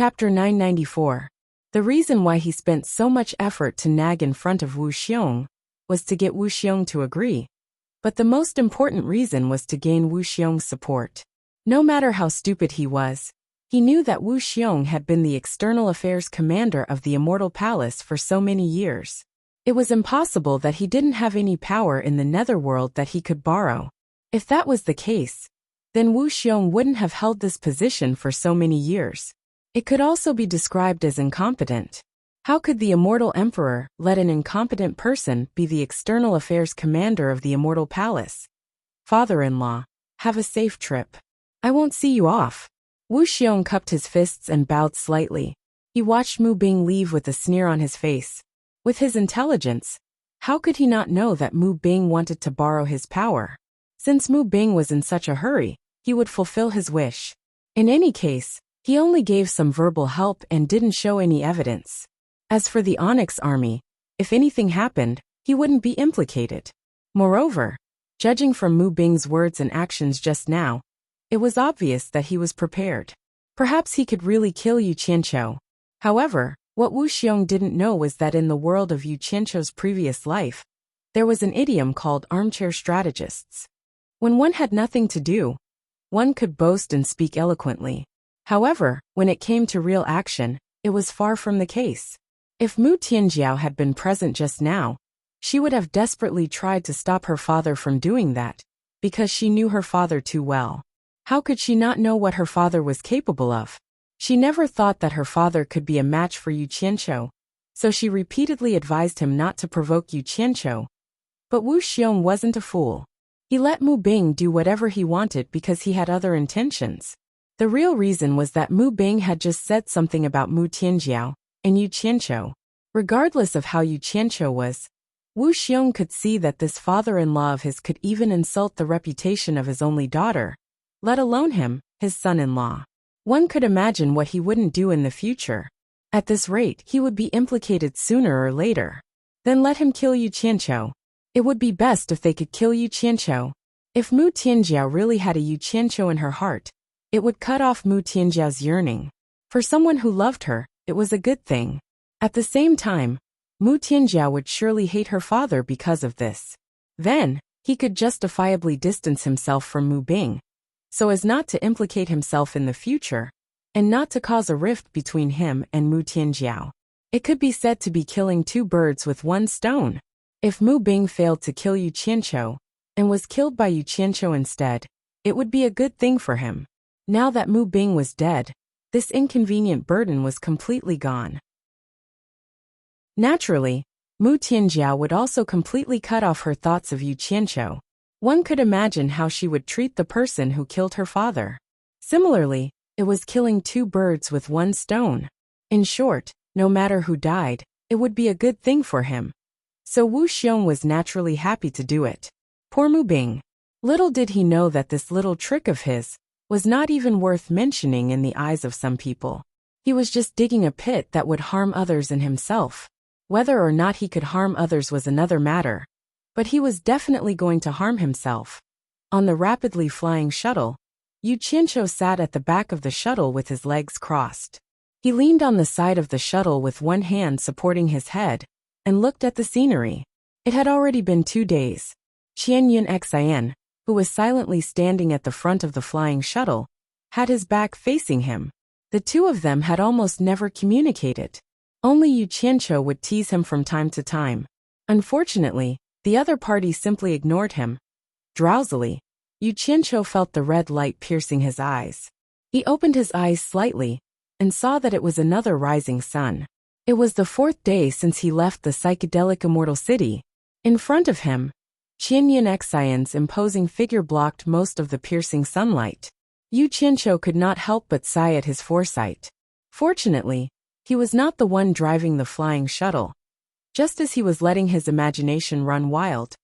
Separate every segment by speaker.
Speaker 1: Chapter 994. The reason why he spent so much effort to nag in front of Wu Xiong was to get Wu Xiong to agree. But the most important reason was to gain Wu Xiong's support. No matter how stupid he was, he knew that Wu Xiong had been the external affairs commander of the Immortal Palace for so many years. It was impossible that he didn't have any power in the netherworld that he could borrow. If that was the case, then Wu Xiong wouldn't have held this position for so many years. It could also be described as incompetent. How could the Immortal Emperor let an incompetent person be the external affairs commander of the Immortal Palace? Father-in-law, have a safe trip. I won't see you off. Wu Xiong cupped his fists and bowed slightly. He watched Mu Bing leave with a sneer on his face. With his intelligence, how could he not know that Mu Bing wanted to borrow his power? Since Mu Bing was in such a hurry, he would fulfill his wish. In any case, he only gave some verbal help and didn't show any evidence. As for the Onyx army, if anything happened, he wouldn't be implicated. Moreover, judging from Mu Bing's words and actions just now, it was obvious that he was prepared. Perhaps he could really kill Yu Qianqiu. However, what Wu Xiong didn't know was that in the world of Yu Qianqiu's previous life, there was an idiom called armchair strategists. When one had nothing to do, one could boast and speak eloquently. However, when it came to real action, it was far from the case. If Mu Tianjiao had been present just now, she would have desperately tried to stop her father from doing that, because she knew her father too well. How could she not know what her father was capable of? She never thought that her father could be a match for Yu Qianqiu, so she repeatedly advised him not to provoke Yu Qianqiu. But Wu Xiong wasn't a fool. He let Mu Bing do whatever he wanted because he had other intentions. The real reason was that Mu Bing had just said something about Mu Tianjiao and Yu Qianqiu. Regardless of how Yu Qianqiu was, Wu Xiong could see that this father-in-law of his could even insult the reputation of his only daughter, let alone him, his son-in-law. One could imagine what he wouldn't do in the future. At this rate, he would be implicated sooner or later. Then let him kill Yu Qianqiu. It would be best if they could kill Yu Qianqiu. If Mu Tianjiao really had a Yu Qianqiu in her heart, it would cut off Mu Tianjiao's yearning. For someone who loved her, it was a good thing. At the same time, Mu Tianjiao would surely hate her father because of this. Then, he could justifiably distance himself from Mu Bing, so as not to implicate himself in the future, and not to cause a rift between him and Mu Tianjiao. It could be said to be killing two birds with one stone. If Mu Bing failed to kill Yu Qianqiu, and was killed by Yu Qianqiu instead, it would be a good thing for him. Now that Mu Bing was dead, this inconvenient burden was completely gone. Naturally, Mu Tianjiao would also completely cut off her thoughts of Yu Qianqiu. One could imagine how she would treat the person who killed her father. Similarly, it was killing two birds with one stone. In short, no matter who died, it would be a good thing for him. So Wu Xiong was naturally happy to do it. Poor Mu Bing. Little did he know that this little trick of his was not even worth mentioning in the eyes of some people. He was just digging a pit that would harm others and himself. Whether or not he could harm others was another matter, but he was definitely going to harm himself. On the rapidly flying shuttle, Yu Qianqiu sat at the back of the shuttle with his legs crossed. He leaned on the side of the shuttle with one hand supporting his head, and looked at the scenery. It had already been 2 days. Qianyun Xian, who was silently standing at the front of the flying shuttle, had his back facing him. The two of them had almost never communicated. Only Yu Qianqiu would tease him from time to time. Unfortunately, the other party simply ignored him. Drowsily, Yu Qianqiu felt the red light piercing his eyes. He opened his eyes slightly, and saw that it was another rising sun. It was the 4th day since he left the psychedelic immortal city. In front of him, Qianyun Xian's imposing figure blocked most of the piercing sunlight. Yu Qianqiu could not help but sigh at his foresight. Fortunately, he was not the one driving the flying shuttle. Just as he was letting his imagination run wild,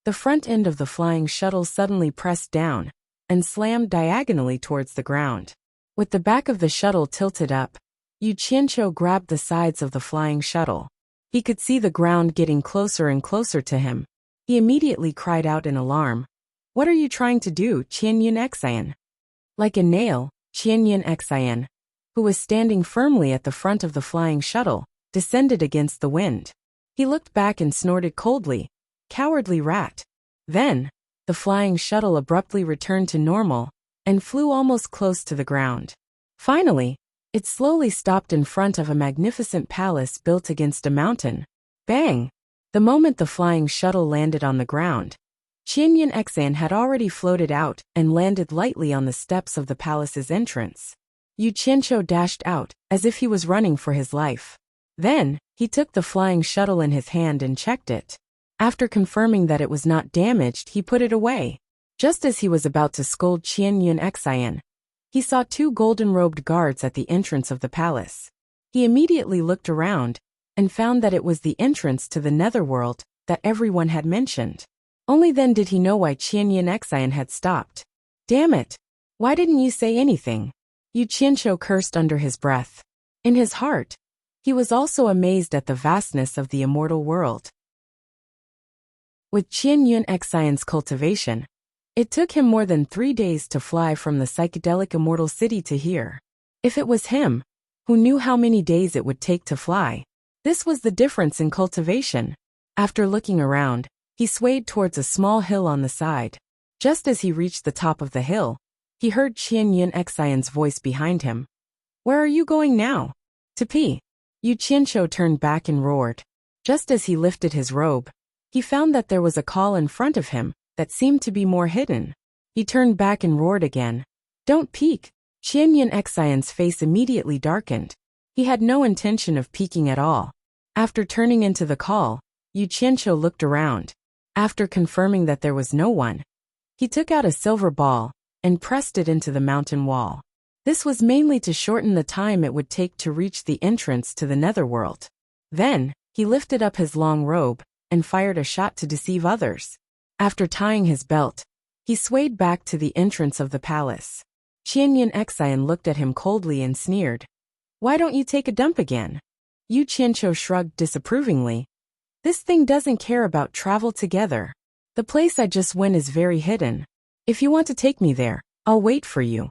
Speaker 1: the front end of the flying shuttle suddenly pressed down and slammed diagonally towards the ground. With the back of the shuttle tilted up, Yu Qianqiu grabbed the sides of the flying shuttle. He could see the ground getting closer and closer to him. He immediately cried out in alarm. "What are you trying to do, Qianyun Xian?" Like a nail, Qianyun Xian, who was standing firmly at the front of the flying shuttle, descended against the wind. He looked back and snorted coldly, "Cowardly rat." Then, the flying shuttle abruptly returned to normal and flew almost close to the ground. Finally, it slowly stopped in front of a magnificent palace built against a mountain. Bang! The moment the flying shuttle landed on the ground, Qianyun Xan had already floated out and landed lightly on the steps of the palace's entrance. Yu Qianqiu dashed out, as if he was running for his life. Then, he took the flying shuttle in his hand and checked it. After confirming that it was not damaged, he put it away. Just as he was about to scold Qianyun Xan, he saw two golden-robed guards at the entrance of the palace. He immediately looked around and found that it was the entrance to the netherworld that everyone had mentioned. Only then did he know why Qianyun Xan had stopped. "Damn it! Why didn't you say anything?" Yu Qianqiu cursed under his breath. In his heart, he was also amazed at the vastness of the immortal world. With Qianyun Xan's cultivation, it took him more than 3 days to fly from the psychedelic immortal city to here. If it was him, who knew how many days it would take to fly, this was the difference in cultivation. After looking around, he swayed towards a small hill on the side. Just as he reached the top of the hill, he heard Qianyun Xan's voice behind him. "Where are you going now?" "To pee." Yu Qianqiu turned back and roared. Just as he lifted his robe, he found that there was a call in front of him that seemed to be more hidden. He turned back and roared again. "Don't peek." Qianyun Xan's face immediately darkened. He had no intention of peeking at all. After turning into the call, Yu Qianqiu looked around. After confirming that there was no one, he took out a silver ball and pressed it into the mountain wall. This was mainly to shorten the time it would take to reach the entrance to the netherworld. Then, he lifted up his long robe and fired a shot to deceive others. After tying his belt, he swayed back to the entrance of the palace. Qianyun Xan looked at him coldly and sneered. "Why don't you take a dump again?" Yu Qianqiu shrugged disapprovingly. "This thing doesn't care about travel together. The place I just went is very hidden. If you want to take me there, I'll wait for you."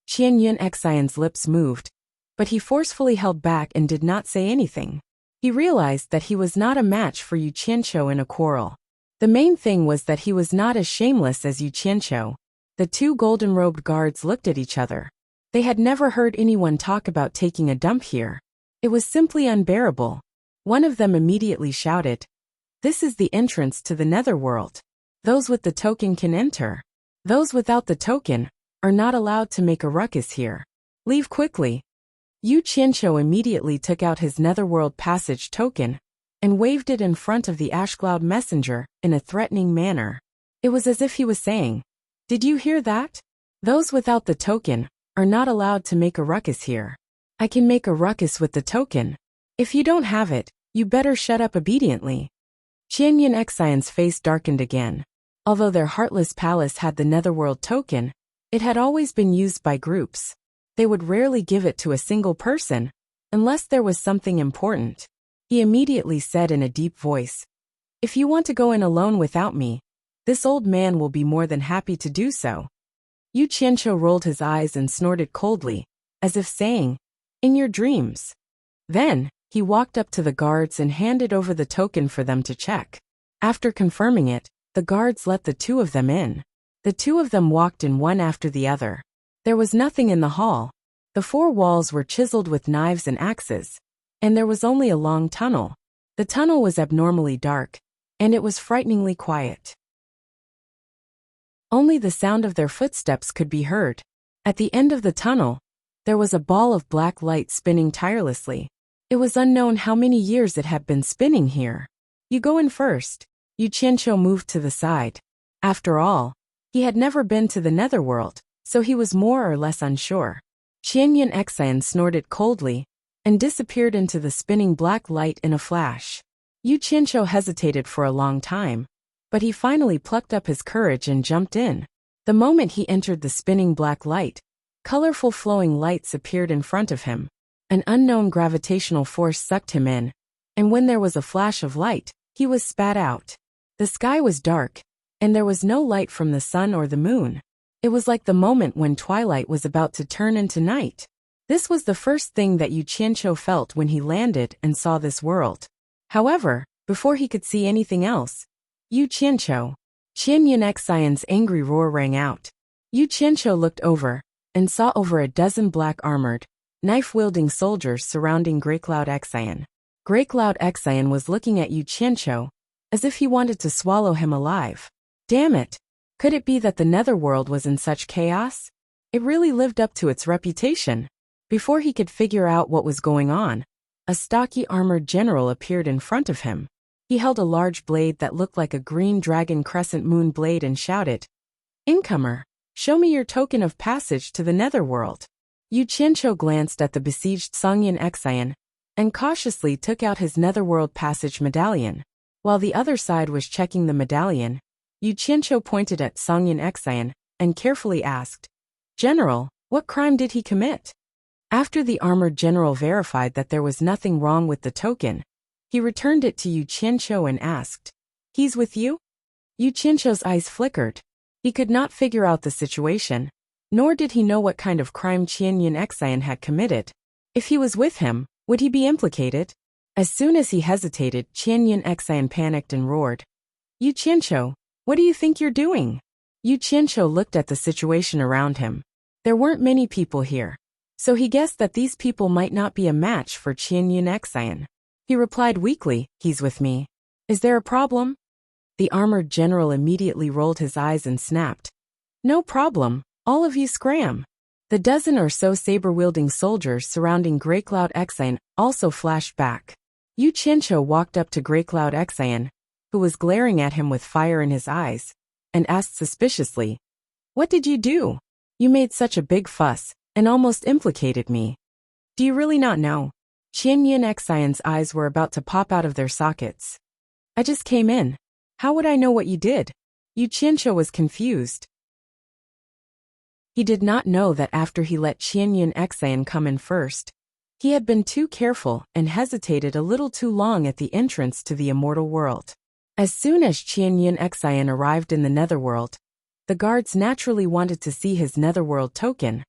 Speaker 1: Qianyun Xan's lips moved, but he forcefully held back and did not say anything. He realized that he was not a match for Yu Qianqiu in a quarrel. The main thing was that he was not as shameless as Yu Qianqiu. The two golden-robed guards looked at each other. They had never heard anyone talk about taking a dump here. It was simply unbearable. One of them immediately shouted, "This is the entrance to the netherworld. Those with the token can enter. Those without the token are not allowed to make a ruckus here. Leave quickly." Yu Qianqiu immediately took out his netherworld passage token and waved it in front of the ash cloud messenger in a threatening manner. It was as if he was saying, "Did you hear that? Those without the token are not allowed to make a ruckus here. I can make a ruckus with the token. If you don't have it, you better shut up obediently." Qianyun Xan's face darkened again. Although their heartless palace had the netherworld token, it had always been used by groups. They would rarely give it to a single person, unless there was something important. He immediately said in a deep voice, "If you want to go in alone without me, this old man will be more than happy to do so." Yu Qianqiu rolled his eyes and snorted coldly, as if saying, "In your dreams." Then, he walked up to the guards and handed over the token for them to check. After confirming it, the guards let the two of them in. The two of them walked in one after the other. There was nothing in the hall. The four walls were chiseled with knives and axes, and there was only a long tunnel. The tunnel was abnormally dark, and it was frighteningly quiet. Only the sound of their footsteps could be heard. At the end of the tunnel, there was a ball of black light spinning tirelessly. It was unknown how many years it had been spinning here. "You go in first." Yu Qianqiu moved to the side. After all, he had never been to the netherworld, so he was more or less unsure. Qianyun Xan snorted coldly and disappeared into the spinning black light in a flash. Yu Qianqiu hesitated for a long time, but he finally plucked up his courage and jumped in. The moment he entered the spinning black light, colorful flowing lights appeared in front of him. An unknown gravitational force sucked him in, and when there was a flash of light, he was spat out. The sky was dark, and there was no light from the sun or the moon. It was like the moment when twilight was about to turn into night. This was the first thing that Yu Qianqiu felt when he landed and saw this world. However, before he could see anything else, Yu Qianqiu, Qian Yun Xian's angry roar rang out. Yu Qianqiu looked over and saw over a dozen black-armored, knife-wielding soldiers surrounding Grey Cloud Xian. Grey Cloud Xian was looking at Yu Qianqiu as if he wanted to swallow him alive. Damn it! Could it be that the netherworld was in such chaos? It really lived up to its reputation. Before he could figure out what was going on, a stocky armored general appeared in front of him. He held a large blade that looked like a green dragon crescent moon blade and shouted, "Incomer, show me your token of passage to the netherworld." Yu Qianqiu glanced at the besieged Songyun Xian and cautiously took out his netherworld passage medallion. While the other side was checking the medallion, Yu Qianqiu pointed at Songyun Xian and carefully asked, "General, what crime did he commit?" After the armored general verified that there was nothing wrong with the token, he returned it to Yu Qianqiu and asked, "He's with you?" Yu Qianqiu's eyes flickered. He could not figure out the situation, nor did he know what kind of crime Qian Yun Xian had committed. If he was with him, would he be implicated? As soon as he hesitated, Qian Yun Xian panicked and roared, "Yu Qianqiu, what do you think you're doing?" Yu Qianqiu looked at the situation around him. There weren't many people here, so he guessed that these people might not be a match for Qian Yun Xian. He replied weakly, "He's with me. Is there a problem?" The armored general immediately rolled his eyes and snapped, "No problem, all of you scram." The dozen or so saber-wielding soldiers surrounding Grey Cloud Xian also flashed back. Yu Qianqiu walked up to Grey Cloud Xian, who was glaring at him with fire in his eyes, and asked suspiciously, "What did you do? You made such a big fuss and almost implicated me. Do you really not know?" Qian Yun Xian's eyes were about to pop out of their sockets. "I just came in. How would I know what you did?" Yu Qianqiu was confused. He did not know that after he let Qian Yun Xian come in first, he had been too careful and hesitated a little too long at the entrance to the immortal world. As soon as Qian Yun Xian arrived in the netherworld, the guards naturally wanted to see his netherworld token,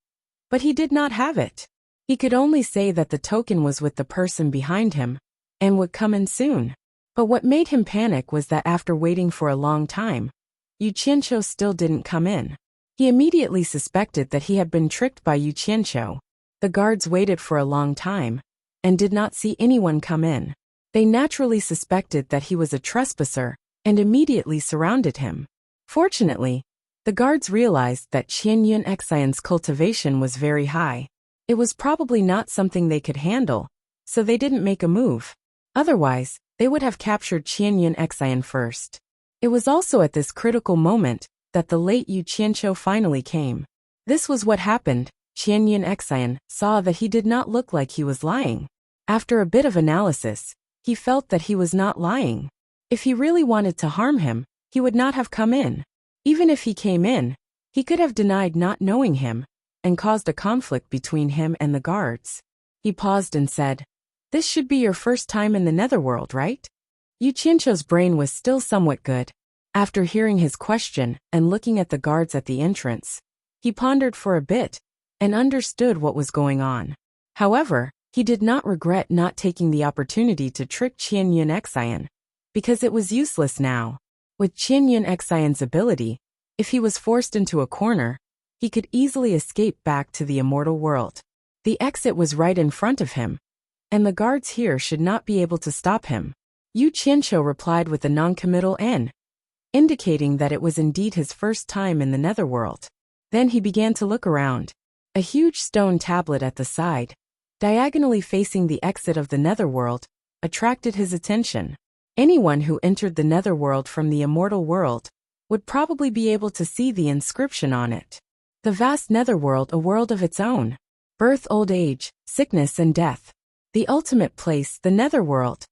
Speaker 1: but he did not have it. He could only say that the token was with the person behind him and would come in soon. But what made him panic was that after waiting for a long time, Yu Qianqiu still didn't come in. He immediately suspected that he had been tricked by Yu Qianqiu. The guards waited for a long time and did not see anyone come in. They naturally suspected that he was a trespasser and immediately surrounded him. Fortunately, the guards realized that Qian Yun Xian's cultivation was very high. It was probably not something they could handle, so they didn't make a move. Otherwise, they would have captured Qian Yun Xian first. It was also at this critical moment that the late Yu Qianqiu finally came. This was what happened. Qian Yun Xian saw that he did not look like he was lying. After a bit of analysis, he felt that he was not lying. If he really wanted to harm him, he would not have come in. Even if he came in, he could have denied not knowing him and caused a conflict between him and the guards. He paused and said, "This should be your first time in the netherworld, right?" Yu Qianqiu's brain was still somewhat good. After hearing his question and looking at the guards at the entrance, he pondered for a bit and understood what was going on. However, he did not regret not taking the opportunity to trick Qian Yun Xian, because it was useless now. With Qian Yun Xian's ability, if he was forced into a corner, he could easily escape back to the immortal world. The exit was right in front of him, and the guards here should not be able to stop him. Yu Qianqiu replied with a non-committal N, indicating that it was indeed his first time in the netherworld. Then he began to look around. A huge stone tablet at the side, diagonally facing the exit of the netherworld, attracted his attention. Anyone who entered the netherworld from the immortal world would probably be able to see the inscription on it. The vast netherworld, a world of its own. Birth, old age, sickness and death. The ultimate place, the netherworld.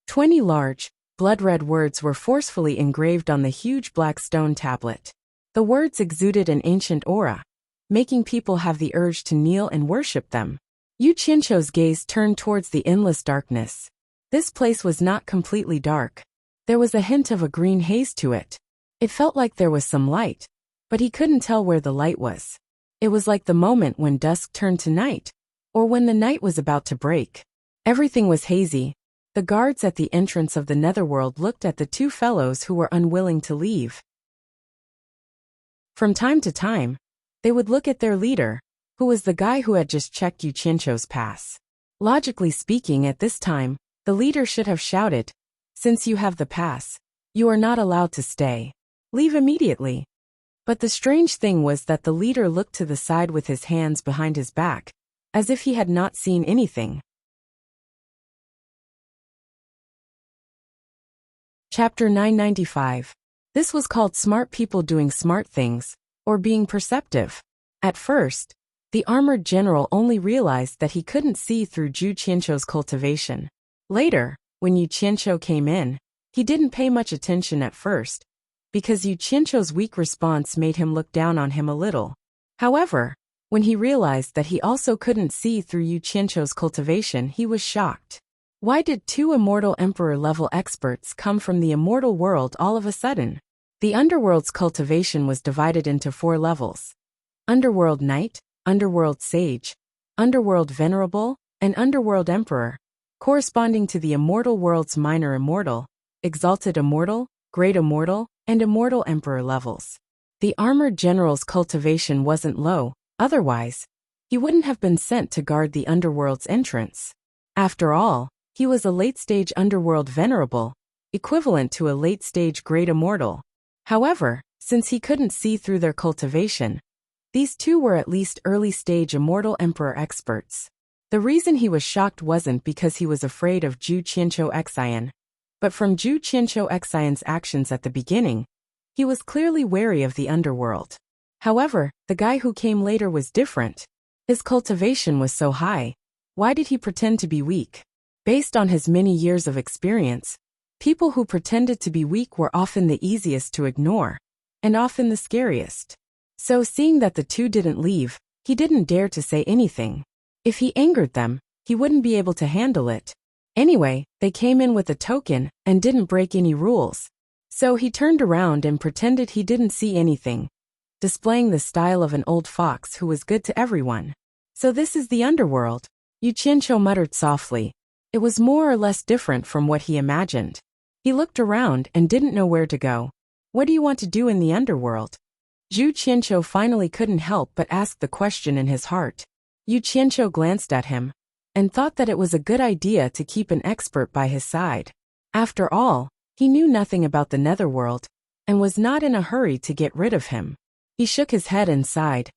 Speaker 1: 20 large, blood-red words were forcefully engraved on the huge black stone tablet. The words exuded an ancient aura, making people have the urge to kneel and worship them. Yu Qianqiu's gaze turned towards the endless darkness. This place was not completely dark. There was a hint of a green haze to it. It felt like there was some light, but he couldn't tell where the light was. It was like the moment when dusk turned to night, or when the night was about to break. Everything was hazy. The guards at the entrance of the netherworld looked at the two fellows who were unwilling to leave. From time to time, they would look at their leader, who was the guy who had just checked Yu Qianzhou's pass. Logically speaking, at this time, the leader should have shouted, "Since you have the pass, you are not allowed to stay. Leave immediately." But the strange thing was that the leader looked to the side with his hands behind his back, as if he had not seen anything. Chapter 995. This was called smart people doing smart things, or being perceptive. At first, the armored general only realized that he couldn't see through Yu Qianzhou's cultivation. Later, when Yu Qianzhou came in, he didn't pay much attention at first, because Yu Qianzhou's weak response made him look down on him a little. However, when he realized that he also couldn't see through Yu Qianzhou's cultivation, he was shocked. Why did two immortal emperor-level experts come from the immortal world all of a sudden? The underworld's cultivation was divided into 4 levels: Underworld Knight, Underworld Sage, Underworld Venerable, and Underworld Emperor, corresponding to the immortal world's minor immortal, exalted immortal, great immortal, and immortal emperor levels. The armored general's cultivation wasn't low, otherwise, he wouldn't have been sent to guard the underworld's entrance. After all, he was a late-stage underworld venerable, equivalent to a late-stage great immortal. However, since he couldn't see through their cultivation, these two were at least early-stage immortal emperor experts. The reason he was shocked wasn't because he was afraid of Yu Qianzhou Xian, but from Yu Qianzhou Xian's actions at the beginning, he was clearly wary of the underworld. However, the guy who came later was different. His cultivation was so high. Why did he pretend to be weak? Based on his many years of experience, people who pretended to be weak were often the easiest to ignore, and often the scariest. So seeing that the two didn't leave, he didn't dare to say anything. If he angered them, he wouldn't be able to handle it. Anyway, they came in with a token and didn't break any rules. So he turned around and pretended he didn't see anything, displaying the style of an old fox who was good to everyone. "So this is the underworld," Yu Qianzhou muttered softly. It was more or less different from what he imagined. He looked around and didn't know where to go. "What do you want to do in the underworld?" Yu Qianzhou finally couldn't help but ask the question in his heart. Yu Qianzhou glanced at him and thought that it was a good idea to keep an expert by his side. After all, he knew nothing about the netherworld and was not in a hurry to get rid of him. He shook his head and sighed.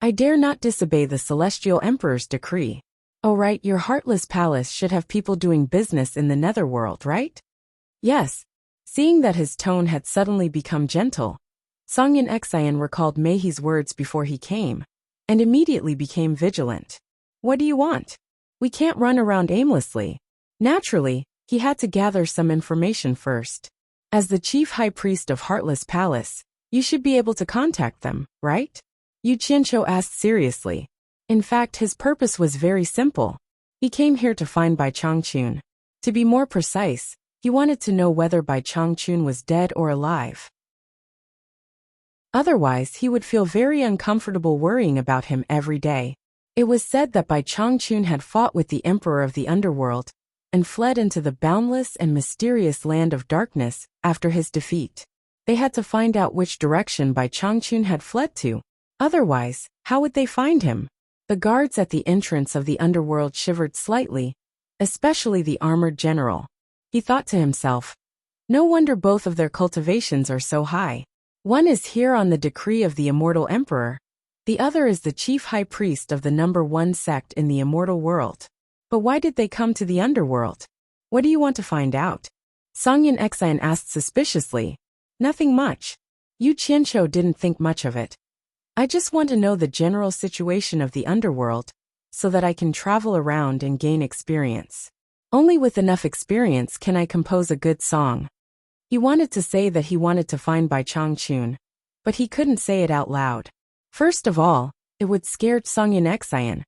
Speaker 1: "I dare not disobey the Celestial Emperor's decree." "Oh right, your heartless palace should have people doing business in the netherworld, right?" "Yes." Seeing that his tone had suddenly become gentle, Songyan Xian recalled Meihi's words before he came, and immediately became vigilant. "What do you want? We can't run around aimlessly." Naturally, he had to gather some information first. As the chief high priest of Heartless Palace, you should be able to contact them, right? Yu Qianzhou asked seriously. In fact, his purpose was very simple. He came here to find Bai Changchun. To be more precise, he wanted to know whether Bai Changchun was dead or alive. Otherwise, he would feel very uncomfortable worrying about him every day. It was said that Bai Changchun had fought with the Emperor of the Underworld and fled into the boundless and mysterious land of darkness after his defeat. They had to find out which direction Bai Changchun had fled to. Otherwise, how would they find him? The guards at the entrance of the underworld shivered slightly, especially the armored general. He thought to himself, no wonder both of their cultivations are so high. One is here on the decree of the immortal emperor. The other is the chief high priest of the number 1 sect in the immortal world. But why did they come to the underworld? What do you want to find out? Songyan Xian asked suspiciously. Nothing much. Yu Qianzhou didn't think much of it. I just want to know the general situation of the underworld, so that I can travel around and gain experience. Only with enough experience can I compose a good song. He wanted to say that he wanted to find Bai Changchun, but he couldn't say it out loud. First of all, it would scare Songyan Xian,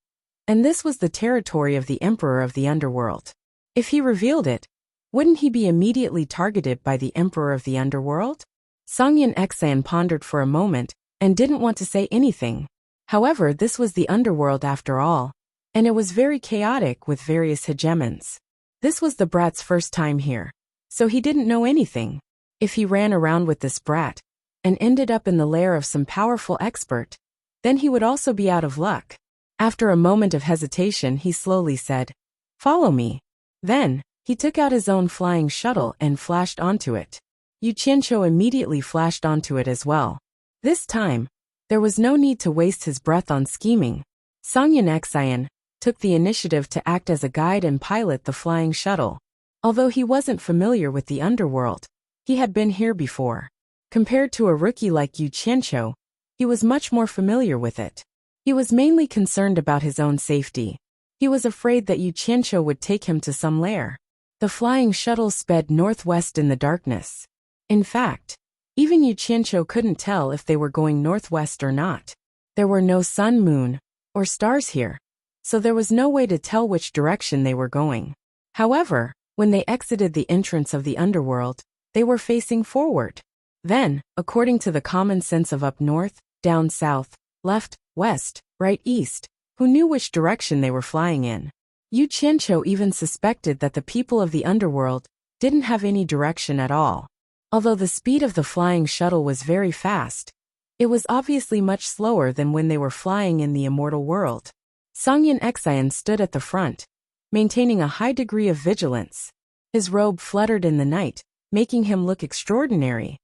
Speaker 1: and this was the territory of the Emperor of the Underworld. If he revealed it, wouldn't he be immediately targeted by the Emperor of the Underworld? Songyan Xian pondered for a moment and didn't want to say anything. However, this was the underworld after all, and it was very chaotic with various hegemons. This was the brat's first time here, so he didn't know anything. If he ran around with this brat and ended up in the lair of some powerful expert, then he would also be out of luck. After a moment of hesitation, he slowly said, "Follow me." Then, he took out his own flying shuttle and flashed onto it. Yu Qianqiu immediately flashed onto it as well. This time, there was no need to waste his breath on scheming. Songyan Xian took the initiative to act as a guide and pilot the flying shuttle. Although he wasn't familiar with the underworld, he had been here before. Compared to a rookie like Yu Qianqiu, he was much more familiar with it. He was mainly concerned about his own safety. He was afraid that Yu Qianqiu would take him to some lair. The flying shuttle sped northwest in the darkness. In fact, even Yu Qianqiu couldn't tell if they were going northwest or not. There were no sun, moon, or stars here, so there was no way to tell which direction they were going. However, when they exited the entrance of the underworld, they were facing forward. Then, according to the common sense of up north, down south, left, west, right, east, who knew which direction they were flying in? Yu Qianqiu even suspected that the people of the underworld didn't have any direction at all. Although the speed of the flying shuttle was very fast, it was obviously much slower than when they were flying in the immortal world. Songyan Xian stood at the front, maintaining a high degree of vigilance. His robe fluttered in the night, making him look extraordinary.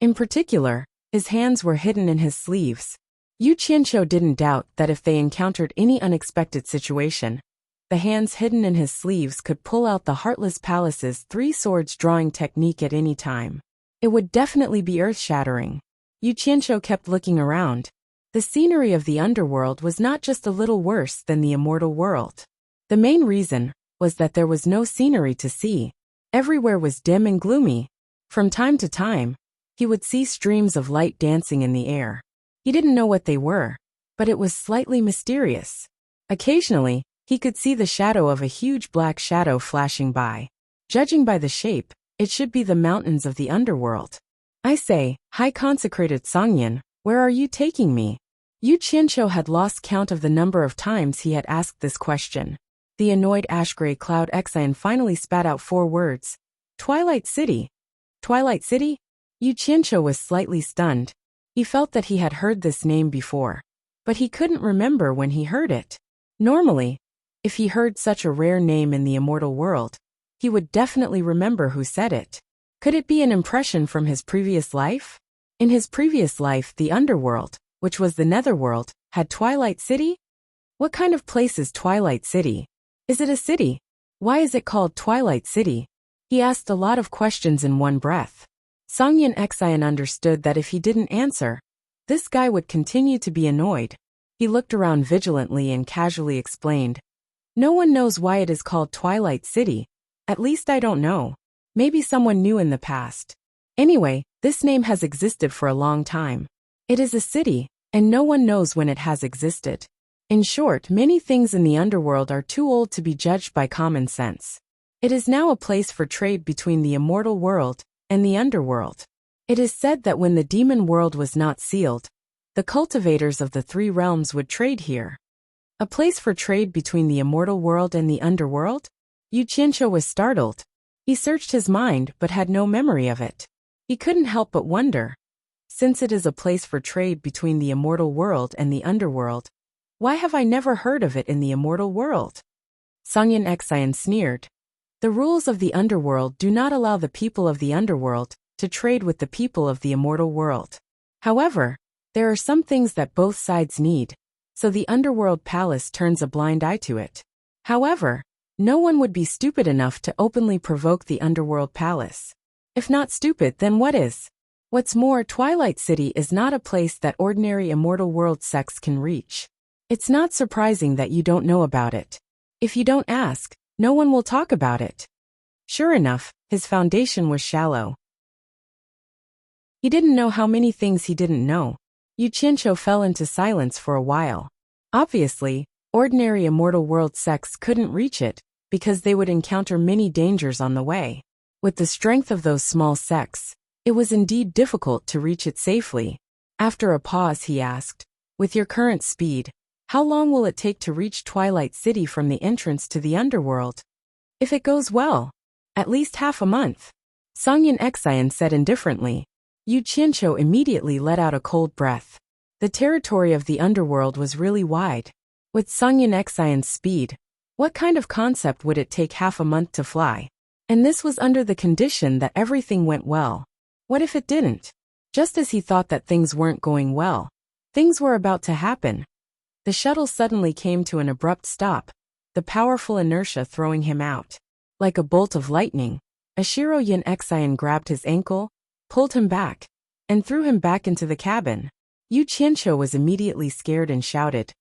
Speaker 1: In particular, his hands were hidden in his sleeves. Yu Qianqiu didn't doubt that if they encountered any unexpected situation, the hands hidden in his sleeves could pull out the Heartless Palace's three swords drawing technique at any time. It would definitely be earth-shattering. Yu Qianqiu kept looking around. The scenery of the underworld was not just a little worse than the immortal world. The main reason was that there was no scenery to see. Everywhere was dim and gloomy. From time to time, he would see streams of light dancing in the air. He didn't know what they were, but it was slightly mysterious. Occasionally, he could see the shadow of a huge black shadow flashing by. Judging by the shape, it should be the mountains of the underworld. "I say, high consecrated Songyan, where are you taking me?" Yu Qianqiu had lost count of the number of times he had asked this question. The annoyed ash-gray cloud Xian finally spat out 4 words. "Twilight City." Twilight City? Yu Qianqiu was slightly stunned. He felt that he had heard this name before, but he couldn't remember when he heard it. Normally, if he heard such a rare name in the immortal world, he would definitely remember who said it. Could it be an impression from his previous life? In his previous life, the underworld, which was the netherworld, had Twilight City? What kind of place is Twilight City? Is it a city? Why is it called Twilight City? He asked a lot of questions in one breath. Songyan Xian understood that if he didn't answer, this guy would continue to be annoyed. He looked around vigilantly and casually explained, "No one knows why it is called Twilight City. At least I don't know. Maybe someone knew in the past. Anyway, this name has existed for a long time. It is a city, and no one knows when it has existed. In short, many things in the underworld are too old to be judged by common sense. It is now a place for trade between the immortal world and the underworld. It is said that when the demon world was not sealed, the cultivators of the 3 realms would trade here. A place for trade between the immortal world and the underworld? Yu Qianqiu was startled. He searched his mind but had no memory of it. He couldn't help but wonder. Since it is a place for trade between the immortal world and the underworld, why have I never heard of it in the immortal world? Songyan Xian sneered. The rules of the underworld do not allow the people of the underworld to trade with the people of the immortal world. However, there are some things that both sides need, so the underworld palace turns a blind eye to it. However, no one would be stupid enough to openly provoke the underworld palace. If not stupid, then what is? What's more, Twilight City is not a place that ordinary immortal world sects can reach. It's not surprising that you don't know about it. If you don't ask, no one will talk about it. Sure enough, his foundation was shallow. He didn't know how many things he didn't know. Yu Qianqiu fell into silence for a while. Obviously, ordinary immortal world sects couldn't reach it, because they would encounter many dangers on the way. With the strength of those small sects, it was indeed difficult to reach it safely. After a pause, he asked, with your current speed, how long will it take to reach Twilight City from the entrance to the underworld? If it goes well, at least half a month. Songyin Xian said indifferently. Yu Qianqiu immediately let out a cold breath. The territory of the underworld was really wide. With Songyin Xian's speed, what kind of concept would it take half a month to fly? And this was under the condition that everything went well. What if it didn't? Just as he thought that things weren't going well, things were about to happen. The shuttle suddenly came to an abrupt stop, the powerful inertia throwing him out. Like a bolt of lightning, Ashiro Yin Xian grabbed his ankle, pulled him back, and threw him back into the cabin. Yu Qianqiu was immediately scared and shouted,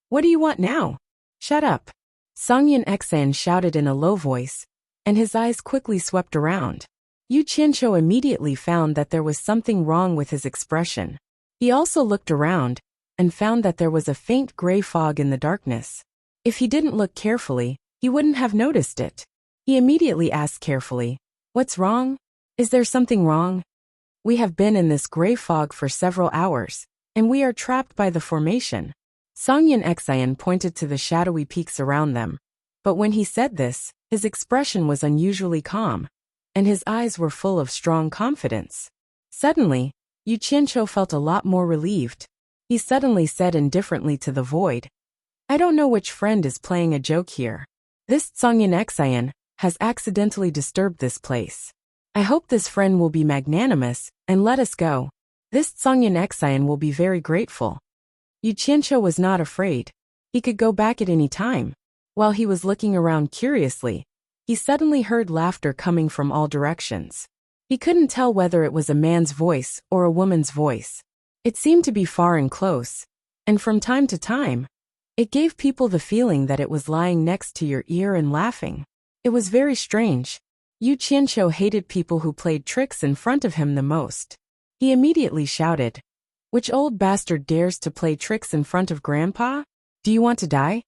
Speaker 1: "What do you want now?" "Shut up," Songyin Xian shouted in a low voice, and his eyes quickly swept around. Yu Qianqiu immediately found that there was something wrong with his expression. He also looked around, and found that there was a faint gray fog in the darkness. If he didn't look carefully, he wouldn't have noticed it. He immediately asked carefully, "What's wrong? Is there something wrong?" "We have been in this gray fog for several hours, and we are trapped by the formation." Songyin Xian pointed to the shadowy peaks around them. But when he said this, his expression was unusually calm, and his eyes were full of strong confidence. Suddenly, Yu Qianqiu felt a lot more relieved. He suddenly said indifferently to the void, "I don't know which friend is playing a joke here. This Songyin Xian has accidentally disturbed this place. I hope this friend will be magnanimous and let us go. This Songyin Xian will be very grateful." Yu Qianqiu was not afraid. He could go back at any time. While he was looking around curiously, he suddenly heard laughter coming from all directions. He couldn't tell whether it was a man's voice or a woman's voice. It seemed to be far and close, and from time to time, it gave people the feeling that it was lying next to your ear and laughing. It was very strange. Yu Qianqiu hated people who played tricks in front of him the most. He immediately shouted, "Which old bastard dares to play tricks in front of Grandpa? Do you want to die?"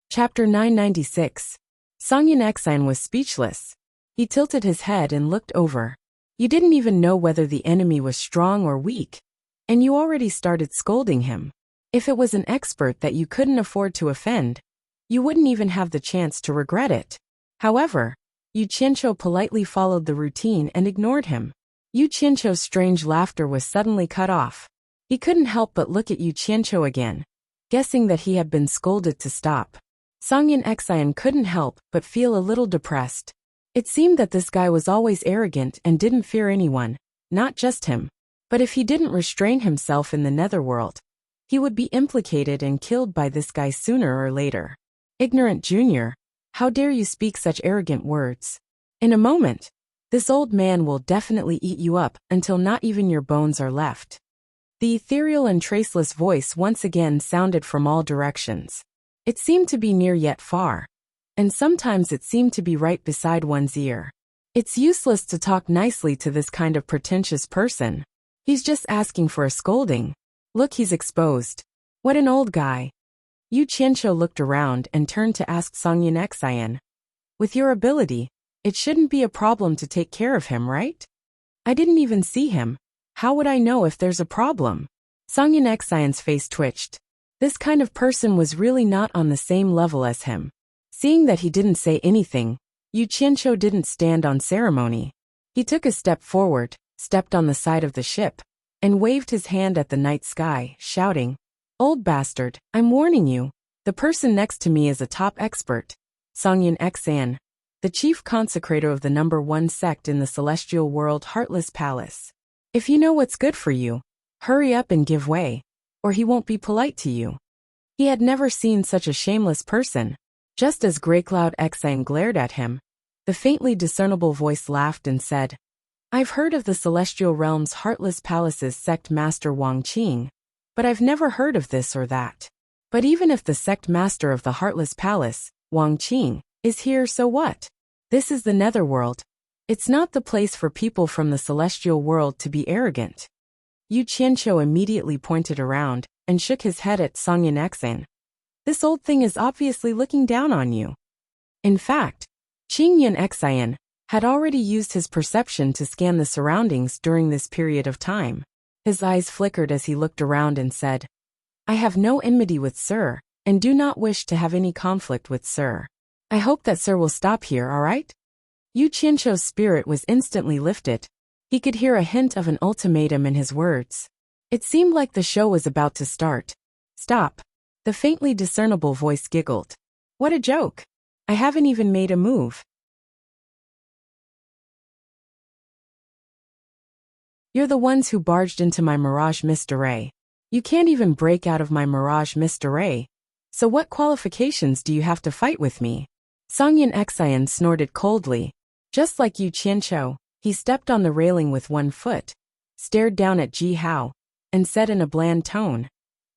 Speaker 1: Chapter 996. Songyin Xian was speechless. He tilted his head and looked over. You didn't even know whether the enemy was strong or weak, and you already started scolding him. If it was an expert that you couldn't afford to offend, you wouldn't even have the chance to regret it. However, Yu Qianqiu politely followed the routine and ignored him. Yu Qianqiu's strange laughter was suddenly cut off. He couldn't help but look at Yu Qianqiu again, guessing that he had been scolded to stop. Songyin Xian couldn't help but feel a little depressed. It seemed that this guy was always arrogant and didn't fear anyone, not just him. But if he didn't restrain himself in the netherworld, he would be implicated and killed by this guy sooner or later. "Ignorant junior, how dare you speak such arrogant words? In a moment, this old man will definitely eat you up until not even your bones are left." The ethereal and traceless voice once again sounded from all directions. It seemed to be near yet far, and sometimes it seemed to be right beside one's ear. It's useless to talk nicely to this kind of pretentious person. He's just asking for a scolding. Look, he's exposed. What an old guy. Yu Qianqiu looked around and turned to ask Songyin Xian, "With your ability, it shouldn't be a problem to take care of him, right? I didn't even see him. How would I know if there's a problem?" Songyin Xian's face twitched. This kind of person was really not on the same level as him. Seeing that he didn't say anything, Yu Qianqiu didn't stand on ceremony. He took a step forward, stepped on the side of the ship, and waved his hand at the night sky, shouting, "Old bastard, I'm warning you. The person next to me is a top expert. Songyin Xian, the chief consecrator of the #1 sect in the celestial world Heartless Palace. If you know what's good for you, hurry up and give way, or he won't be polite to you." He had never seen such a shameless person. Just as Greycloud Xian glared at him, the faintly discernible voice laughed and said, "I've heard of the Celestial Realm's Heartless Palace's sect master Wang Qing, but I've never heard of this or that. But even if the sect master of the Heartless Palace, Wang Qing, is here, so what? This is the netherworld. It's not the place for people from the celestial world to be arrogant." Yu Qianqiu immediately pointed around and shook his head at Songyin Xian. "This old thing is obviously looking down on you. In fact, Qingyin Xian, had already used his perception to scan the surroundings during this period of time. His eyes flickered as he looked around and said, "I have no enmity with Sir, and do not wish to have any conflict with Sir. I hope that Sir will stop here, all right?" Yu Qianqiu's spirit was instantly lifted. He could hear a hint of an ultimatum in his words. It seemed like the show was about to start. "Stop." The faintly discernible voice giggled. "What a joke. I haven't even made a move." "You're the ones who barged into my Mirage Mystery. You can't even break out of my Mirage Mystery. So what qualifications do you have to fight with me?" Songyin Xian snorted coldly. Just like Yu Qianqiu, he stepped on the railing with one foot, stared down at Ji Hao, and said in a bland tone,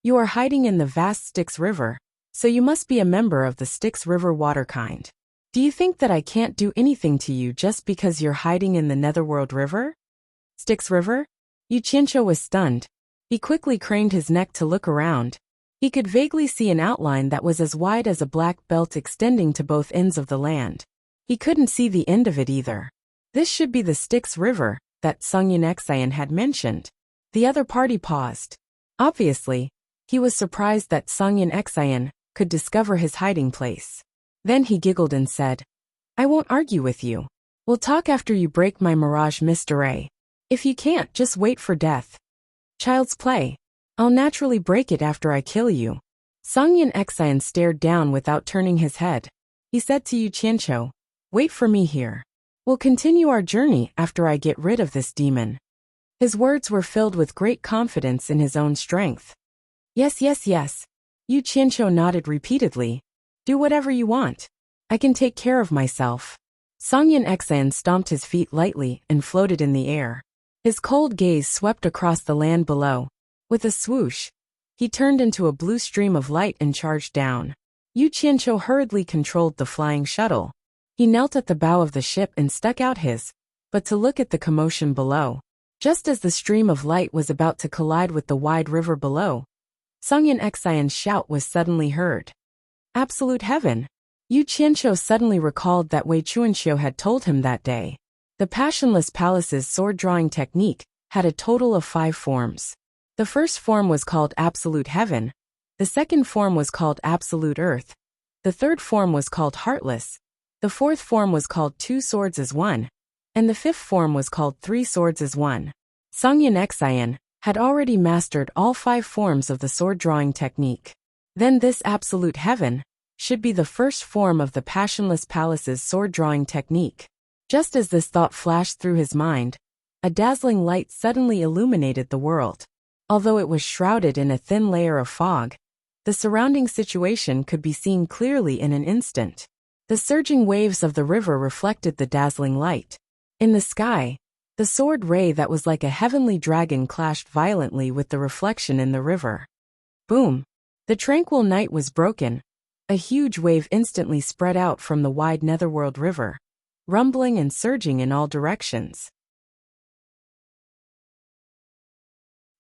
Speaker 1: "You are hiding in the vast Styx River, so you must be a member of the Styx River water kind. Do you think that I can't do anything to you just because you're hiding in the Netherworld River?" Styx River? Yu Qianqiu was stunned. He quickly craned his neck to look around. He could vaguely see an outline that was as wide as a black belt extending to both ends of the land. He couldn't see the end of it either. This should be the Styx River that Songyin Xian had mentioned. The other party paused. Obviously, he was surprised that Songyin Xian could discover his hiding place. Then he giggled and said, "I won't argue with you. We'll talk after you break my Mirage Mystery. If you can't, just wait for death. Child's play. I'll naturally break it after I kill you." Songyin Xian stared down without turning his head. He said to Yu Qianqiu, "Wait for me here. We'll continue our journey after I get rid of this demon." His words were filled with great confidence in his own strength. Yes, yes, yes. Yu Qianqiu nodded repeatedly. "Do whatever you want. I can take care of myself." Songyin Xian stomped his feet lightly and floated in the air. His cold gaze swept across the land below. With a swoosh, he turned into a blue stream of light and charged down. Yu Qianqiu hurriedly controlled the flying shuttle. He knelt at the bow of the ship and stuck out his, but to look at the commotion below. Just as the stream of light was about to collide with the wide river below, Songyin Xian's shout was suddenly heard. Absolute heaven! Yu Qianqiu suddenly recalled that Wei Chuanqiu had told him that day. The Passionless Palace's sword-drawing technique had a total of 5 forms. The first form was called Absolute Heaven, the second form was called Absolute Earth, the third form was called Heartless, the fourth form was called 2 Swords as One, and the fifth form was called 3 Swords as One. Songyin Xian had already mastered all 5 forms of the sword-drawing technique. Then this Absolute Heaven should be the first form of the Passionless Palace's sword-drawing technique. Just as this thought flashed through his mind, a dazzling light suddenly illuminated the world. Although it was shrouded in a thin layer of fog, the surrounding situation could be seen clearly in an instant. The surging waves of the river reflected the dazzling light. In the sky, the sword ray that was like a heavenly dragon clashed violently with the reflection in the river. Boom! The tranquil night was broken. A huge wave instantly spread out from the wide Netherworld River, rumbling and surging in all directions.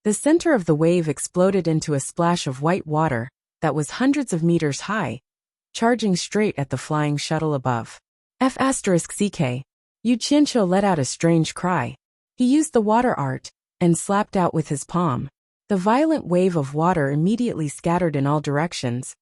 Speaker 1: The center of the wave exploded into a splash of white water that was hundreds of meters high, charging straight at the flying shuttle above. F***CK. Yu Qianqiu let out a strange cry. He used the water art and slapped out with his palm. The violent wave of water immediately scattered in all directions,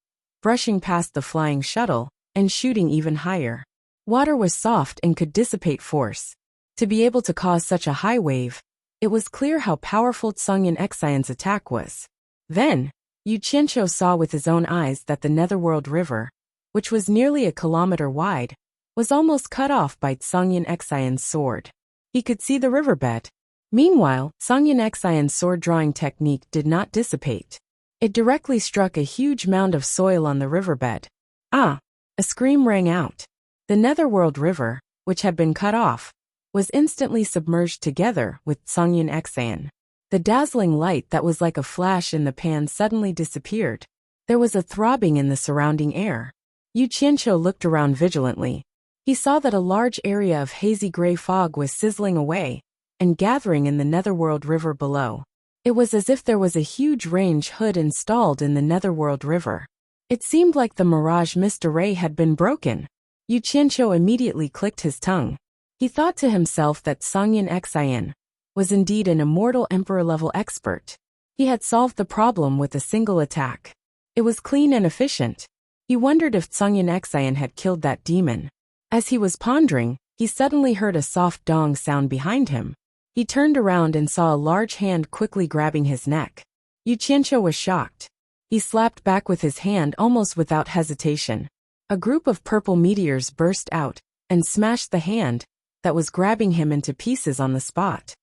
Speaker 1: brushing past the flying shuttle and shooting even higher. Water was soft and could dissipate force. To be able to cause such a high wave, it was clear how powerful Songyin Xian's attack was. Then, Yu Qianqiu saw with his own eyes that the Netherworld River, which was nearly a kilometer wide, was almost cut off by Songyin Xian's sword. He could see the riverbed. Meanwhile, Songyin Xian's sword-drawing technique did not dissipate. It directly struck a huge mound of soil on the riverbed. Ah! A scream rang out. The Netherworld River, which had been cut off, was instantly submerged together with Songyin Xian. The dazzling light that was like a flash in the pan suddenly disappeared. There was a throbbing in the surrounding air. Yu Qianqiu looked around vigilantly. He saw that a large area of hazy gray fog was sizzling away and gathering in the Netherworld River below. It was as if there was a huge range hood installed in the Netherworld River. It seemed like the Mirage Mystery had been broken. Yu Qianqiu immediately clicked his tongue. He thought to himself that Songyin Xian was indeed an immortal emperor-level expert. He had solved the problem with a single attack. It was clean and efficient. He wondered if Songyin Xian had killed that demon. As he was pondering, he suddenly heard a soft dong sound behind him. He turned around and saw a large hand quickly grabbing his neck. Yu Qianqiu was shocked. He slapped back with his hand almost without hesitation. A group of purple meteors burst out and smashed the hand that was grabbing him into pieces on the spot.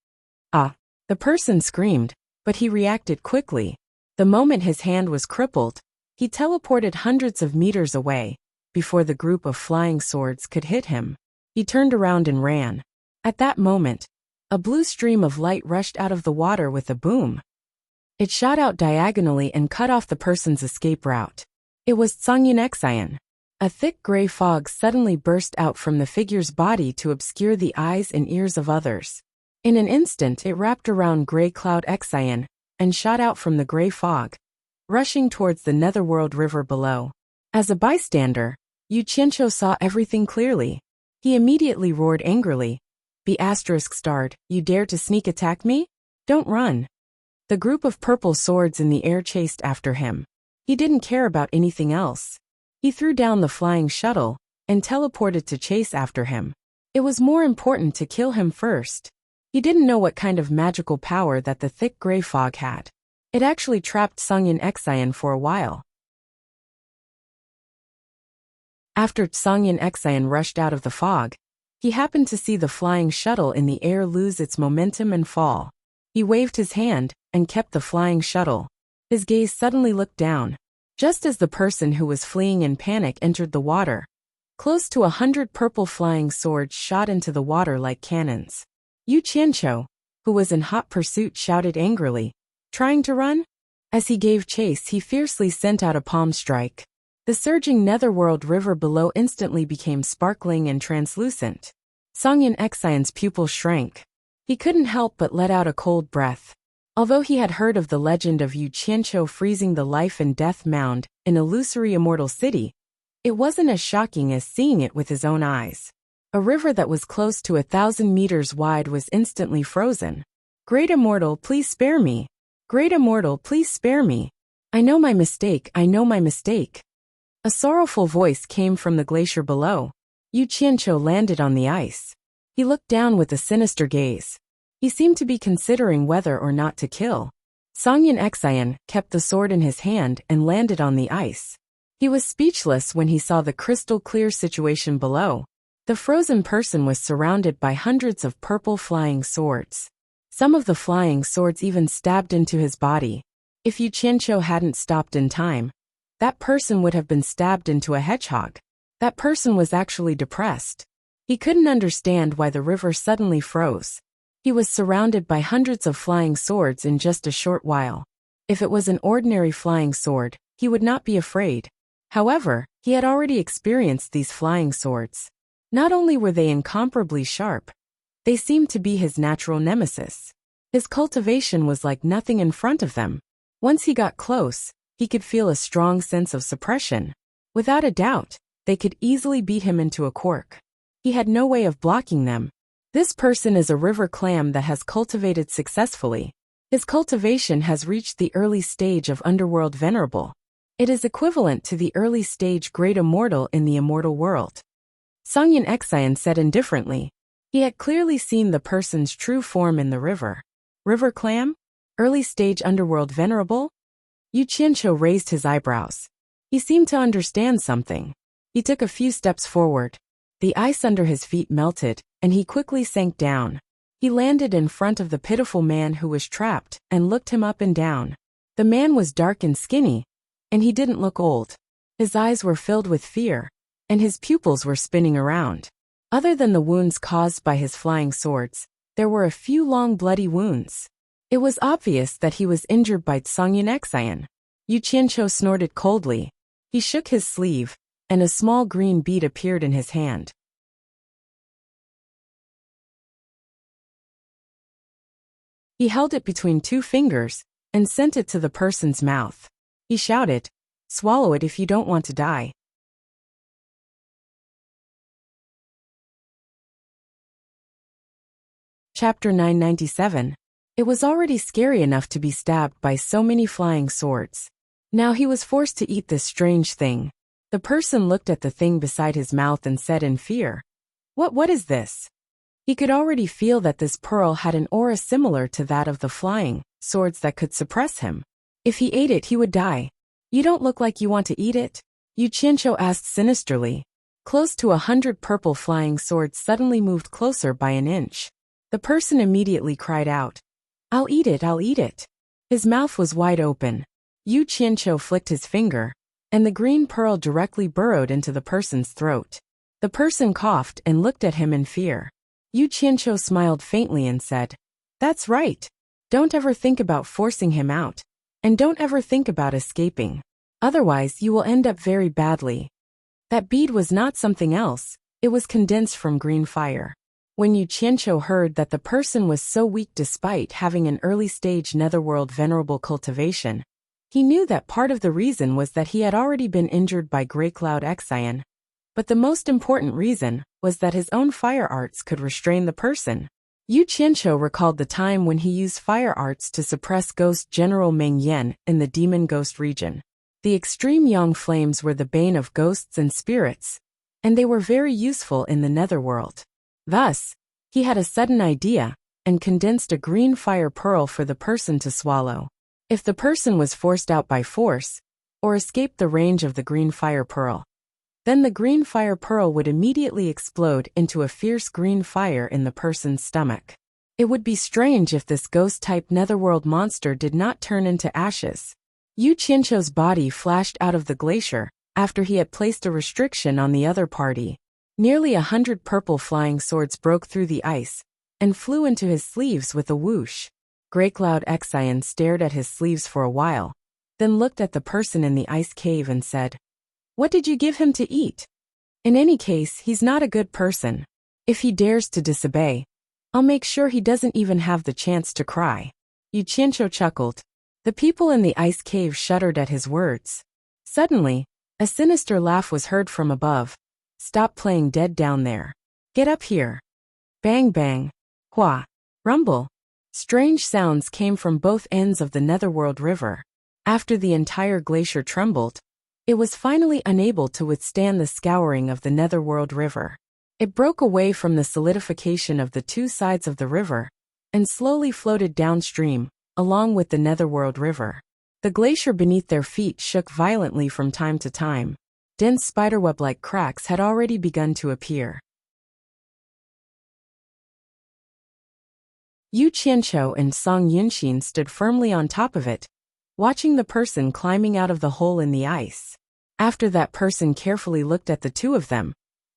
Speaker 1: Ah! The person screamed, but he reacted quickly. The moment his hand was crippled, he teleported hundreds of meters away before the group of flying swords could hit him. He turned around and ran. At that moment, a blue stream of light rushed out of the water with a boom. It shot out diagonally and cut off the person's escape route. It was Songyin Xian. A thick gray fog suddenly burst out from the figure's body to obscure the eyes and ears of others. In an instant it wrapped around Gray Cloud Xian and shot out from the gray fog, rushing towards the netherworld river below. As a bystander, Yu Qianqiu saw everything clearly. He immediately roared angrily. ****, you dare to sneak attack me? Don't run. The group of purple swords in the air chased after him. He didn't care about anything else. He threw down the flying shuttle and teleported to chase after him. It was more important to kill him first. He didn't know what kind of magical power that the thick gray fog had. It actually trapped Songyin Xian for a while. After Songyin Xian rushed out of the fog, he happened to see the flying shuttle in the air lose its momentum and fall. He waved his hand and kept the flying shuttle. His gaze suddenly looked down. Just as the person who was fleeing in panic entered the water, close to 100 purple flying swords shot into the water like cannons. Yu Qianqiu, who was in hot pursuit, shouted angrily, "Trying to run?" As he gave chase, he fiercely sent out a palm strike. The surging netherworld river below instantly became sparkling and translucent. Songyin Xian's pupils shrank. He couldn't help but let out a cold breath. Although he had heard of the legend of Yu Qianqiu freezing the life and death mound in illusory immortal city, it wasn't as shocking as seeing it with his own eyes. A river that was close to 1,000 meters wide was instantly frozen. "Great Immortal, please spare me. Great Immortal, please spare me. I know my mistake, I know my mistake." A sorrowful voice came from the glacier below. Yu Qianqiu landed on the ice. He looked down with a sinister gaze. He seemed to be considering whether or not to kill. Songyin Xian kept the sword in his hand and landed on the ice. He was speechless when he saw the crystal-clear situation below. The frozen person was surrounded by hundreds of purple flying swords. Some of the flying swords even stabbed into his body. If Yu Qianqiu hadn't stopped in time, that person would have been stabbed into a hedgehog. That person was actually depressed. He couldn't understand why the river suddenly froze. He was surrounded by hundreds of flying swords in just a short while. If it was an ordinary flying sword, he would not be afraid. However, he had already experienced these flying swords. Not only were they incomparably sharp, they seemed to be his natural nemesis. His cultivation was like nothing in front of them. Once he got close, he could feel a strong sense of suppression. Without a doubt, they could easily beat him into a cork. He had no way of blocking them. This person is a river clam that has cultivated successfully. His cultivation has reached the early stage of Underworld Venerable. It is equivalent to the early stage Great Immortal in the immortal world. Songyin Xian said indifferently. He had clearly seen the person's true form in the river. River clam? Early stage Underworld Venerable? Yu Qianqiu raised his eyebrows. He seemed to understand something. He took a few steps forward. The ice under his feet melted, and he quickly sank down. He landed in front of the pitiful man who was trapped and looked him up and down. The man was dark and skinny, and he didn't look old. His eyes were filled with fear, and his pupils were spinning around. Other than the wounds caused by his flying swords, there were a few long bloody wounds. It was obvious that he was injured by Songyin Xian. Yu Qianqiu snorted coldly. He shook his sleeve, and a small green bead appeared in his hand. He held it between two fingers and sent it to the person's mouth. He shouted, "Swallow it if you don't want to die." Chapter 997. It was already scary enough to be stabbed by so many flying swords. Now he was forced to eat this strange thing. The person looked at the thing beside his mouth and said in fear, What is this? He could already feel that this pearl had an aura similar to that of the flying swords that could suppress him. If he ate it, he would die. You don't look like you want to eat it? Yu Qianqiu asked sinisterly. Close to 100 purple flying swords suddenly moved closer by an inch. The person immediately cried out, I'll eat it, I'll eat it. His mouth was wide open. Yu Qianqiu flicked his finger, and the green pearl directly burrowed into the person's throat. The person coughed and looked at him in fear. Yu Qianqiu smiled faintly and said, That's right. Don't ever think about forcing him out. And don't ever think about escaping. Otherwise you will end up very badly. That bead was not something else, it was condensed from green fire. When Yu Qianqiu heard that the person was so weak despite having an early-stage netherworld venerable cultivation, he knew that part of the reason was that he had already been injured by Grey Cloud Xian. But the most important reason was that his own fire arts could restrain the person. Yu Qianqiu recalled the time when he used fire arts to suppress Ghost General Meng Yan in the Demon Ghost region. The extreme yang flames were the bane of ghosts and spirits, and they were very useful in the netherworld. Thus, he had a sudden idea, and condensed a green fire pearl for the person to swallow. If the person was forced out by force, or escaped the range of the green fire pearl, then the green fire pearl would immediately explode into a fierce green fire in the person's stomach. It would be strange if this ghost-type netherworld monster did not turn into ashes. Yu Qianqiu's body flashed out of the glacier after he had placed a restriction on the other party. Nearly 100 purple flying swords broke through the ice and flew into his sleeves with a whoosh. Grey Cloud Xian stared at his sleeves for a while, then looked at the person in the ice cave and said, What did you give him to eat? In any case, he's not a good person. If he dares to disobey, I'll make sure he doesn't even have the chance to cry. Yu Qianqiu chuckled. The people in the ice cave shuddered at his words. Suddenly, a sinister laugh was heard from above. Stop playing dead down there. Get up here. Bang bang. Hua. Rumble. Strange sounds came from both ends of the Netherworld River. After the entire glacier trembled, it was finally unable to withstand the scouring of the Netherworld River. It broke away from the solidification of the two sides of the river, and slowly floated downstream, along with the Netherworld River. The glacier beneath their feet shook violently from time to time. Dense spiderweb-like cracks had already begun to appear. Yu Qianqiu and Song Yunxin stood firmly on top of it, watching the person climbing out of the hole in the ice. After that person carefully looked at the two of them,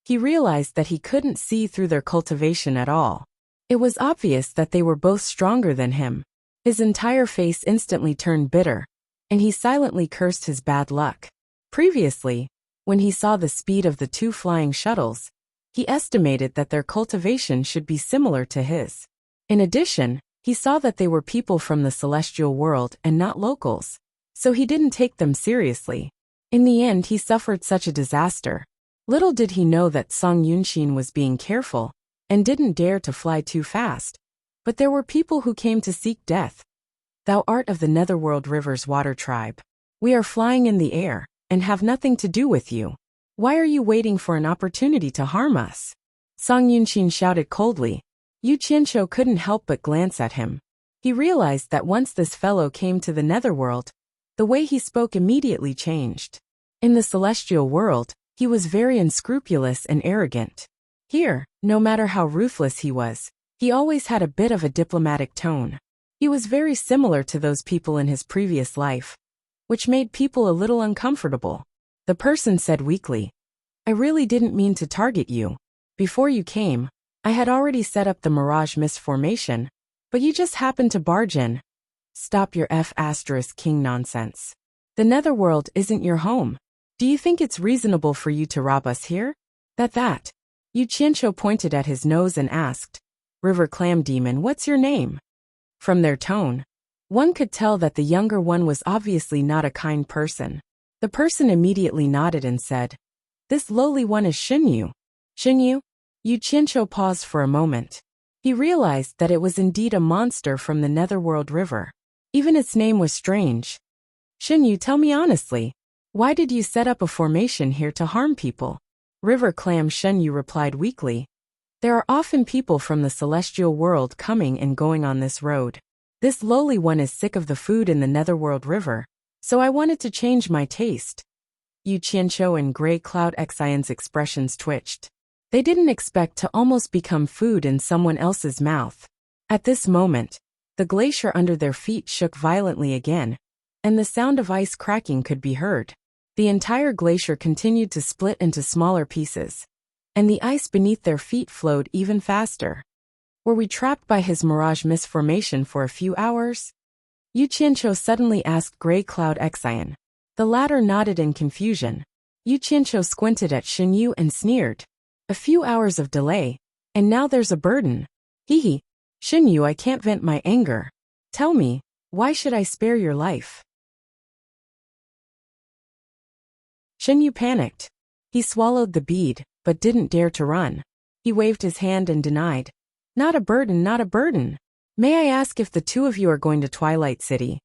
Speaker 1: he realized that he couldn't see through their cultivation at all. It was obvious that they were both stronger than him. His entire face instantly turned bitter, and he silently cursed his bad luck. Previously, when he saw the speed of the two flying shuttles, he estimated that their cultivation should be similar to his. In addition, he saw that they were people from the celestial world and not locals, so he didn't take them seriously. In the end, he suffered such a disaster. Little did he know that Song Yunxin was being careful, and didn't dare to fly too fast. But there were people who came to seek death. Thou art of the Netherworld River's water tribe. We are flying in the air, and have nothing to do with you. Why are you waiting for an opportunity to harm us? Song Yunxin shouted coldly. Yu Qianqiu couldn't help but glance at him. He realized that once this fellow came to the Netherworld, the way he spoke immediately changed. In the celestial world, he was very unscrupulous and arrogant. Here, no matter how ruthless he was, he always had a bit of a diplomatic tone. He was very similar to those people in his previous life, which made people a little uncomfortable. The person said weakly, I really didn't mean to target you. Before you came, I had already set up the Mirage Mist formation, but you just happened to barge in. Stop your King nonsense. The Netherworld isn't your home. Do you think it's reasonable for you to rob us here? That. Yu Qianqiu pointed at his nose and asked, River Clam Demon, what's your name? From their tone, one could tell that the younger one was obviously not a kind person. The person immediately nodded and said, This lowly one is Xinyu. Xinyu? Yu Qianqiu paused for a moment. He realized that it was indeed a monster from the Netherworld River. Even its name was strange. Shinyu, tell me honestly, why did you set up a formation here to harm people? River Clam, Shinyu replied weakly. There are often people from the celestial world coming and going on this road. This lowly one is sick of the food in the Netherworld River, so I wanted to change my taste. Yu Qianqiu and Grey Cloud Xian's expressions twitched. They didn't expect to almost become food in someone else's mouth. At this moment, the glacier under their feet shook violently again, and the sound of ice cracking could be heard. The entire glacier continued to split into smaller pieces, and the ice beneath their feet flowed even faster. Were we trapped by his mirage misformation for a few hours? Yu Qianqiu suddenly asked Grey Cloud Xian. The latter nodded in confusion. Yu Qianqiu squinted at Shinyu and sneered. A few hours of delay, and now there's a burden. Hehe. Shinyu, I can't vent my anger. Tell me, why should I spare your life? Shinyu panicked. He swallowed the bead, but didn't dare to run. He waved his hand and denied. Not a burden, not a burden. May I ask if the two of you are going to Twilight City?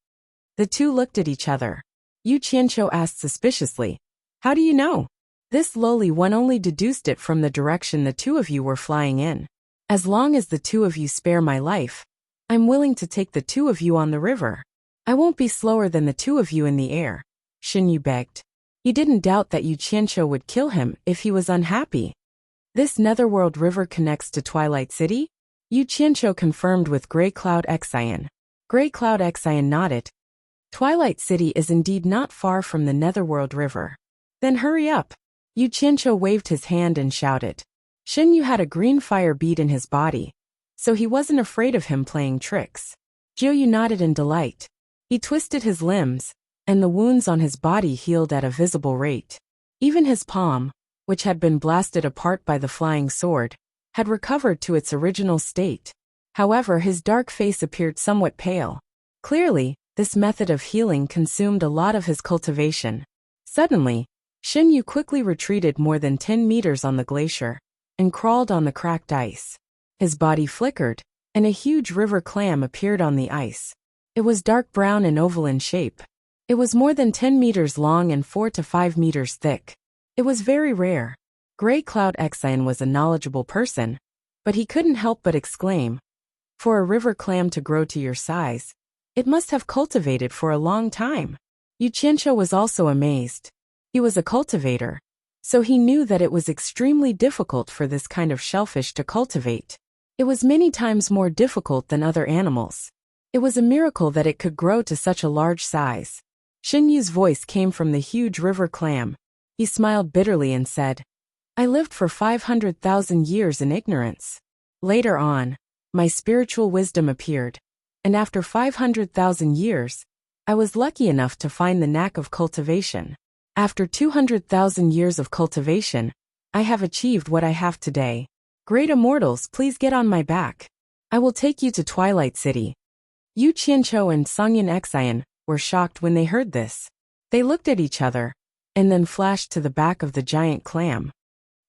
Speaker 1: The two looked at each other. Yu Qianqiu asked suspiciously. How do you know? This lowly one only deduced it from the direction the two of you were flying in. As long as the two of you spare my life, I'm willing to take the two of you on the river. I won't be slower than the two of you in the air, Shinyu begged. He didn't doubt that Yu Qianqiu would kill him if he was unhappy. This Netherworld River connects to Twilight City? Yu Qianqiu confirmed with Grey Cloud Xian. Grey Cloud Xian nodded. Twilight City is indeed not far from the Netherworld River. Then hurry up. Yu Qianqiu waved his hand and shouted. Shinyu had a green fire bead in his body, so he wasn't afraid of him playing tricks. Jiuyu nodded in delight. He twisted his limbs, and the wounds on his body healed at a visible rate. Even his palm, which had been blasted apart by the flying sword, had recovered to its original state. However, his dark face appeared somewhat pale. Clearly, this method of healing consumed a lot of his cultivation. Suddenly, Shinyu quickly retreated more than 10 meters on the glacier and crawled on the cracked ice. His body flickered, and a huge river clam appeared on the ice. It was dark brown and oval in shape. It was more than 10 meters long and 4 to 5 meters thick. It was very rare. Grey Cloud Xian was a knowledgeable person, but he couldn't help but exclaim, for a river clam to grow to your size, it must have cultivated for a long time. Yu Qianqiu was also amazed. He was a cultivator, so he knew that it was extremely difficult for this kind of shellfish to cultivate. It was many times more difficult than other animals. It was a miracle that it could grow to such a large size. Shinyu's voice came from the huge river clam. He smiled bitterly and said, I lived for 500,000 years in ignorance. Later on, my spiritual wisdom appeared, and after 500,000 years, I was lucky enough to find the knack of cultivation. After 200,000 years of cultivation, I have achieved what I have today. Great immortals, please get on my back. I will take you to Twilight City. Yu Qianqiu and Songyan Xian were shocked when they heard this. They looked at each other, and then flashed to the back of the giant clam.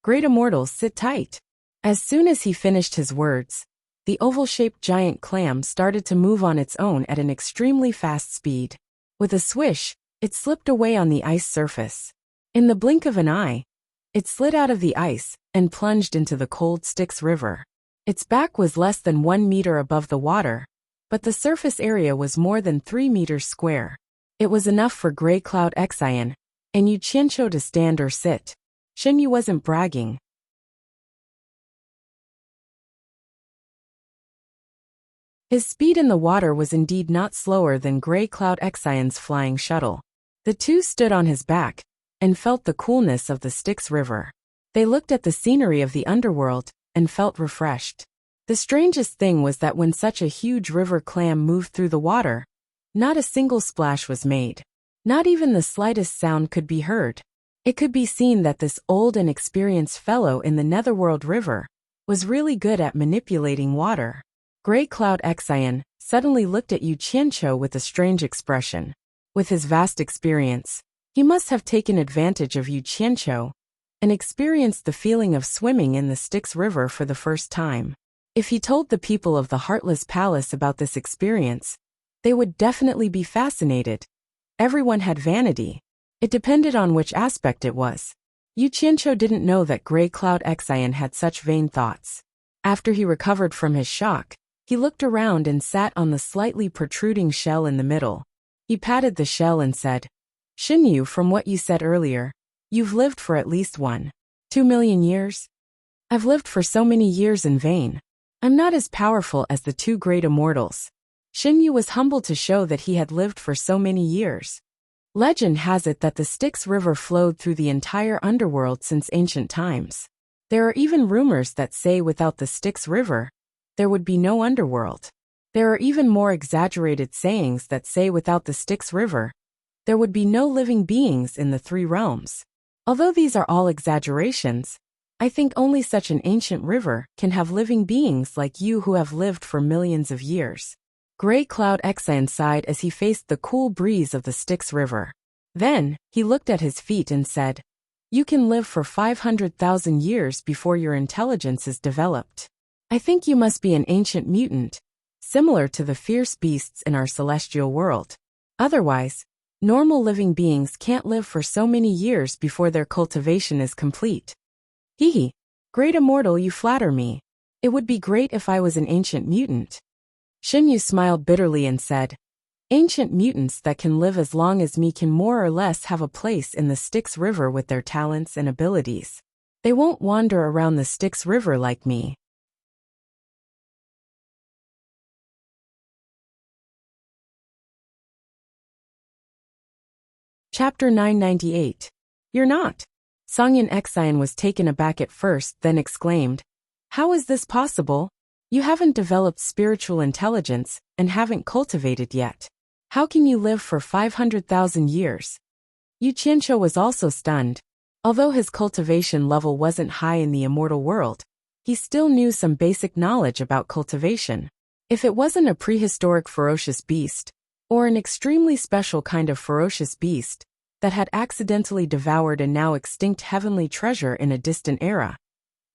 Speaker 1: Great immortals, sit tight. As soon as he finished his words, the oval-shaped giant clam started to move on its own at an extremely fast speed. With a swish, it slipped away on the ice surface. In the blink of an eye, it slid out of the ice and plunged into the cold Styx River. Its back was less than 1 meter above the water, but the surface area was more than 3 meters square. It was enough for Grey Cloud Xian and Yu Qianqiu to stand or sit. Shinyu wasn't bragging. His speed in the water was indeed not slower than Grey Cloud Xian's flying shuttle. The two stood on his back and felt the coolness of the Styx River. They looked at the scenery of the underworld and felt refreshed. The strangest thing was that when such a huge river clam moved through the water, not a single splash was made. Not even the slightest sound could be heard. It could be seen that this old and experienced fellow in the Netherworld River was really good at manipulating water. Grey Cloud Xian suddenly looked at Yu Qianqiu with a strange expression. With his vast experience, he must have taken advantage of Yu Qianqiu and experienced the feeling of swimming in the Styx River for the first time. If he told the people of the Heartless Palace about this experience, they would definitely be fascinated. Everyone had vanity. It depended on which aspect it was. Yu Qianqiu didn't know that Grey Cloud Xian had such vain thoughts. After he recovered from his shock, he looked around and sat on the slightly protruding shell in the middle. He patted the shell and said, "Xinyu, from what you said earlier, you've lived for at least 2 million years? I've lived for so many years in vain. I'm not as powerful as the two great immortals." Xinyu was humbled to show that he had lived for so many years. Legend has it that the Styx River flowed through the entire underworld since ancient times. There are even rumors that say without the Styx River, there would be no underworld. There are even more exaggerated sayings that say without the Styx River, there would be no living beings in the three realms. Although these are all exaggerations, I think only such an ancient river can have living beings like you who have lived for millions of years. Grey Cloud Xian sighed as he faced the cool breeze of the Styx River. Then, he looked at his feet and said, "You can live for 500,000 years before your intelligence is developed. I think you must be an ancient mutant, similar to the fierce beasts in our celestial world. Otherwise, normal living beings can't live for so many years before their cultivation is complete." "Hee. Great immortal, you flatter me. It would be great if I was an ancient mutant." Xinyu smiled bitterly and said, "Ancient mutants that can live as long as me can more or less have a place in the Styx River with their talents and abilities. They won't wander around the Styx River like me." Chapter 998. "You're not." Songyan Xian was taken aback at first, then exclaimed, "How is this possible? You haven't developed spiritual intelligence and haven't cultivated yet. How can you live for 500,000 years?" Yu Qianqiu was also stunned. Although his cultivation level wasn't high in the immortal world, he still knew some basic knowledge about cultivation. If it wasn't a prehistoric ferocious beast, or an extremely special kind of ferocious beast that had accidentally devoured a now extinct heavenly treasure in a distant era,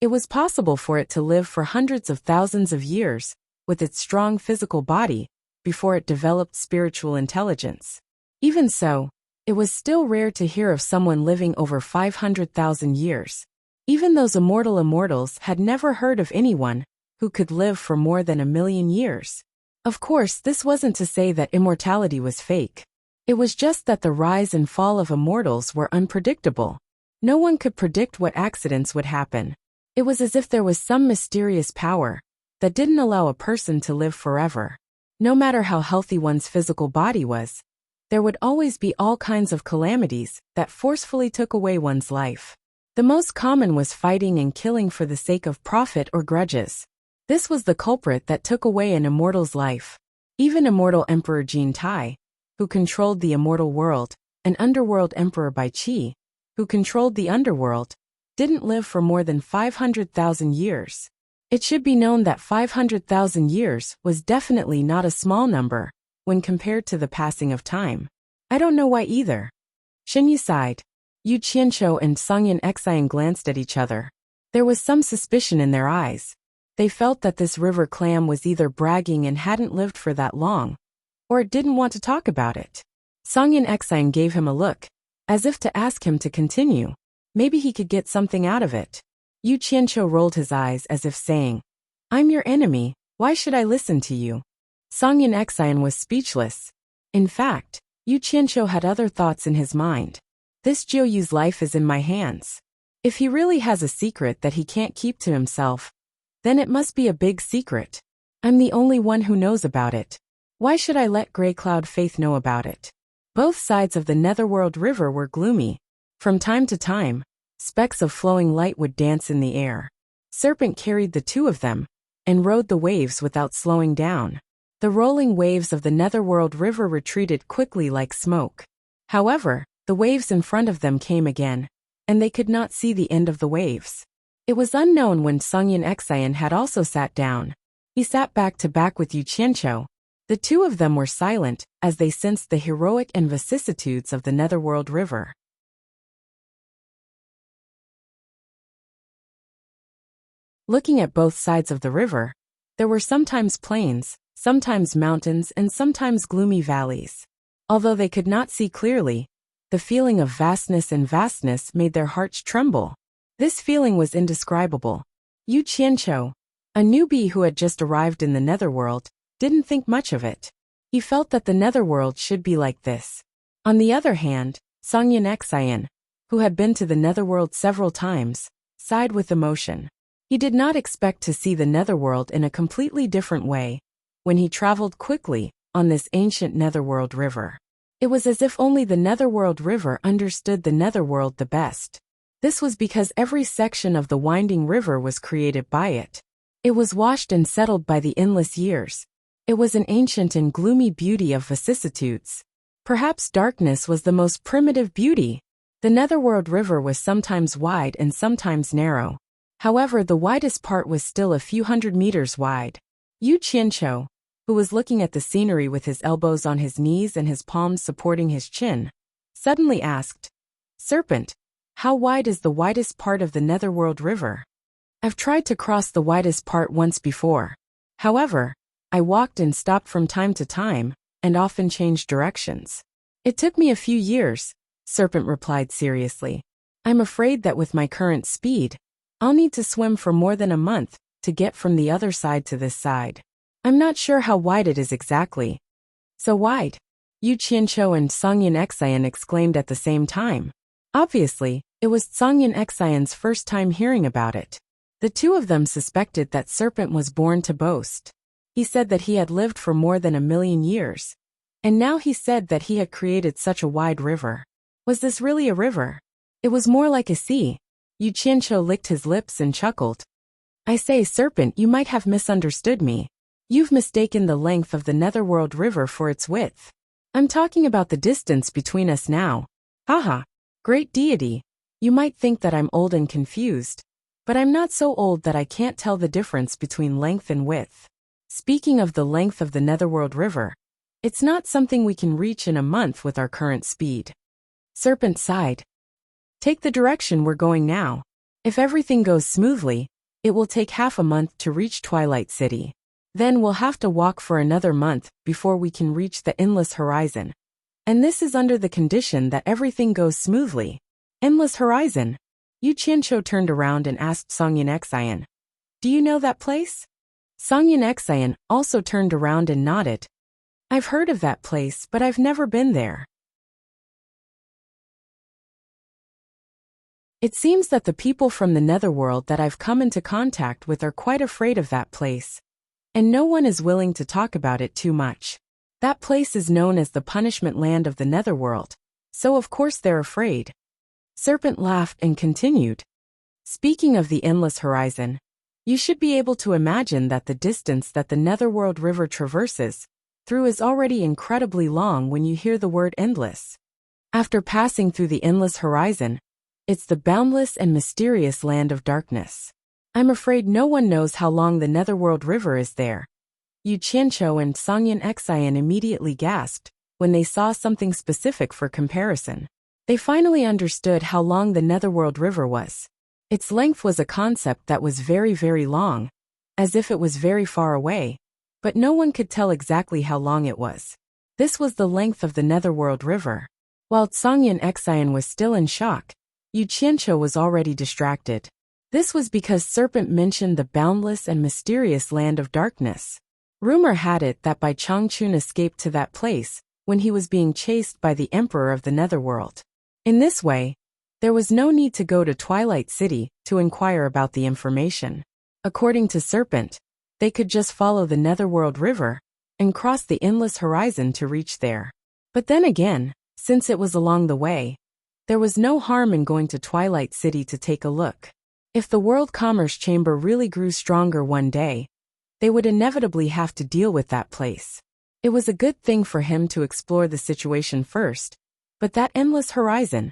Speaker 1: it was possible for it to live for hundreds of thousands of years with its strong physical body before it developed spiritual intelligence. Even so, it was still rare to hear of someone living over 500,000 years. Even those immortals had never heard of anyone who could live for more than 1 million years. Of course, this wasn't to say that immortality was fake. It was just that the rise and fall of immortals were unpredictable. No one could predict what accidents would happen. It was as if there was some mysterious power that didn't allow a person to live forever. No matter how healthy one's physical body was, there would always be all kinds of calamities that forcefully took away one's life. The most common was fighting and killing for the sake of profit or grudges. This was the culprit that took away an immortal's life. Even immortal Emperor Jin Tai, who controlled the immortal world, and underworld Emperor Bai Qi, who controlled the underworld, didn't live for more than 500,000 years. It should be known that 500,000 years was definitely not a small number when compared to the passing of time. "I don't know why either." Xinyu sighed. Yu Qianqiu and Songyan Xian glanced at each other. There was some suspicion in their eyes. They felt that this river clam was either bragging and hadn't lived for that long, or it didn't want to talk about it. Songyan Xian gave him a look, as if to ask him to continue. Maybe he could get something out of it. Yu Qianqiu rolled his eyes as if saying, "I'm your enemy, why should I listen to you?" Songyan Xian was speechless. In fact, Yu Qianqiu had other thoughts in his mind. This Jiuyu's life is in my hands. If he really has a secret that he can't keep to himself, then it must be a big secret. I'm the only one who knows about it. Why should I let Grey Cloud Faith know about it? Both sides of the Netherworld River were gloomy. From time to time, specks of flowing light would dance in the air. Serpent carried the two of them and rode the waves without slowing down. The rolling waves of the Netherworld River retreated quickly like smoke. However, the waves in front of them came again, and they could not see the end of the waves. It was unknown when Songyan Xian had also sat down. He sat back to back with Yu Qianqiu. The two of them were silent as they sensed the heroic and vicissitudes of the Netherworld River. Looking at both sides of the river, There were sometimes plains, sometimes mountains, and sometimes gloomy valleys. Although they could not see clearly, the feeling of vastness made their hearts tremble. This feeling was indescribable. Yu Qianqiu, a newbie who had just arrived in the netherworld, didn't think much of it. He felt that the netherworld should be like this. On the other hand, Songyan Xian, who had been to the netherworld several times, sighed with emotion. He did not expect to see the netherworld in a completely different way when he traveled quickly on this ancient netherworld river. It was as if only the netherworld river understood the netherworld the best. This was because every section of the winding river was created by it. It was washed and settled by the endless years. It was an ancient and gloomy beauty of vicissitudes. Perhaps darkness was the most primitive beauty. The netherworld river was sometimes wide and sometimes narrow. However, the widest part was still a few hundred meters wide. Yu Qianqiu, who was looking at the scenery with his elbows on his knees and his palms supporting his chin, suddenly asked, "Serpent, how wide is the widest part of the netherworld river?" "I've tried to cross the widest part once before. However, I walked and stopped from time to time, and often changed directions. It took me a few years," Serpent replied seriously. "I'm afraid that with my current speed, I'll need to swim for more than a month to get from the other side to this side. I'm not sure how wide it is exactly." "So wide?" Yu Qianqiu and Songyan Xian exclaimed at the same time. Obviously, it was Songyan Xian's first time hearing about it. The two of them suspected that Serpent was born to boast. He said that he had lived for more than 1,000,000 years. And now he said that he had created such a wide river. Was this really a river? It was more like a sea. Yu Qianqiu licked his lips and chuckled. "I say, Serpent, you might have misunderstood me. You've mistaken the length of the netherworld river for its width. I'm talking about the distance between us now. Haha. Great deity, you might think that I'm old and confused, but I'm not so old that I can't tell the difference between length and width. Speaking of the length of the netherworld river, it's not something we can reach in a month with our current speed." Serpent sighed. "Take the direction we're going now. If everything goes smoothly, it will take half a month to reach Twilight City. Then we'll have to walk for another month before we can reach the endless horizon. And this is under the condition that everything goes smoothly." Endless horizon? Yu Qianqiu turned around and asked Songyan Xian, "Do you know that place?" Songyan Xian also turned around and nodded. "I've heard of that place, but I've never been there." It seems that the people from the netherworld that I've come into contact with are quite afraid of that place. And no one is willing to talk about it too much. That place is known as the punishment land of the netherworld, so of course they're afraid. Serpent laughed and continued. "Speaking of the endless horizon, you should be able to imagine that the distance that the netherworld river traverses through is already incredibly long when you hear the word endless. After passing through the endless horizon, it's the boundless and mysterious land of darkness. I'm afraid no one knows how long the netherworld river is there." Yu Qianqiu and Songyan Xian immediately gasped when they saw something specific for comparison. They finally understood how long the netherworld river was. Its length was a concept that was very, very long, as if it was very far away, but no one could tell exactly how long it was. This was the length of the netherworld river. While Songyan Xian was still in shock, Yu Qianqiu was already distracted. This was because Serpent mentioned the boundless and mysterious land of darkness. Rumor had it that Bai Changchun escaped to that place when he was being chased by the Emperor of the Netherworld. In this way, there was no need to go to Twilight City to inquire about the information. According to Serpent, they could just follow the Netherworld River and cross the endless horizon to reach there. But then again, since it was along the way, there was no harm in going to Twilight City to take a look. If the World Commerce Chamber really grew stronger one day, they would inevitably have to deal with that place. It was a good thing for him to explore the situation first, but that endless horizon.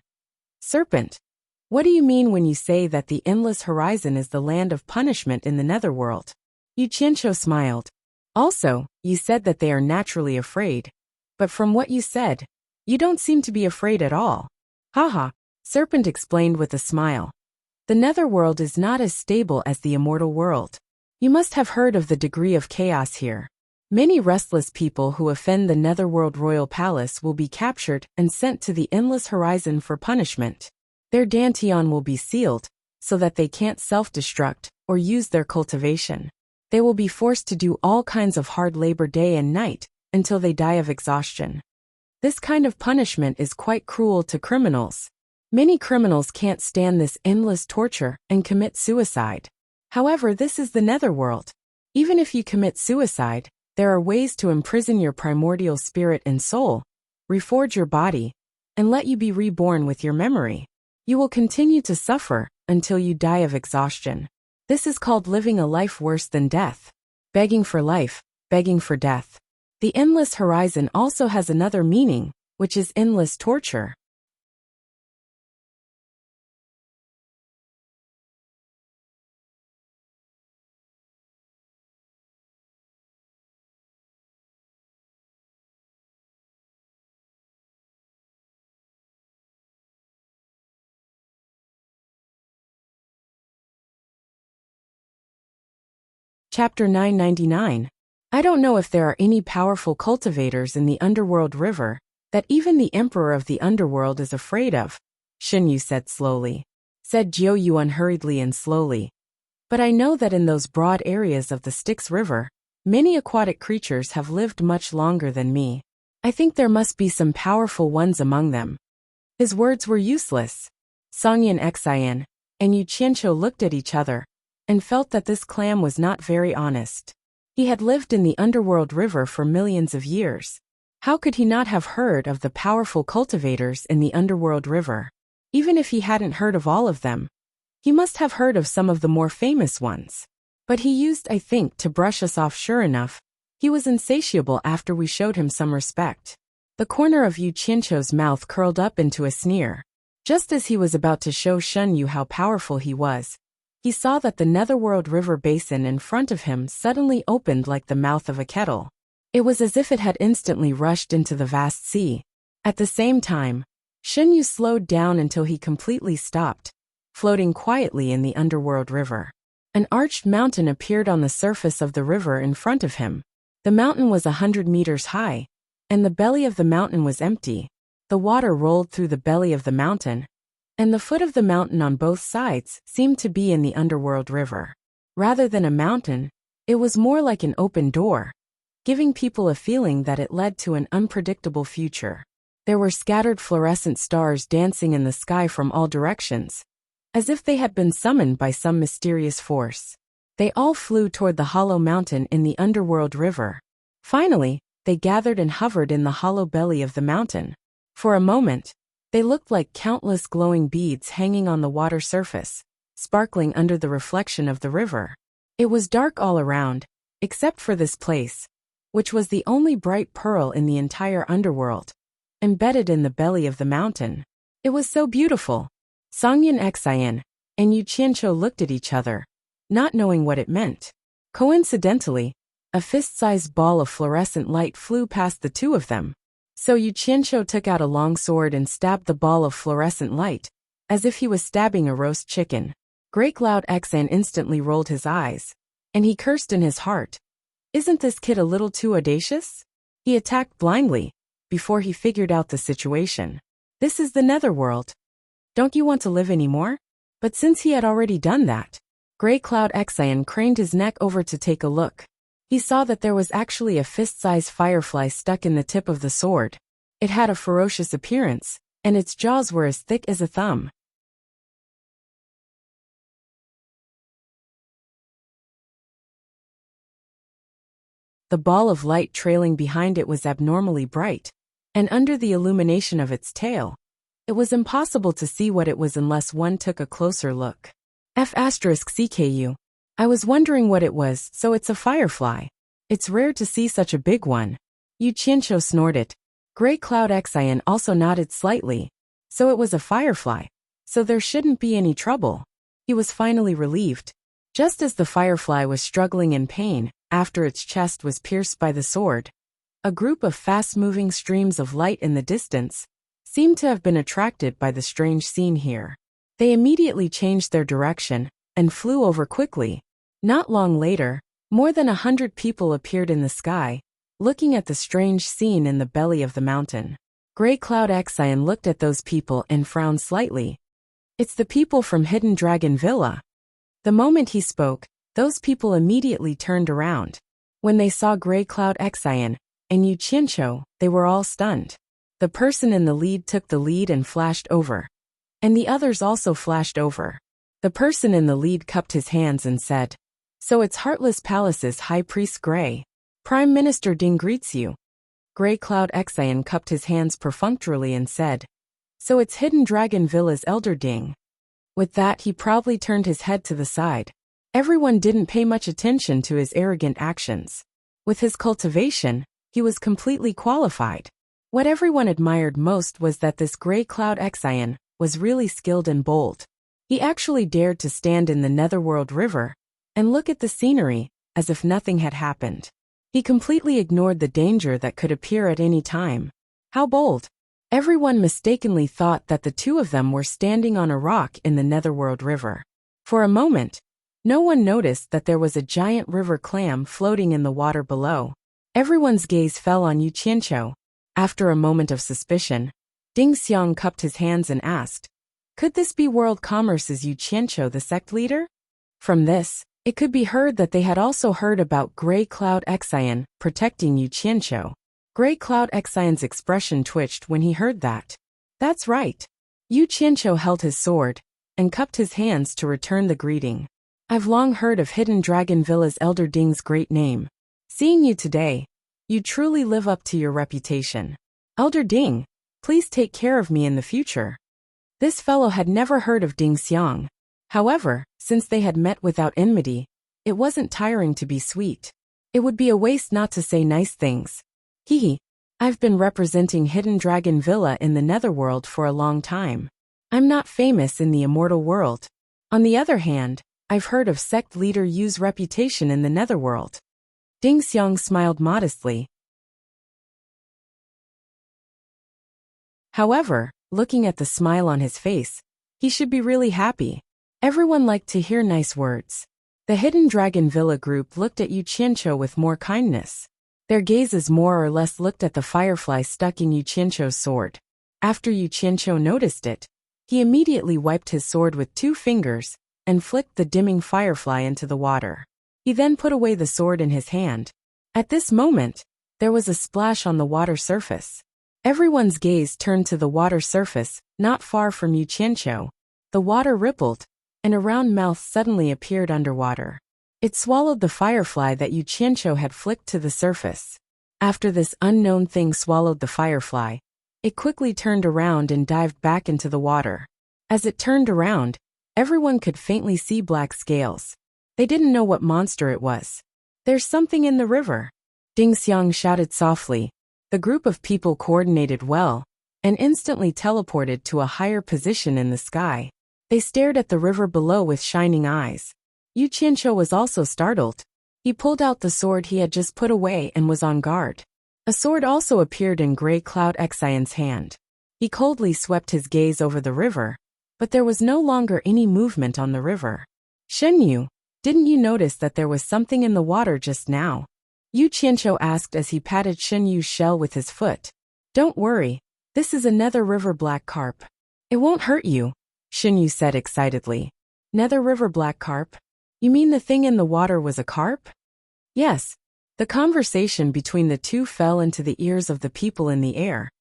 Speaker 1: Serpent, what do you mean when you say that the endless horizon is the land of punishment in the netherworld? Yu Qianqiu smiled. Also, you said that they are naturally afraid. But from what you said, you don't seem to be afraid at all. Haha, Serpent explained with a smile. The netherworld is not as stable as the immortal world. You must have heard of the degree of chaos here. Many restless people who offend the Netherworld Royal Palace will be captured and sent to the endless horizon for punishment. Their dantian will be sealed, so that they can't self-destruct or use their cultivation. They will be forced to do all kinds of hard labor day and night, until they die of exhaustion. This kind of punishment is quite cruel to criminals. Many criminals can't stand this endless torture and commit suicide. However, this is the Netherworld. Even if you commit suicide, there are ways to imprison your primordial spirit and soul, reforge your body, and let you be reborn with your memory. You will continue to suffer until you die of exhaustion. This is called living a life worse than death. Begging for life, begging for death. The endless horizon also has another meaning, which is endless torture. Chapter 999. I don't know if there are any powerful cultivators in the Underworld River that even the Emperor of the Underworld is afraid of, Shinyu said slowly. Said Jiuyuan hurriedly and slowly. But I know that in those broad areas of the Styx River, many aquatic creatures have lived much longer than me. I think there must be some powerful ones among them. His words were useless. Songyan Xian and Yu Qianqiu looked at each other and felt that this clam was not very honest. He had lived in the Underworld River for millions of years. How could he not have heard of the powerful cultivators in the Underworld River? Even if he hadn't heard of all of them, he must have heard of some of the more famous ones. But he used, I think, to brush us off. Sure enough, he was insatiable after we showed him some respect. The corner of Yu Qianqiu's mouth curled up into a sneer. Just as he was about to show Shun Yu how powerful he was, he saw that the Netherworld River basin in front of him suddenly opened like the mouth of a kettle. It was as if it had instantly rushed into the vast sea. At the same time, Shun Yu slowed down until he completely stopped, floating quietly in the Underworld River. An arched mountain appeared on the surface of the river in front of him. The mountain was 100 meters high, and the belly of the mountain was empty. The water rolled through the belly of the mountain, and the foot of the mountain on both sides seemed to be in the Underworld River. Rather than a mountain, it was more like an open door, giving people a feeling that it led to an unpredictable future. There were scattered fluorescent stars dancing in the sky from all directions, as if they had been summoned by some mysterious force. They all flew toward the hollow mountain in the Underworld River. Finally, they gathered and hovered in the hollow belly of the mountain. For a moment, they looked like countless glowing beads hanging on the water surface, sparkling under the reflection of the river. It was dark all around, except for this place, which was the only bright pearl in the entire underworld, embedded in the belly of the mountain. It was so beautiful. Songyan Xian and Yu Qianqiu looked at each other, not knowing what it meant. Coincidentally, a fist-sized ball of fluorescent light flew past the two of them. So Yu Qianqiu took out a long sword and stabbed the ball of fluorescent light, as if he was stabbing a roast chicken. Great Cloud Xan instantly rolled his eyes, and he cursed in his heart. Isn't this kid a little too audacious? He attacked blindly, before he figured out the situation. This is the Netherworld. Don't you want to live anymore? But since he had already done that, Great Cloud Xan craned his neck over to take a look. He saw that there was actually a fist-sized firefly stuck in the tip of the sword. It had a ferocious appearance, and its jaws were as thick as a thumb. The ball of light trailing behind it was abnormally bright, and under the illumination of its tail, it was impossible to see what it was unless one took a closer look. F*CKU. I was wondering what it was, so it's a firefly. It's rare to see such a big one. Yu Qianqiu snorted. Great Cloud Xan also nodded slightly. So it was a firefly. So there shouldn't be any trouble. He was finally relieved. Just as the firefly was struggling in pain, after its chest was pierced by the sword, a group of fast-moving streams of light in the distance seemed to have been attracted by the strange scene here. They immediately changed their direction and flew over quickly. Not long later, more than 100 people appeared in the sky, looking at the strange scene in the belly of the mountain. Grey Cloud Exion looked at those people and frowned slightly. It's the people from Hidden Dragon Villa. The moment he spoke, those people immediately turned around. When they saw Grey Cloud Exion and Yu Qianqiu, they were all stunned. The person in the lead took the lead and flashed over. And the others also flashed over. The person in the lead cupped his hands and said, "So it's Heartless Palace's High Priest Grey. Prime Minister Ding greets you." Grey Cloud Exion cupped his hands perfunctorily and said, "So it's Hidden Dragon Villa's Elder Ding." With that, he proudly turned his head to the side. Everyone didn't pay much attention to his arrogant actions. With his cultivation, he was completely qualified. What everyone admired most was that this Grey Cloud Exion was really skilled and bold. He actually dared to stand in the Netherworld River and look at the scenery as if nothing had happened. He completely ignored the danger that could appear at any time. How bold! Everyone mistakenly thought that the two of them were standing on a rock in the Netherworld River. For a moment, no one noticed that there was a giant river clam floating in the water below. Everyone's gaze fell on Yu Qianqiu. After a moment of suspicion, Ding Xiang cupped his hands and asked, "Could this be World Commerce's Yu Qianqiu, the sect leader?" From this, it could be heard that they had also heard about Grey Cloud Exion protecting Yu Qianqiu. Grey Cloud Exion's expression twitched when he heard that. That's right. Yu Qianqiu held his sword and cupped his hands to return the greeting. I've long heard of Hidden Dragon Villa's Elder Ding's great name. Seeing you today, you truly live up to your reputation. Elder Ding, please take care of me in the future. This fellow had never heard of Ding Xiang. However, since they had met without enmity, it wasn't tiring to be sweet. It would be a waste not to say nice things. Hee. I've been representing Hidden Dragon Villa in the Netherworld for a long time. I'm not famous in the immortal world. On the other hand, I've heard of sect leader Yu's reputation in the Netherworld. Ding Xiang smiled modestly. However, looking at the smile on his face, he should be really happy. Everyone liked to hear nice words. The Hidden Dragon Villa group looked at Yu Qianqiu with more kindness. Their gazes more or less looked at the firefly stuck in Yu Qianqiu's sword. After Yu Qianqiu noticed it, he immediately wiped his sword with 2 fingers and flicked the dimming firefly into the water. He then put away the sword in his hand. At this moment, there was a splash on the water surface. Everyone's gaze turned to the water surface, not far from Yu Qianqiu. The water rippled, and a round mouth suddenly appeared underwater. It swallowed the firefly that Yu Qianqiu had flicked to the surface. After this unknown thing swallowed the firefly, it quickly turned around and dived back into the water. As it turned around, everyone could faintly see black scales. They didn't know what monster it was. There's something in the river. Ding Xiang shouted softly. The group of people coordinated well and instantly teleported to a higher position in the sky. They stared at the river below with shining eyes. Yu Qianqiu was also startled. He pulled out the sword he had just put away and was on guard. A sword also appeared in Grey Cloud Exion's hand. He coldly swept his gaze over the river, but there was no longer any movement on the river. Shenyu, didn't you notice that there was something in the water just now? Yu Qianqiu asked as he patted Shenyu's shell with his foot. Don't worry, this is a Nether River black carp. It won't hurt you, Shenyu said excitedly. Nether River black carp? You mean the thing in the water was a carp? Yes. The conversation between the two fell into the ears of the people in the air,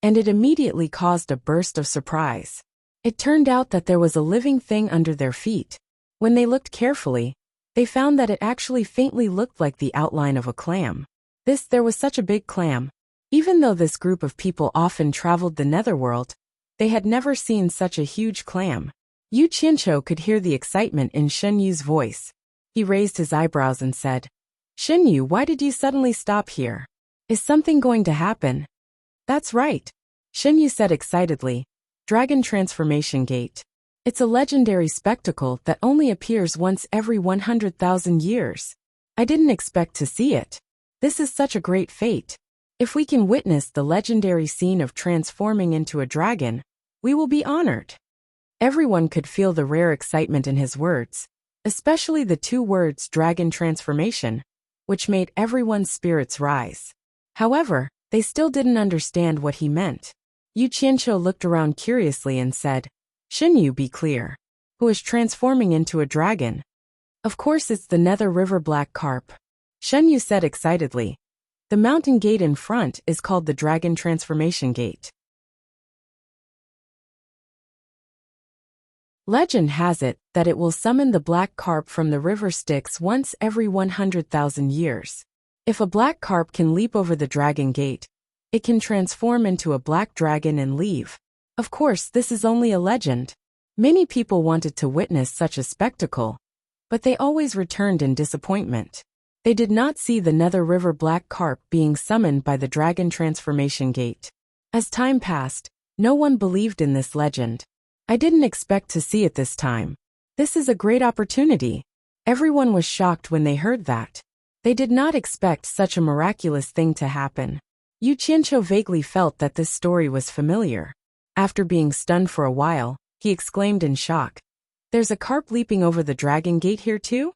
Speaker 1: and it immediately caused a burst of surprise. It turned out that there was a living thing under their feet. When they looked carefully, they found that it actually faintly looked like the outline of a clam. There was such a big clam. Even though this group of people often traveled the Netherworld, they had never seen such a huge clam. Yu Qianqiu could hear the excitement in Shenyu's voice. He raised his eyebrows and said, Shenyu, why did you suddenly stop here? Is something going to happen? That's right, Shenyu said excitedly. Dragon Transformation Gate. It's a legendary spectacle that only appears once every 100,000 years. I didn't expect to see it. This is such a great fate. If we can witness the legendary scene of transforming into a dragon, we will be honored. Everyone could feel the rare excitement in his words. especially the two words dragon transformation, which made everyone's spirits rise. However, they still didn't understand what he meant. Yu Qianqiu looked around curiously and said, "Xinyu, be clear. Who is transforming into a dragon?" "Of course it's the Nether River Black Carp," Xinyu said excitedly. "The mountain gate in front is called the Dragon Transformation Gate. Legend has it that it will summon the black carp from the river Styx once every 100,000 years. If a black carp can leap over the dragon gate, it can transform into a black dragon and leave. Of course, this is only a legend. Many people wanted to witness such a spectacle, but they always returned in disappointment. They did not see the Nether River Black Carp being summoned by the Dragon Transformation Gate. As time passed, no one believed in this legend. "I didn't expect to see it this time. This is a great opportunity." Everyone was shocked when they heard that. They did not expect such a miraculous thing to happen. Yu Qianqiu vaguely felt that this story was familiar. After being stunned for a while, he exclaimed in shock, "There's a carp leaping over the dragon gate here too?"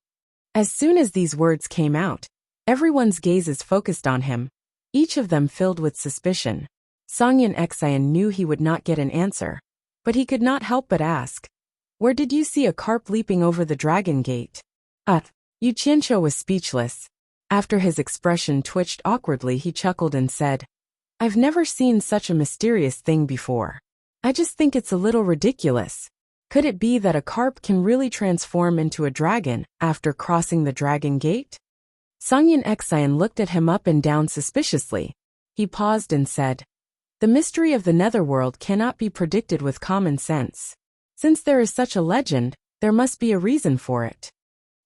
Speaker 1: As soon as these words came out, everyone's gazes focused on him, each of them filled with suspicion. Songyan Xian knew he would not get an answer, but he could not help but ask, "Where did you see a carp leaping over the dragon gate?" Yu Qianqiu was speechless. After his expression twitched awkwardly, he chuckled and said, "I've never seen such a mysterious thing before. I just think it's a little ridiculous. Could it be that a carp can really transform into a dragon after crossing the dragon gate?" Songyan Xian looked at him up and down suspiciously. He paused and said, "The mystery of the netherworld cannot be predicted with common sense. Since there is such a legend, there must be a reason for it."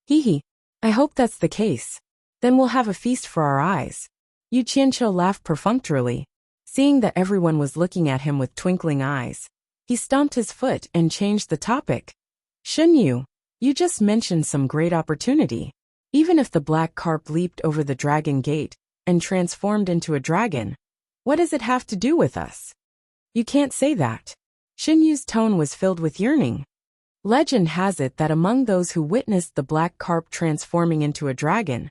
Speaker 1: "Hee. I hope that's the case. Then we'll have a feast for our eyes." Yu Qianqiu laughed perfunctorily. Seeing that everyone was looking at him with twinkling eyes, he stomped his foot and changed the topic. "Xinyu, you just mentioned some great opportunity. Even if the black carp leaped over the dragon gate and transformed into a dragon, what does it have to do with us?" "You can't say that." Xinyu's tone was filled with yearning. Legend has it that among those who witnessed the black carp transforming into a dragon,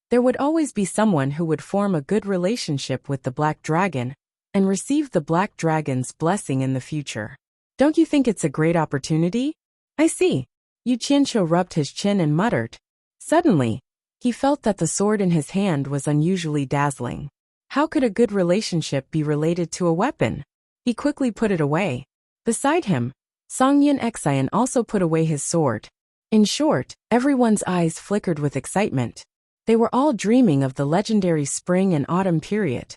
Speaker 1: there would always be someone who would form a good relationship with the black dragon and receive the black dragon's blessing in the future. Don't you think it's a great opportunity? "I see." Yu Qianqiu rubbed his chin and muttered. Suddenly, he felt that the sword in his hand was unusually dazzling. How could a good relationship be related to a weapon? He quickly put it away. Beside him, Songyan Xian also put away his sword. In short, everyone's eyes flickered with excitement. They were all dreaming of the legendary spring and autumn period.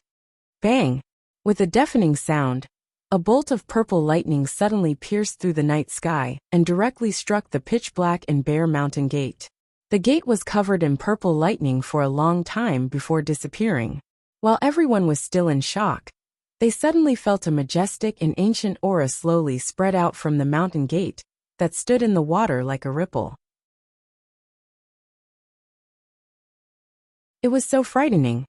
Speaker 1: Bang! With a deafening sound, a bolt of purple lightning suddenly pierced through the night sky and directly struck the pitch-black and bare mountain gate. The gate was covered in purple lightning for a long time before disappearing. While everyone was still in shock, they suddenly felt a majestic and ancient aura slowly spread out from the mountain gate that stood in the water like a ripple. It was so frightening.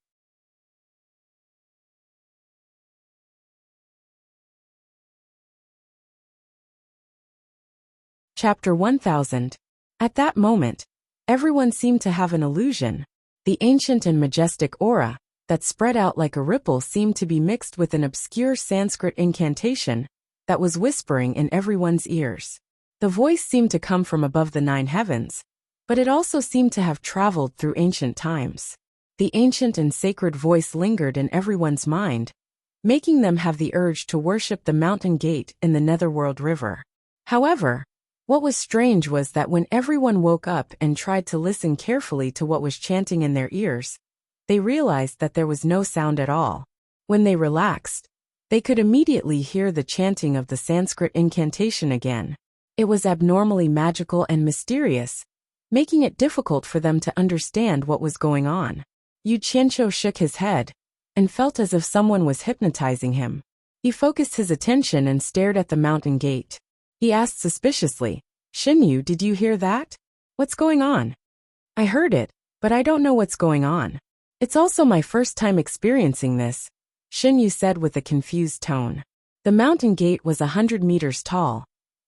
Speaker 1: Chapter 1000. At that moment, everyone seemed to have an illusion. The ancient and majestic aura that spread out like a ripple seemed to be mixed with an obscure Sanskrit incantation that was whispering in everyone's ears. The voice seemed to come from above the 9 heavens, but it also seemed to have traveled through ancient times. The ancient and sacred voice lingered in everyone's mind, making them have the urge to worship the mountain gate in the Netherworld River. However, what was strange was that when everyone woke up and tried to listen carefully to what was chanting in their ears, they realized that there was no sound at all. When they relaxed, they could immediately hear the chanting of the Sanskrit incantation again. It was abnormally magical and mysterious, making it difficult for them to understand what was going on. Yu Qianqiu shook his head and felt as if someone was hypnotizing him. He focused his attention and stared at the mountain gate. He asked suspiciously, "Xinyu, did you hear that? What's going on?" "I heard it, but I don't know what's going on. It's also my first time experiencing this," Xinyu said with a confused tone. The mountain gate was 100 meters tall,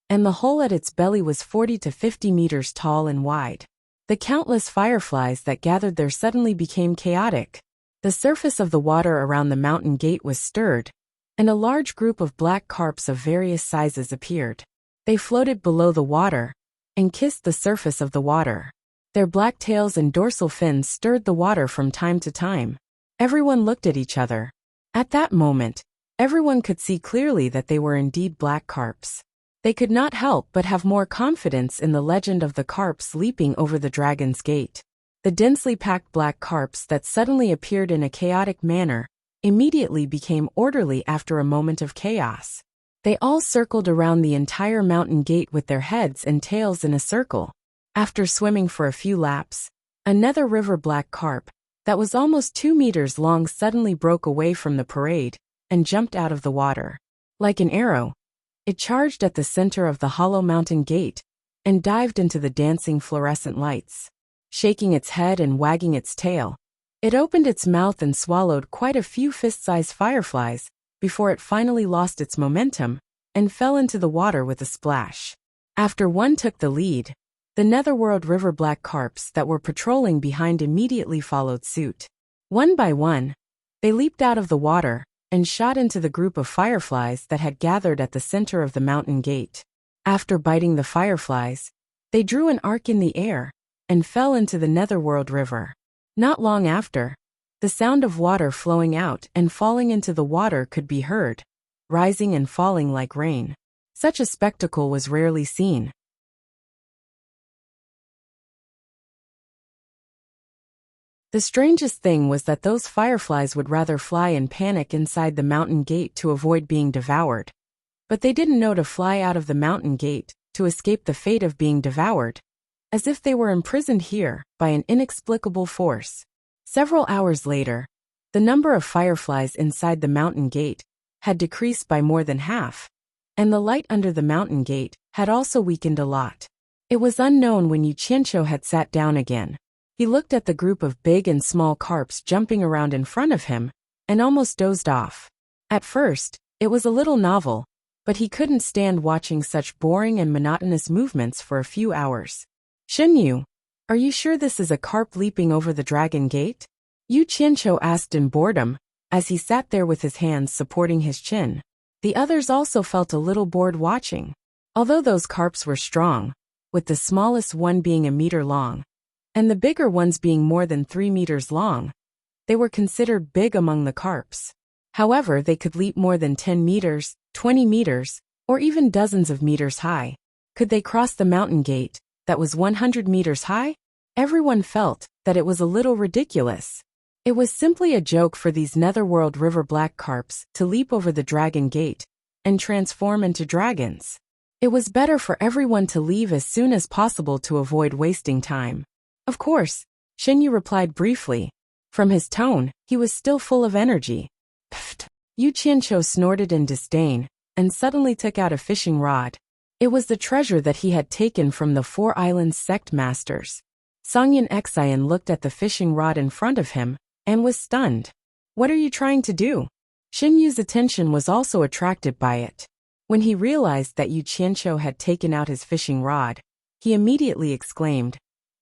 Speaker 1: and the hole at its belly was 40 to 50 meters tall and wide. The countless fireflies that gathered there suddenly became chaotic. The surface of the water around the mountain gate was stirred, and a large group of black carps of various sizes appeared. They floated below the water and kissed the surface of the water. Their black tails and dorsal fins stirred the water from time to time. Everyone looked at each other. At that moment, everyone could see clearly that they were indeed black carps. They could not help but have more confidence in the legend of the carps leaping over the dragon's gate. The densely packed black carps that suddenly appeared in a chaotic manner immediately became orderly after a moment of chaos. They all circled around the entire mountain gate with their heads and tails in a circle. After swimming for a few laps, another river black carp, that was almost 2 meters long, suddenly broke away from the parade and jumped out of the water. Like an arrow, it charged at the center of the hollow mountain gate and dived into the dancing fluorescent lights. Shaking its head and wagging its tail, it opened its mouth and swallowed quite a few fist-sized fireflies before it finally lost its momentum and fell into the water with a splash. After one took the lead, the netherworld river black carps that were patrolling behind immediately followed suit. One by one, they leaped out of the water and shot into the group of fireflies that had gathered at the center of the mountain gate. After biting the fireflies, they drew an arc in the air and fell into the netherworld river. Not long after, the sound of water flowing out and falling into the water could be heard, rising and falling like rain. Such a spectacle was rarely seen. The strangest thing was that those fireflies would rather fly in panic inside the mountain gate to avoid being devoured. But they didn't know to fly out of the mountain gate to escape the fate of being devoured, as if they were imprisoned here by an inexplicable force. Several hours later, the number of fireflies inside the mountain gate had decreased by more than half, and the light under the mountain gate had also weakened a lot. It was unknown when Yu Qianqiu had sat down again. He looked at the group of big and small carps jumping around in front of him and almost dozed off. At first, it was a little novel, but he couldn't stand watching such boring and monotonous movements for a few hours. Shenyu, are you sure this is a carp leaping over the dragon gate? Yu Qianqiu asked in boredom, as he sat there with his hands supporting his chin. The others also felt a little bored watching. Although those carps were strong, with the smallest one being a meter long, and the bigger ones being more than 3 meters long, they were considered big among the carps. However, they could leap more than 10 meters, 20 meters, or even dozens of meters high. Could they cross the mountain gate that was 100 meters high? Everyone felt that it was a little ridiculous. It was simply a joke for these netherworld river black carps to leap over the dragon gate and transform into dragons. It was better for everyone to leave as soon as possible to avoid wasting time. Of course, Shenyu replied briefly. From his tone, he was still full of energy. Pfft! Yu Qianqiu snorted in disdain and suddenly took out a fishing rod. It was the treasure that he had taken from the 4 Islands sect masters. Songyan Xian looked at the fishing rod in front of him and was stunned. What are you trying to do? Shenyu's attention was also attracted by it. When he realized that Yu Qianqiu had taken out his fishing rod, he immediately exclaimed,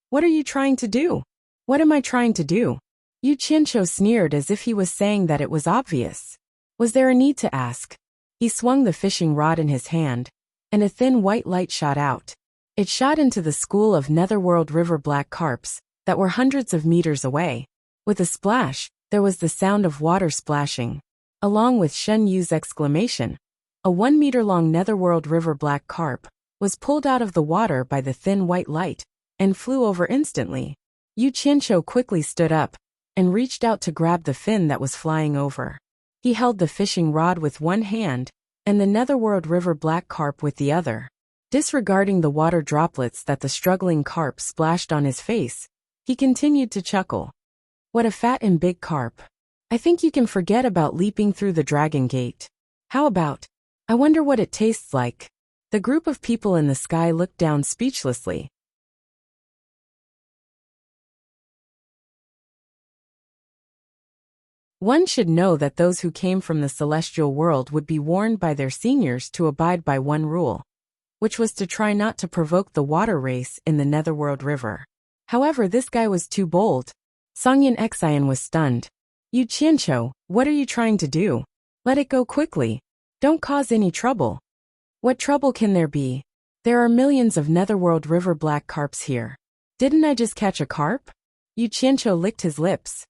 Speaker 1: "What are you trying to do? What am I trying to do?" Yu Qianqiu sneered as if he was saying that it was obvious. Was there a need to ask? He swung the fishing rod in his hand, and a thin white light shot out. It shot into the school of netherworld river black carps that were hundreds of meters away. With a splash, there was the sound of water splashing. Along with Shen Yu's exclamation, a 1-meter-long netherworld river black carp was pulled out of the water by the thin white light and flew over instantly. Yu Qianqiu quickly stood up and reached out to grab the fin that was flying over. He held the fishing rod with one hand and the netherworld river black carp with the other. Disregarding the water droplets that the struggling carp splashed on his face, he continued to chuckle. What a fat and big carp. I think you can forget about leaping through the dragon gate. How about, I wonder what it tastes like. The group of people in the sky looked down speechlessly. One should know that those who came from the celestial world would be warned by their seniors to abide by one rule. which was to try not to provoke the water race in the Netherworld River. However, this guy was too bold. Songyin Xian was stunned. Yu Qianqiu, what are you trying to do? Let it go quickly. Don't cause any trouble. What trouble can there be? There are millions of Netherworld River black carps here. Didn't I just catch a carp? Yu Qianqiu licked his lips.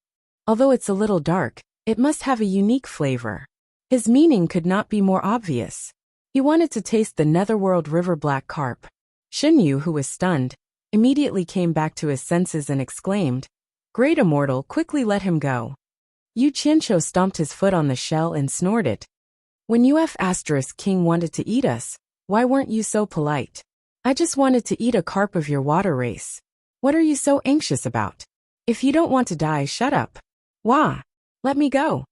Speaker 1: Although it's a little dark, it must have a unique flavor. His meaning could not be more obvious. He wanted to taste the Netherworld River black carp. Xinyu, who was stunned, immediately came back to his senses and exclaimed, "Great immortal, quickly let him go." Yu Qianqiu stomped his foot on the shell and snorted. When King wanted to eat us, why weren't you so polite? I just wanted to eat a carp of your water race. What are you so anxious about? If you don't want to die, shut up. Wah! Let me go.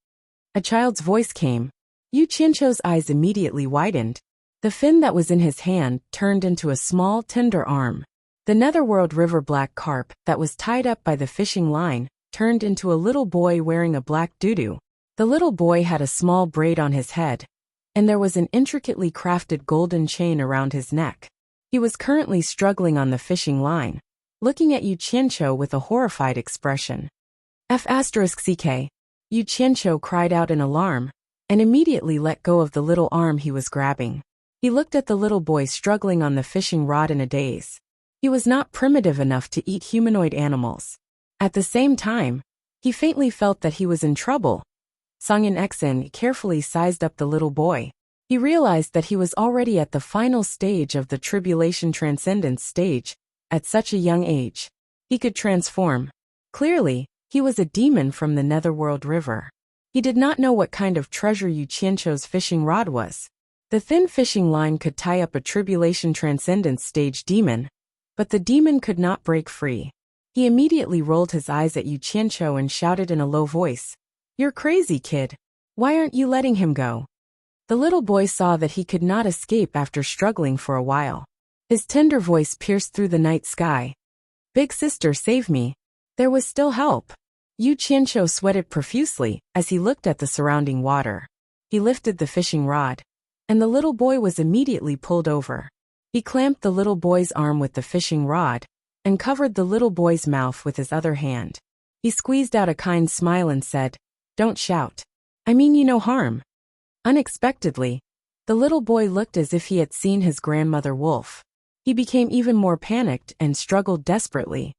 Speaker 1: A child's voice came. Yu Qianqiu's eyes immediately widened. The fin that was in his hand turned into a small, tender arm. The Netherworld River black carp that was tied up by the fishing line turned into a little boy wearing a black doo-doo. The little boy had a small braid on his head, and there was an intricately crafted golden chain around his neck. He was currently struggling on the fishing line, looking at Yu Qianqiu with a horrified expression. F***ck. Yu Qianqiu cried out in alarm, and immediately let go of the little arm he was grabbing. He looked at the little boy struggling on the fishing rod in a daze. He was not primitive enough to eat humanoid animals. At the same time, he faintly felt that he was in trouble. Songyin Xian carefully sized up the little boy. He realized that he was already at the final stage of the Tribulation Transcendence stage. At such a young age, he could transform. Clearly, he was a demon from the Netherworld River. He did not know what kind of treasure Yu Qianqiu's fishing rod was. The thin fishing line could tie up a Tribulation Transcendence stage demon, but the demon could not break free. He immediately rolled his eyes at Yu Qianqiu and shouted in a low voice, "You're crazy, kid. Why aren't you letting him go?" The little boy saw that he could not escape after struggling for a while. His tender voice pierced through the night sky. "Big sister, save me." There was still help. Yu Qianqiu sweated profusely as he looked at the surrounding water. He lifted the fishing rod, and the little boy was immediately pulled over. He clamped the little boy's arm with the fishing rod and covered the little boy's mouth with his other hand. He squeezed out a kind smile and said, "Don't shout. I mean you no harm." Unexpectedly, the little boy looked as if he had seen his grandmother wolf. He became even more panicked and struggled desperately.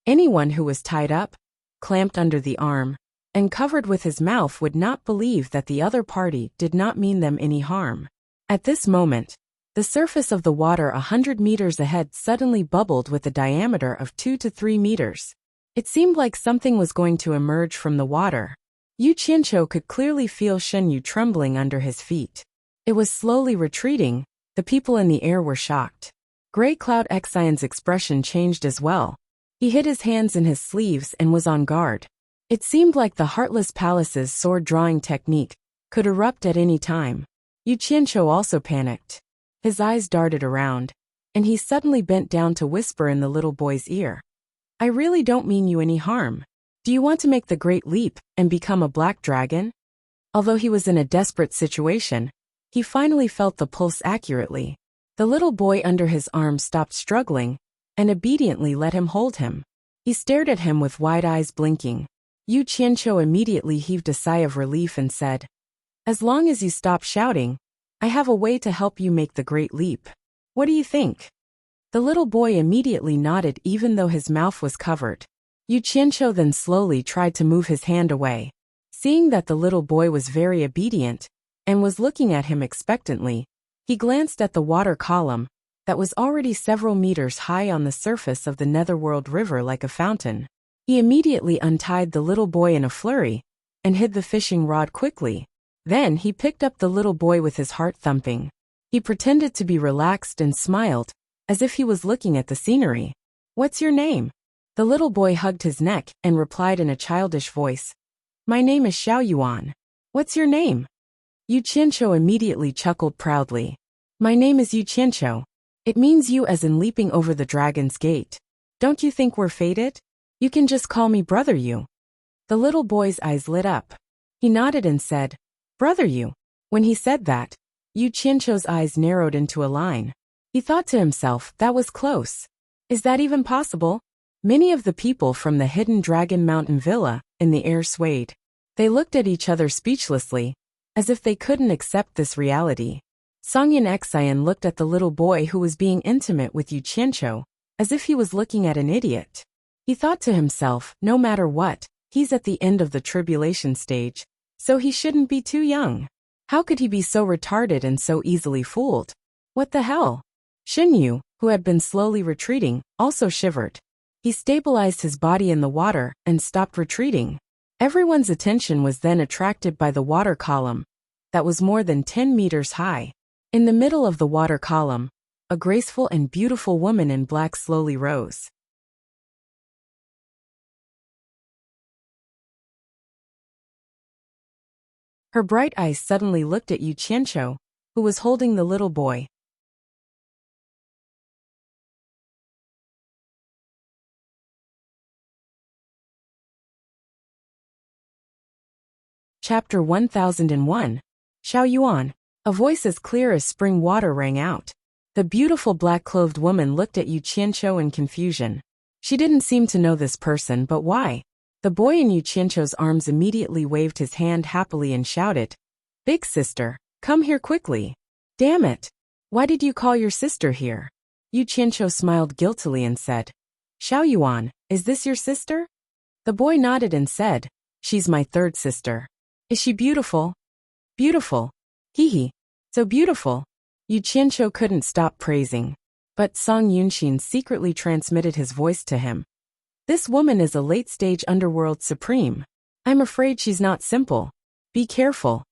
Speaker 1: Anyone who was tied up, clamped under the arm, and covered with his mouth would not believe that the other party did not mean them any harm. At this moment, the surface of the water 100 meters ahead suddenly bubbled with a diameter of 2 to 3 meters. It seemed like something was going to emerge from the water. Yu Qianqiu could clearly feel Xinyu trembling under his feet. It was slowly retreating. The people in the air were shocked. Gray Cloud Xian's expression changed as well. He hid his hands in his sleeves and was on guard. It seemed like the Heartless Palace's sword-drawing technique could erupt at any time. Yu Qianqiu also panicked. His eyes darted around, and he suddenly bent down to whisper in the little boy's ear. "I really don't mean you any harm. Do you want to make the great leap and become a black dragon?" Although he was in a desperate situation, he finally felt the pulse accurately. The little boy under his arm stopped struggling and obediently let him hold him. He stared at him with wide eyes blinking. Yu Qianqiu immediately heaved a sigh of relief and said, "As long as you stop shouting, I have a way to help you make the great leap. What do you think?" The little boy immediately nodded even though his mouth was covered. Yu Qianqiu then slowly tried to move his hand away. Seeing that the little boy was very obedient and was looking at him expectantly, he glanced at the water column that was already several meters high on the surface of the Netherworld River like a fountain. He immediately untied the little boy in a flurry and hid the fishing rod quickly. Then he picked up the little boy with his heart thumping. He pretended to be relaxed and smiled, as if he was looking at the scenery. "What's your name?" The little boy hugged his neck and replied in a childish voice, "My name is Xiao Yuan." "What's your name?" Yu Qianqiu immediately chuckled proudly. "My name is Yu Qianqiu. It means you as in leaping over the dragon's gate. Don't you think we're fated? You can just call me Brother Yu." The little boy's eyes lit up. He nodded and said, Brother Yu. When he said that, Yu Qianqiu's eyes narrowed into a line. He thought to himself, that was close. Is that even possible? Many of the people from the hidden Dragon Mountain Villa in the air swayed. They looked at each other speechlessly, as if they couldn't accept this reality. Songyin Xian looked at the little boy who was being intimate with Yu Qianqiu, as if he was looking at an idiot. He thought to himself, no matter what, he's at the end of the tribulation stage, so he shouldn't be too young. How could he be so retarded and so easily fooled? What the hell? Xin Yu, who had been slowly retreating, also shivered. He stabilized his body in the water and stopped retreating. Everyone's attention was then attracted by the water column that was more than 10 meters high. In the middle of the water column, a graceful and beautiful woman in black slowly rose. Her bright eyes suddenly looked at Yu Qianqiu, who was holding the little boy. Chapter 1001. Xiao Yuan. A voice as clear as spring water rang out. The beautiful black-clothed woman looked at Yu Qianqiu in confusion. She didn't seem to know this person, but why? The boy in Yu Qianqiu's arms immediately waved his hand happily and shouted, "Big sister, come here quickly." Damn it! Why did you call your sister here? Yu Qianqiu smiled guiltily and said, "Xiao Yuan, is this your sister?" The boy nodded and said, "She's my third sister." "Is she beautiful?" "Beautiful. Hee. So beautiful." Yu Qianqiu couldn't stop praising. But Song Yunxin secretly transmitted his voice to him. "This woman is a late-stage underworld supreme. I'm afraid she's not simple. Be careful."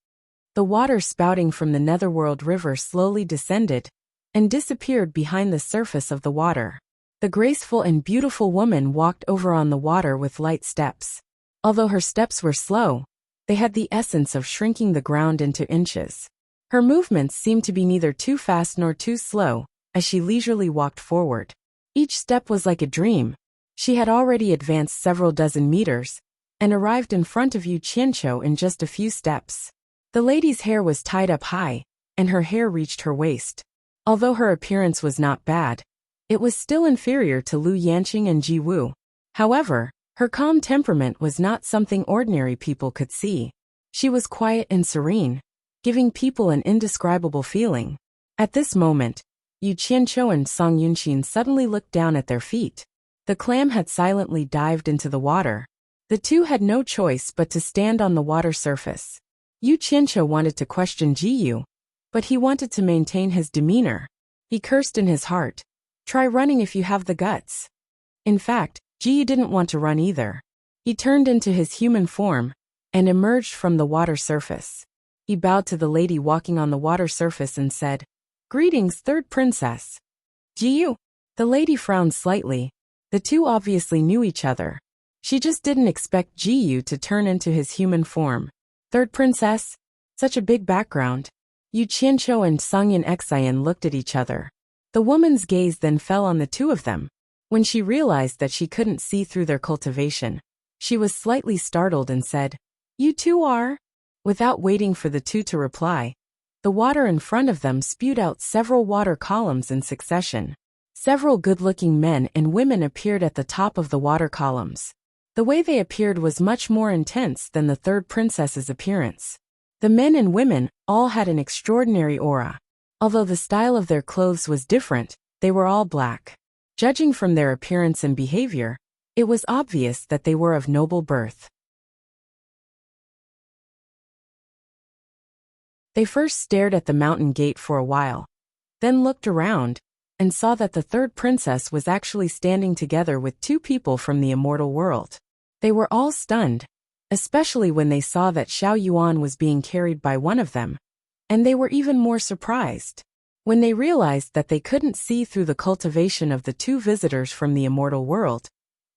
Speaker 1: The water spouting from the netherworld river slowly descended and disappeared behind the surface of the water. The graceful and beautiful woman walked over on the water with light steps. Although her steps were slow, they had the essence of shrinking the ground into inches. Her movements seemed to be neither too fast nor too slow, as she leisurely walked forward. Each step was like a dream. She had already advanced several dozen meters, and arrived in front of Yu Qianqiu in just a few steps. The lady's hair was tied up high, and her hair reached her waist. Although her appearance was not bad, it was still inferior to Lu Yanqing and Ji Wu. However, her calm temperament was not something ordinary people could see. She was quiet and serene, giving people an indescribable feeling. At this moment, Yu Qianqiu and Song Yunxin suddenly looked down at their feet. The clam had silently dived into the water. The two had no choice but to stand on the water surface. Yu Qianqiu wanted to question Ji Yu, but he wanted to maintain his demeanor. He cursed in his heart, "Try running if you have the guts." In fact, Ji Yu didn't want to run either. He turned into his human form and emerged from the water surface. He bowed to the lady walking on the water surface and said, "Greetings, third princess." "Ji Yu." The lady frowned slightly. The two obviously knew each other. She just didn't expect Ji Yu to turn into his human form. "Third princess?" Such a big background. Yu Qianqiu and Songyin Xian looked at each other. The woman's gaze then fell on the two of them. When she realized that she couldn't see through their cultivation, she was slightly startled and said, "You two are?" Without waiting for the two to reply, the water in front of them spewed out several water columns in succession. Several good-looking men and women appeared at the top of the water columns. The way they appeared was much more intense than the third princess's appearance. The men and women all had an extraordinary aura. Although the style of their clothes was different, they were all black. Judging from their appearance and behavior, it was obvious that they were of noble birth. They first stared at the mountain gate for a while, then looked around, and saw that the third princess was actually standing together with two people from the immortal world. They were all stunned, especially when they saw that Xiao Yuan was being carried by one of them, and they were even more surprised when they realized that they couldn't see through the cultivation of the two visitors from the immortal world.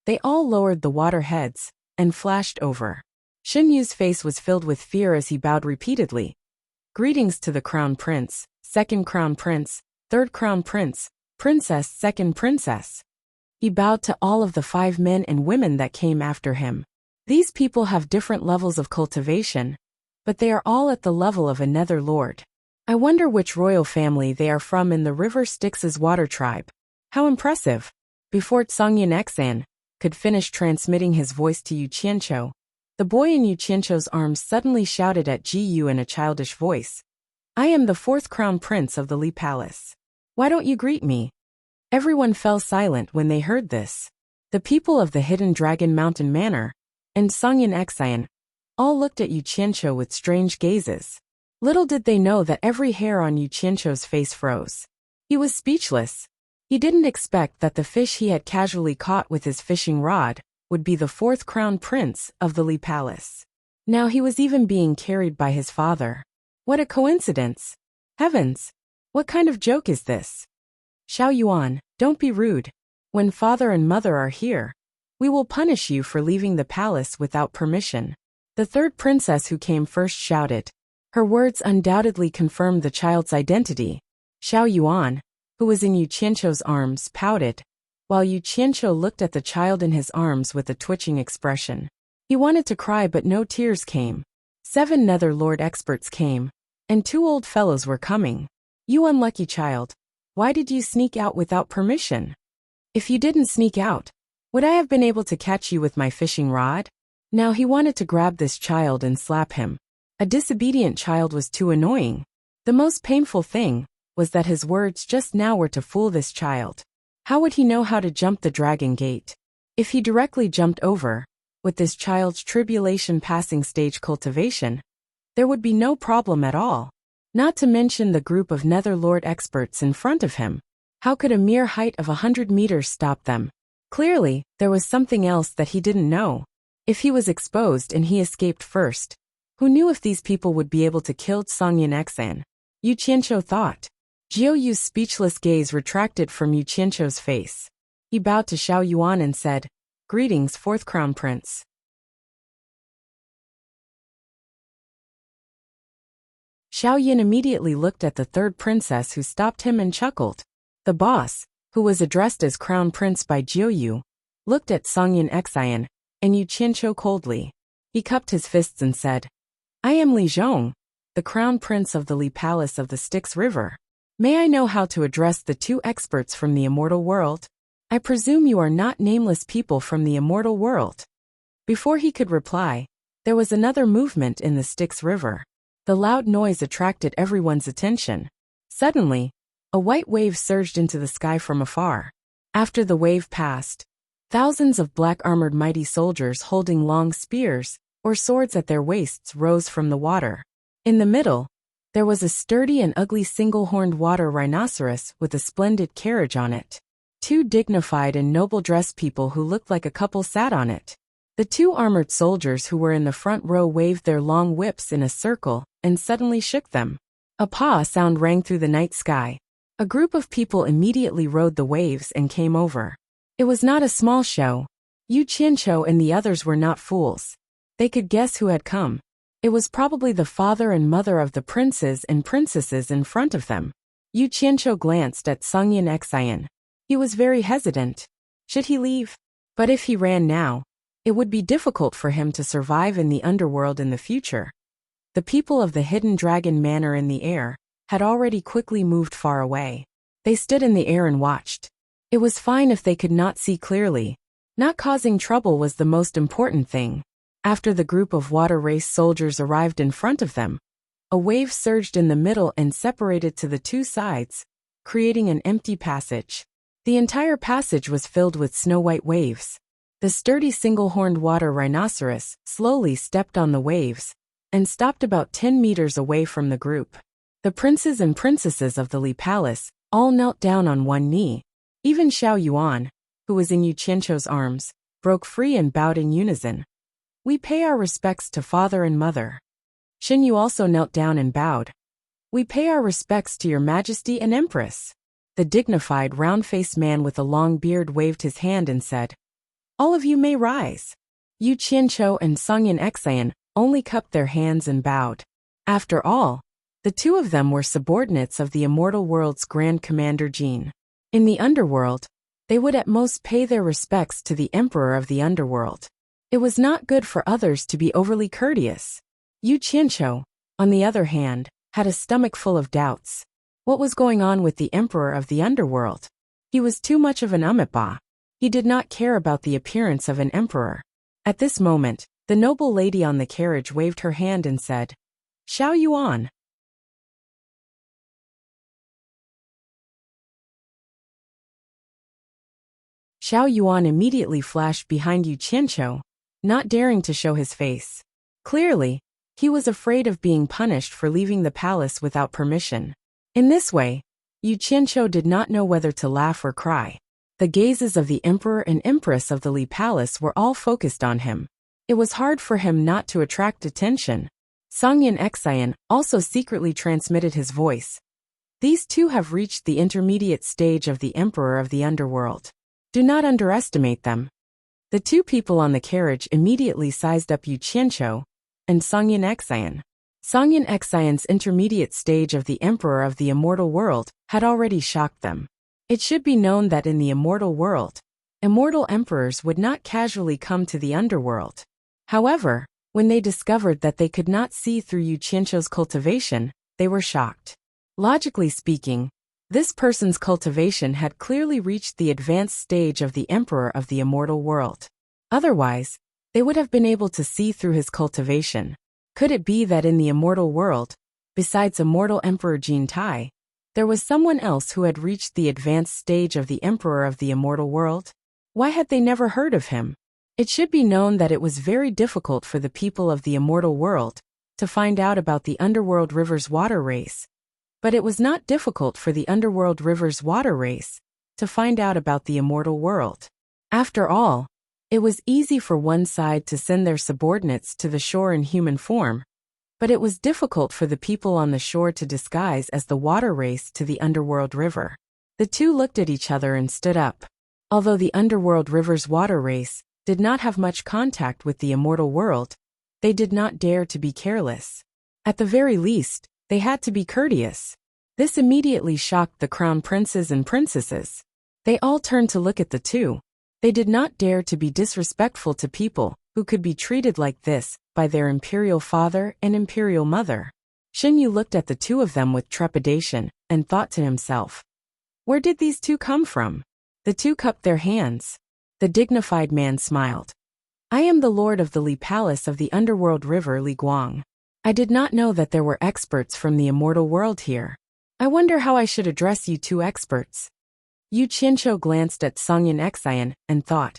Speaker 1: They all lowered the water heads and flashed over. Xin Yu's face was filled with fear as he bowed repeatedly. "Greetings to the Crown Prince, Second Crown Prince, Third Crown Prince, Princess, Second Princess." He bowed to all of the 5 men and women that came after him. These people have different levels of cultivation, but they are all at the level of a nether lord. I wonder which royal family they are from in the river Styx's water tribe. How impressive! Before Tsongyin Xan could finish transmitting his voice to Yu Qianqiu, the boy in Yu Qianqiu's arms suddenly shouted at Ji Yu in a childish voice, "I am the fourth crown prince of the Li Palace. Why don't you greet me?" Everyone fell silent when they heard this. The people of the Hidden Dragon Mountain Manor and Tsongyin Xan all looked at Yu Qianqiu with strange gazes. Little did they know that every hair on Yu Qianqiu's face froze. He was speechless. He didn't expect that the fish he had casually caught with his fishing rod would be the fourth crown prince of the Li Palace. Now he was even being carried by his father. What a coincidence! Heavens! What kind of joke is this? Xiao Yuan, don't be rude. When father and mother are here, we will punish you for leaving the palace without permission. The third princess who came first shouted. Her words undoubtedly confirmed the child's identity. Xiao Yuan, who was in Yu Qianqiu's arms, pouted, while Yu Qianqiu looked at the child in his arms with a twitching expression. He wanted to cry but no tears came. 7 Nether Lord experts came, and 2 old fellows were coming. You unlucky child, why did you sneak out without permission? If you didn't sneak out, would I have been able to catch you with my fishing rod? Now he wanted to grab this child and slap him. A disobedient child was too annoying. The most painful thing was that his words just now were to fool this child. How would he know how to jump the dragon gate? If he directly jumped over, with this child's tribulation passing stage cultivation, there would be no problem at all. Not to mention the group of Netherlord experts in front of him. How could a mere height of 100 meters stop them? Clearly, there was something else that he didn't know. If he was exposed and he escaped first, who knew if these people would be able to kill Tsongyin Xan? Yu Qianqiu thought. Jiu Yu's speechless gaze retracted from Yu Qianqiu's face. He bowed to Xiao Yuan and said, "Greetings, fourth crown prince." Xiao Yin immediately looked at the third princess who stopped him and chuckled. The boss, who was addressed as crown prince by Jiu Yu, looked at Tsongyin Xan and Yu Qianqiu coldly. He cupped his fists and said, "I am Li Zhong, the crown prince of the Li Palace of the Styx River. May I know how to address the 2 experts from the immortal world? I presume you are not nameless people from the immortal world." Before he could reply, there was another movement in the Styx River. The loud noise attracted everyone's attention. Suddenly, a white wave surged into the sky from afar. After the wave passed, thousands of black-armored mighty soldiers holding long spears or swords at their waists rose from the water. In the middle, there was a sturdy and ugly single-horned water rhinoceros with a splendid carriage on it. 2 dignified and noble-dressed people who looked like a couple sat on it. The 2 armored soldiers who were in the front row waved their long whips in a circle and suddenly shook them. A paw sound rang through the night sky. A group of people immediately rode the waves and came over. It was not a small show. Yu Qianqiu and the others were not fools. They could guess who had come. It was probably the father and mother of the princes and princesses in front of them. Yu Qianqiu glanced at Tsongyin Xan. He was very hesitant. Should he leave? But if he ran now, it would be difficult for him to survive in the underworld in the future. The people of the Hidden Dragon Manor in the air had already quickly moved far away. They stood in the air and watched. It was fine if they could not see clearly. Not causing trouble was the most important thing. After the group of water race soldiers arrived in front of them, a wave surged in the middle and separated to the 2 sides, creating an empty passage. The entire passage was filled with snow-white waves. The sturdy single-horned water rhinoceros slowly stepped on the waves and stopped about 10 meters away from the group. The princes and princesses of the Li Palace all knelt down on one knee. Even Xiao Yuan, who was in Yu Qianqiu's arms, broke free and bowed in unison. "We pay our respects to father and mother." Xin Yu also knelt down and bowed. "We pay our respects to your majesty and empress." The dignified, round-faced man with a long beard waved his hand and said, "All of you may rise." Yu Qianqiu and Tsongyin Xan only cupped their hands and bowed. After all, the 2 of them were subordinates of the immortal world's Grand Commander Jin. In the underworld, they would at most pay their respects to the emperor of the underworld. It was not good for others to be overly courteous. Yu Qianqiu, on the other hand, had a stomach full of doubts. What was going on with the emperor of the underworld? He was too much of an amoeba. He did not care about the appearance of an emperor. At this moment, the noble lady on the carriage waved her hand and said, "Xiao Yuan." Xiao Yuan immediately flashed behind Yu Qianqiu, not daring to show his face. Clearly, he was afraid of being punished for leaving the palace without permission. In this way, Yu Qianqiu did not know whether to laugh or cry. The gazes of the emperor and empress of the Li Palace were all focused on him. It was hard for him not to attract attention. Songyin Xian also secretly transmitted his voice. These two have reached the intermediate stage of the emperor of the underworld. Do not underestimate them. The two people on the carriage immediately sized up Yu Qianqiu and Songyin Xian. Songyin Xian's intermediate stage of the emperor of the immortal world had already shocked them. It should be known that in the immortal world, immortal emperors would not casually come to the underworld. However, when they discovered that they could not see through Yu Qianqiu's cultivation, they were shocked. Logically speaking, this person's cultivation had clearly reached the advanced stage of the emperor of the immortal world. Otherwise, they would have been able to see through his cultivation. Could it be that in the immortal world, besides immortal Emperor Jin Tai, there was someone else who had reached the advanced stage of the emperor of the immortal world? Why had they never heard of him? It should be known that it was very difficult for the people of the immortal world to find out about the underworld river's water race. But it was not difficult for the underworld river's water race to find out about the immortal world. After all, it was easy for one side to send their subordinates to the shore in human form, but it was difficult for the people on the shore to disguise as the water race to the underworld river. The two looked at each other and stood up. Although the underworld river's water race did not have much contact with the immortal world, they did not dare to be careless. At the very least, they had to be courteous. This immediately shocked the crown princes and princesses. They all turned to look at the two. They did not dare to be disrespectful to people who could be treated like this by their imperial father and imperial mother. Shin Yu looked at the two of them with trepidation and thought to himself, "Where did these two come from?" The two cupped their hands. The dignified man smiled. "I am the lord of the Li Palace of the underworld river Li Guang. I did not know that there were experts from the immortal world here. I wonder how I should address you two experts." Yu Qianqiu glanced at Songyin Xian and thought,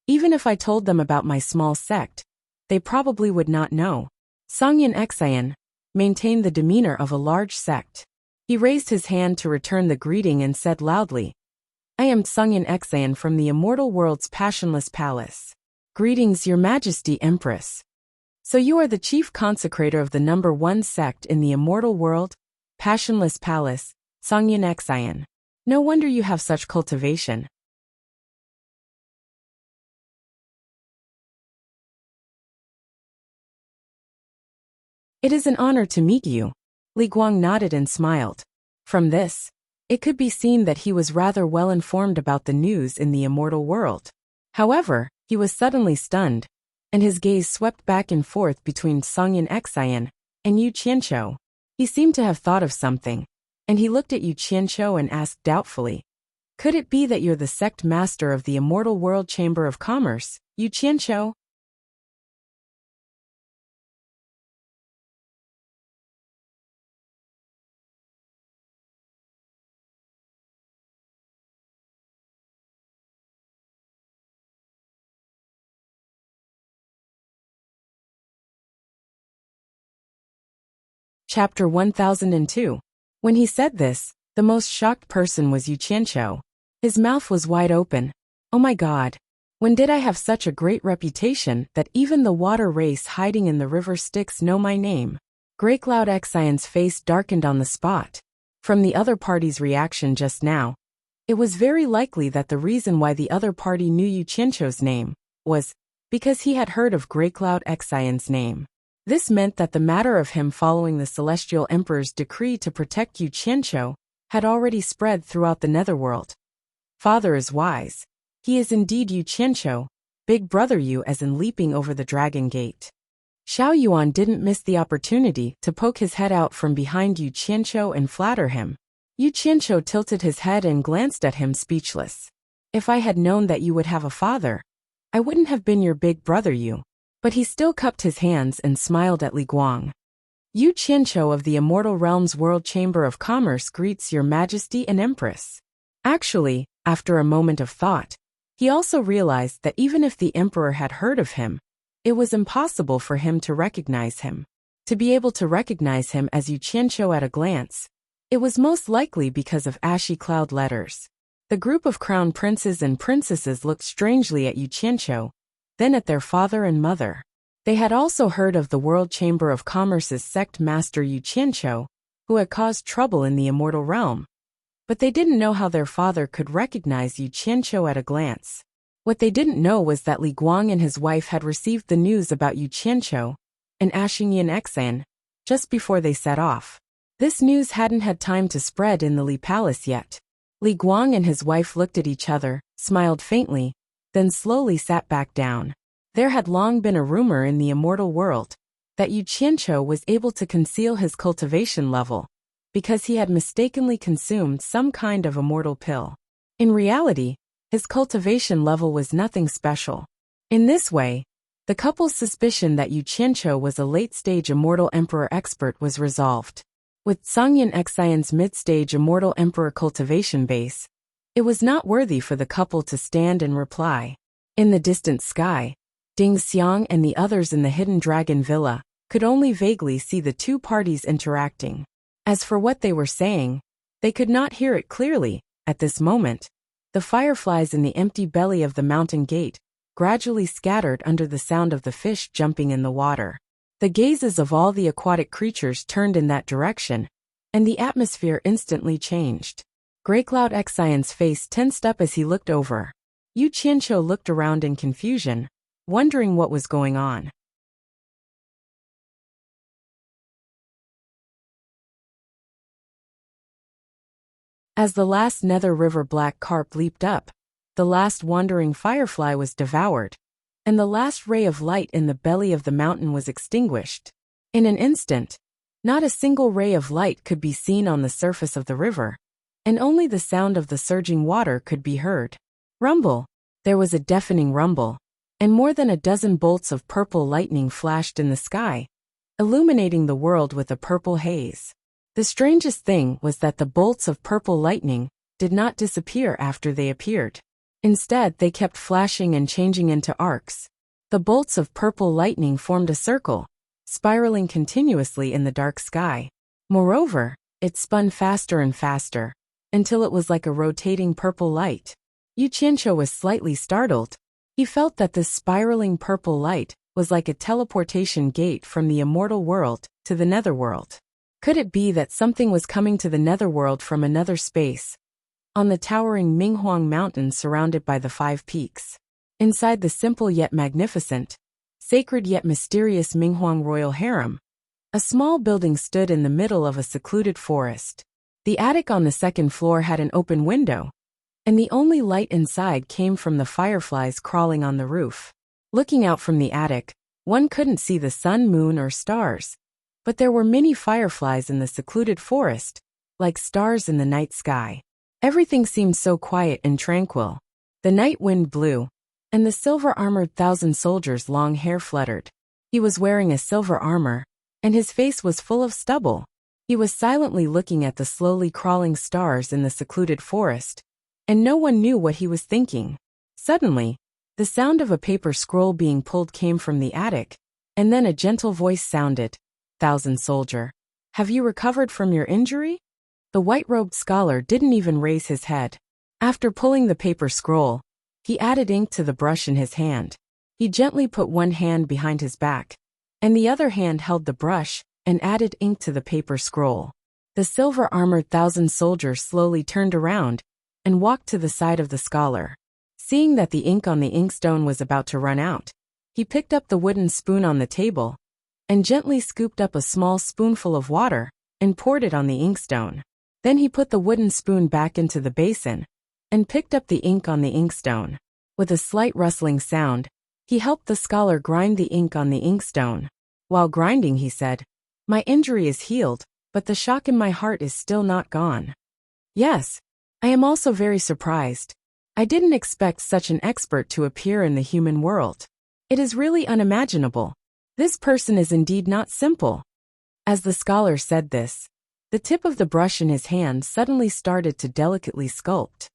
Speaker 1: even if I told them about my small sect, they probably would not know. Songyin Xian maintained the demeanor of a large sect. He raised his hand to return the greeting and said loudly, "I am Songyin Xian from the immortal world's passionless palace. Greetings, Your Majesty Empress. So you are the chief consecrator of the number one sect in the immortal world, passionless palace, Songyin Xian. No wonder you have such cultivation." "It is an honor to meet you." Li Guang nodded and smiled. From this, it could be seen that he was rather well informed about the news in the immortal world. However, he was suddenly stunned, and his gaze swept back and forth between Songyin Xian and Yu Qianqiu. He seemed to have thought of something, and he looked at Yu Qianqiu and asked doubtfully, "Could it be that you're the sect master of the immortal world chamber of commerce, Yu Qianqiu?" Chapter 1002. When he said this, the most shocked person was Yu Qianqiu. His mouth was wide open. "Oh my God! When did I have such a great reputation that even the water race hiding in the river Styx know my name?" Grey Cloud Xian's face darkened on the spot. From the other party's reaction just now, it was very likely that the reason why the other party knew Yu Qianqiu's name was because he had heard of Grey Cloud Xian's name. This meant that the matter of him following the Celestial Emperor's decree to protect Yu Qianqiu had already spread throughout the netherworld. Father is wise. He is indeed Yu Qianqiu, big brother Yu as in leaping over the dragon gate. Xiao Yuan didn't miss the opportunity to poke his head out from behind Yu Qianqiu and flatter him. Yu Qianqiu tilted his head and glanced at him speechless. If I had known that you would have a father, I wouldn't have been your big brother Yu. But he still cupped his hands and smiled at Li Guang. Yu Qianqiu of the Immortal Realms World Chamber of Commerce greets your Majesty and Empress. Actually, after a moment of thought, he also realized that even if the Emperor had heard of him, it was impossible for him to recognize him. To be able to recognize him as Yu Qianqiu at a glance, it was most likely because of ashy cloud letters. The group of crown princes and princesses looked strangely at Yu Qianqiu, then at their father and mother. They had also heard of the World Chamber of Commerce's sect master Yu Qianqiu, who had caused trouble in the immortal realm. But they didn't know how their father could recognize Yu Qianqiu at a glance. What they didn't know was that Li Guang and his wife had received the news about Yu Qianqiu and Ashingyan Xan just before they set off. This news hadn't had time to spread in the Li Palace yet. Li Guang and his wife looked at each other, smiled faintly, then slowly sat back down. There had long been a rumor in the immortal world that Yu Qianqiu was able to conceal his cultivation level because he had mistakenly consumed some kind of immortal pill. In reality, his cultivation level was nothing special. In this way, the couple's suspicion that Yu Qianqiu was a late-stage immortal emperor expert was resolved. With Sangyan Xian's mid-stage immortal emperor cultivation base, it was not worthy for the couple to stand and reply. In the distant sky, Ding Xiang and the others in the Hidden Dragon Villa could only vaguely see the two parties interacting. As for what they were saying, they could not hear it clearly. At this moment, the fireflies in the empty belly of the mountain gate gradually scattered under the sound of the fish jumping in the water. The gazes of all the aquatic creatures turned in that direction, and the atmosphere instantly changed. Greycloud Xian's face tensed up as he looked over. Yu Qianqiu looked around in confusion, wondering what was going on. As the last Nether River black carp leaped up, the last wandering firefly was devoured, and the last ray of light in the belly of the mountain was extinguished. In an instant, not a single ray of light could be seen on the surface of the river, and only the sound of the surging water could be heard. Rumble! There was a deafening rumble, and more than a dozen bolts of purple lightning flashed in the sky, illuminating the world with a purple haze. The strangest thing was that the bolts of purple lightning did not disappear after they appeared. Instead, they kept flashing and changing into arcs. The bolts of purple lightning formed a circle, spiraling continuously in the dark sky. Moreover, it spun faster and faster, until it was like a rotating purple light. Yu Qianqiu was slightly startled. He felt that this spiraling purple light was like a teleportation gate from the immortal world to the netherworld. Could it be that something was coming to the netherworld from another space, on the towering Minghuang Mountain surrounded by the 5 peaks? Inside the simple yet magnificent, sacred yet mysterious Minghuang royal harem, a small building stood in the middle of a secluded forest. The attic on the second floor had an open window, and the only light inside came from the fireflies crawling on the roof. Looking out from the attic, one couldn't see the sun, moon, or stars, but there were many fireflies in the secluded forest, like stars in the night sky. Everything seemed so quiet and tranquil. The night wind blew, and the silver-armored 1,000 soldiers' long hair fluttered. He was wearing a silver armor, and his face was full of stubble. He was silently looking at the slowly crawling stars in the secluded forest, and no one knew what he was thinking. Suddenly, the sound of a paper scroll being pulled came from the attic, and then a gentle voice sounded, "1,000 soldier, have you recovered from your injury?" The white-robed scholar didn't even raise his head. After pulling the paper scroll, he added ink to the brush in his hand. He gently put one hand behind his back, and the other hand held the brush and added ink to the paper scroll. The silver-armored 1,000 soldier slowly turned around and walked to the side of the scholar. Seeing that the ink on the inkstone was about to run out, he picked up the wooden spoon on the table and gently scooped up a small spoonful of water and poured it on the inkstone. Then he put the wooden spoon back into the basin and picked up the ink on the inkstone. With a slight rustling sound, he helped the scholar grind the ink on the inkstone. While grinding, he said, "My injury is healed, but the shock in my heart is still not gone." Yes, I am also very surprised. I didn't expect such an expert to appear in the human world. It is really unimaginable. This person is indeed not simple. As the scholar said this, the tip of the brush in his hand suddenly started to delicately sculpt.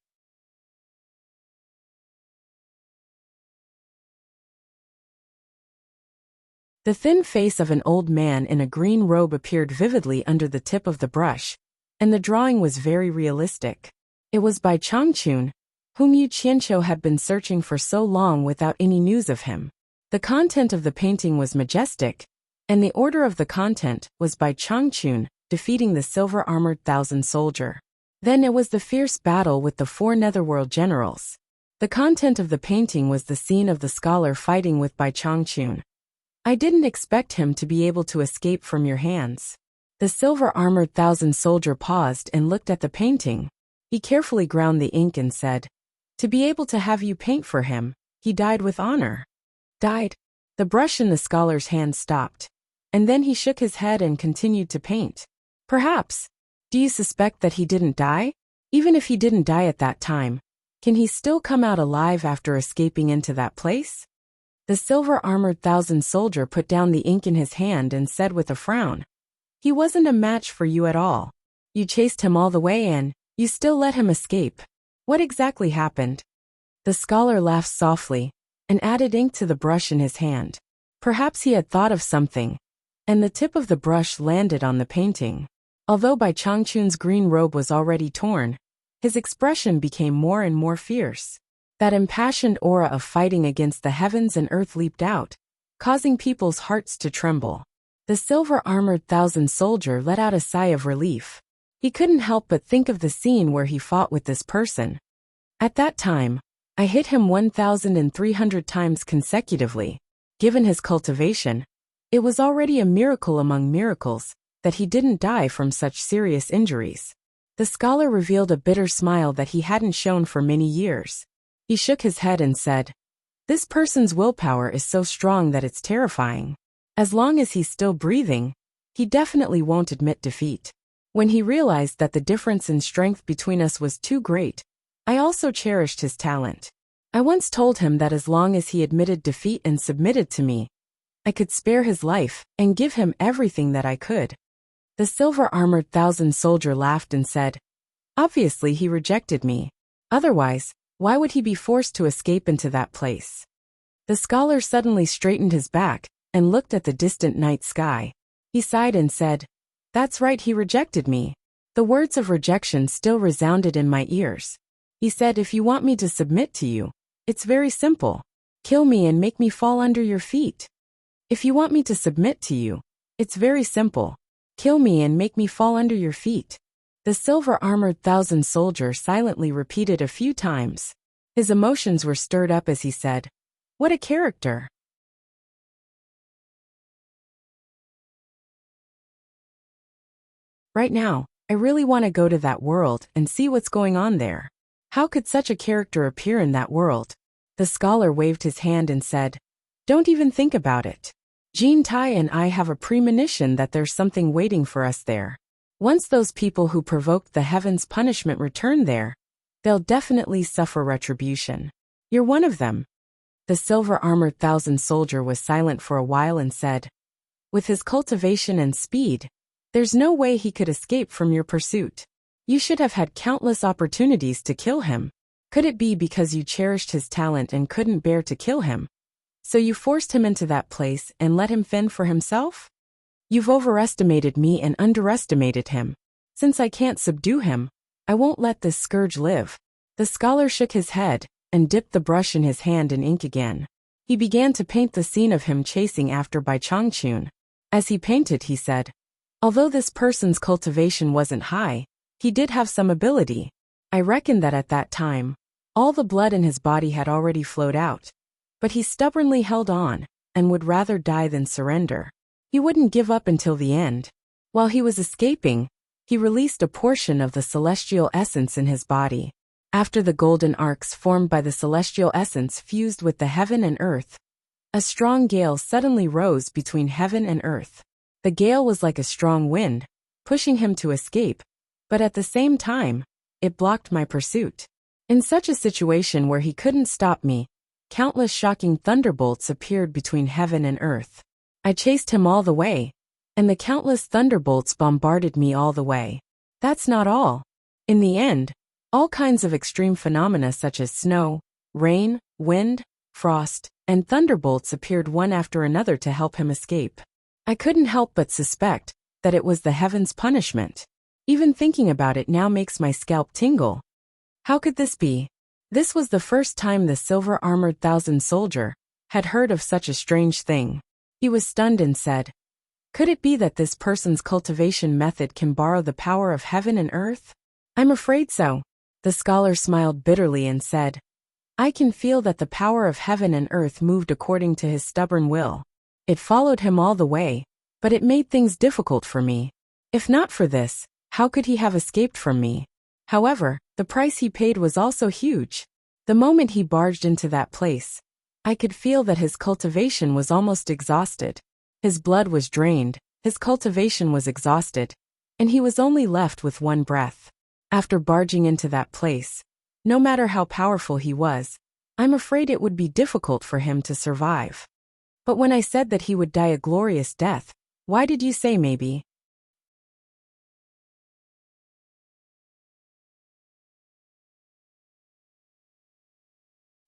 Speaker 1: The thin face of an old man in a green robe appeared vividly under the tip of the brush, and the drawing was very realistic. It was by Changchun, whom Yu Qianqiu had been searching for so long without any news of him. The content of the painting was majestic, and the order of the content was by Changchun, defeating the silver-armored thousand soldier. Then it was the fierce battle with the 4 netherworld generals. The content of the painting was the scene of the scholar fighting with Bai Changchun. I didn't expect him to be able to escape from your hands. The silver-armored thousand soldier paused and looked at the painting. He carefully ground the ink and said, "To be able to have you paint for him, he died with honor." Died? The brush in the scholar's hand stopped, and then he shook his head and continued to paint. Perhaps. Do you suspect that he didn't die? Even if he didn't die at that time, can he still come out alive after escaping into that place? The silver-armored thousand soldier put down the ink in his hand and said with a frown, "He wasn't a match for you at all. You chased him all the way and you still let him escape. What exactly happened?" The scholar laughed softly and added ink to the brush in his hand. Perhaps he had thought of something, and the tip of the brush landed on the painting. Although Bai Changchun's green robe was already torn, his expression became more and more fierce. That impassioned aura of fighting against the heavens and earth leaped out, causing people's hearts to tremble. The silver-armored thousand soldier let out a sigh of relief. He couldn't help but think of the scene where he fought with this person. At that time, I hit him 1,300 times consecutively. Given his cultivation, it was already a miracle among miracles that he didn't die from such serious injuries. The scholar revealed a bitter smile that he hadn't shown for many years. He shook his head and said, "This person's willpower is so strong that it's terrifying. As long as he's still breathing, he definitely won't admit defeat." When he realized that the difference in strength between us was too great, I also cherished his talent. I once told him that as long as he admitted defeat and submitted to me, I could spare his life and give him everything that I could. The silver-armored thousand soldier laughed and said, "Obviously he rejected me. Otherwise, why would he be forced to escape into that place?" The scholar suddenly straightened his back and looked at the distant night sky. He sighed and said, "That's right, he rejected me." The words of rejection still resounded in my ears. He said, "If you want me to submit to you, it's very simple. Kill me and make me fall under your feet." If you want me to submit to you, it's very simple. Kill me and make me fall under your feet. The silver-armored thousand soldier silently repeated a few times. His emotions were stirred up as he said, "What a character." Right now, I really want to go to that world and see what's going on there. How could such a character appear in that world? The scholar waved his hand and said, "Don't even think about it. Jean Tai and I have a premonition that there's something waiting for us there. Once those people who provoked the heavens' punishment return there, they'll definitely suffer retribution. You're one of them." The silver-armored thousand soldier was silent for a while and said, "With his cultivation and speed, there's no way he could escape from your pursuit. You should have had countless opportunities to kill him. Could it be because you cherished his talent and couldn't bear to kill him? So you forced him into that place and let him fend for himself? You've overestimated me and underestimated him. Since I can't subdue him, I won't let this scourge live." The scholar shook his head and dipped the brush in his hand in ink again. He began to paint the scene of him chasing after Bai Changchun. As he painted, he said, "Although this person's cultivation wasn't high, he did have some ability. I reckon that at that time, all the blood in his body had already flowed out. But he stubbornly held on and would rather die than surrender. He wouldn't give up until the end. While he was escaping, he released a portion of the celestial essence in his body. After the golden arcs formed by the celestial essence fused with the heaven and earth, A strong gale suddenly rose between heaven and earth. The gale was like a strong wind, pushing him to escape, but at the same time, it blocked my pursuit. In such a situation where he couldn't stop me, countless shocking thunderbolts appeared between heaven and earth. I chased him all the way, and the countless thunderbolts bombarded me all the way. That's not all. In the end, all kinds of extreme phenomena such as snow, rain, wind, frost, and thunderbolts appeared one after another to help him escape. I couldn't help but suspect that it was the heavens' punishment. Even thinking about it now makes my scalp tingle. How could this be? This was the first time the silver-armored thousand soldier had heard of such a strange thing. He was stunned and said, "Could it be that this person's cultivation method can borrow the power of heaven and earth?" "I'm afraid so." The scholar smiled bitterly and said, "I can feel that the power of heaven and earth moved according to his stubborn will. It followed him all the way, but it made things difficult for me. If not for this, how could he have escaped from me? However, the price he paid was also huge. The moment he barged into that place, I could feel that his cultivation was almost exhausted. His blood was drained, his cultivation was exhausted, and he was only left with one breath. After barging into that place, no matter how powerful he was, I'm afraid it would be difficult for him to survive." "But when I said that he would die a glorious death, why did you say maybe?"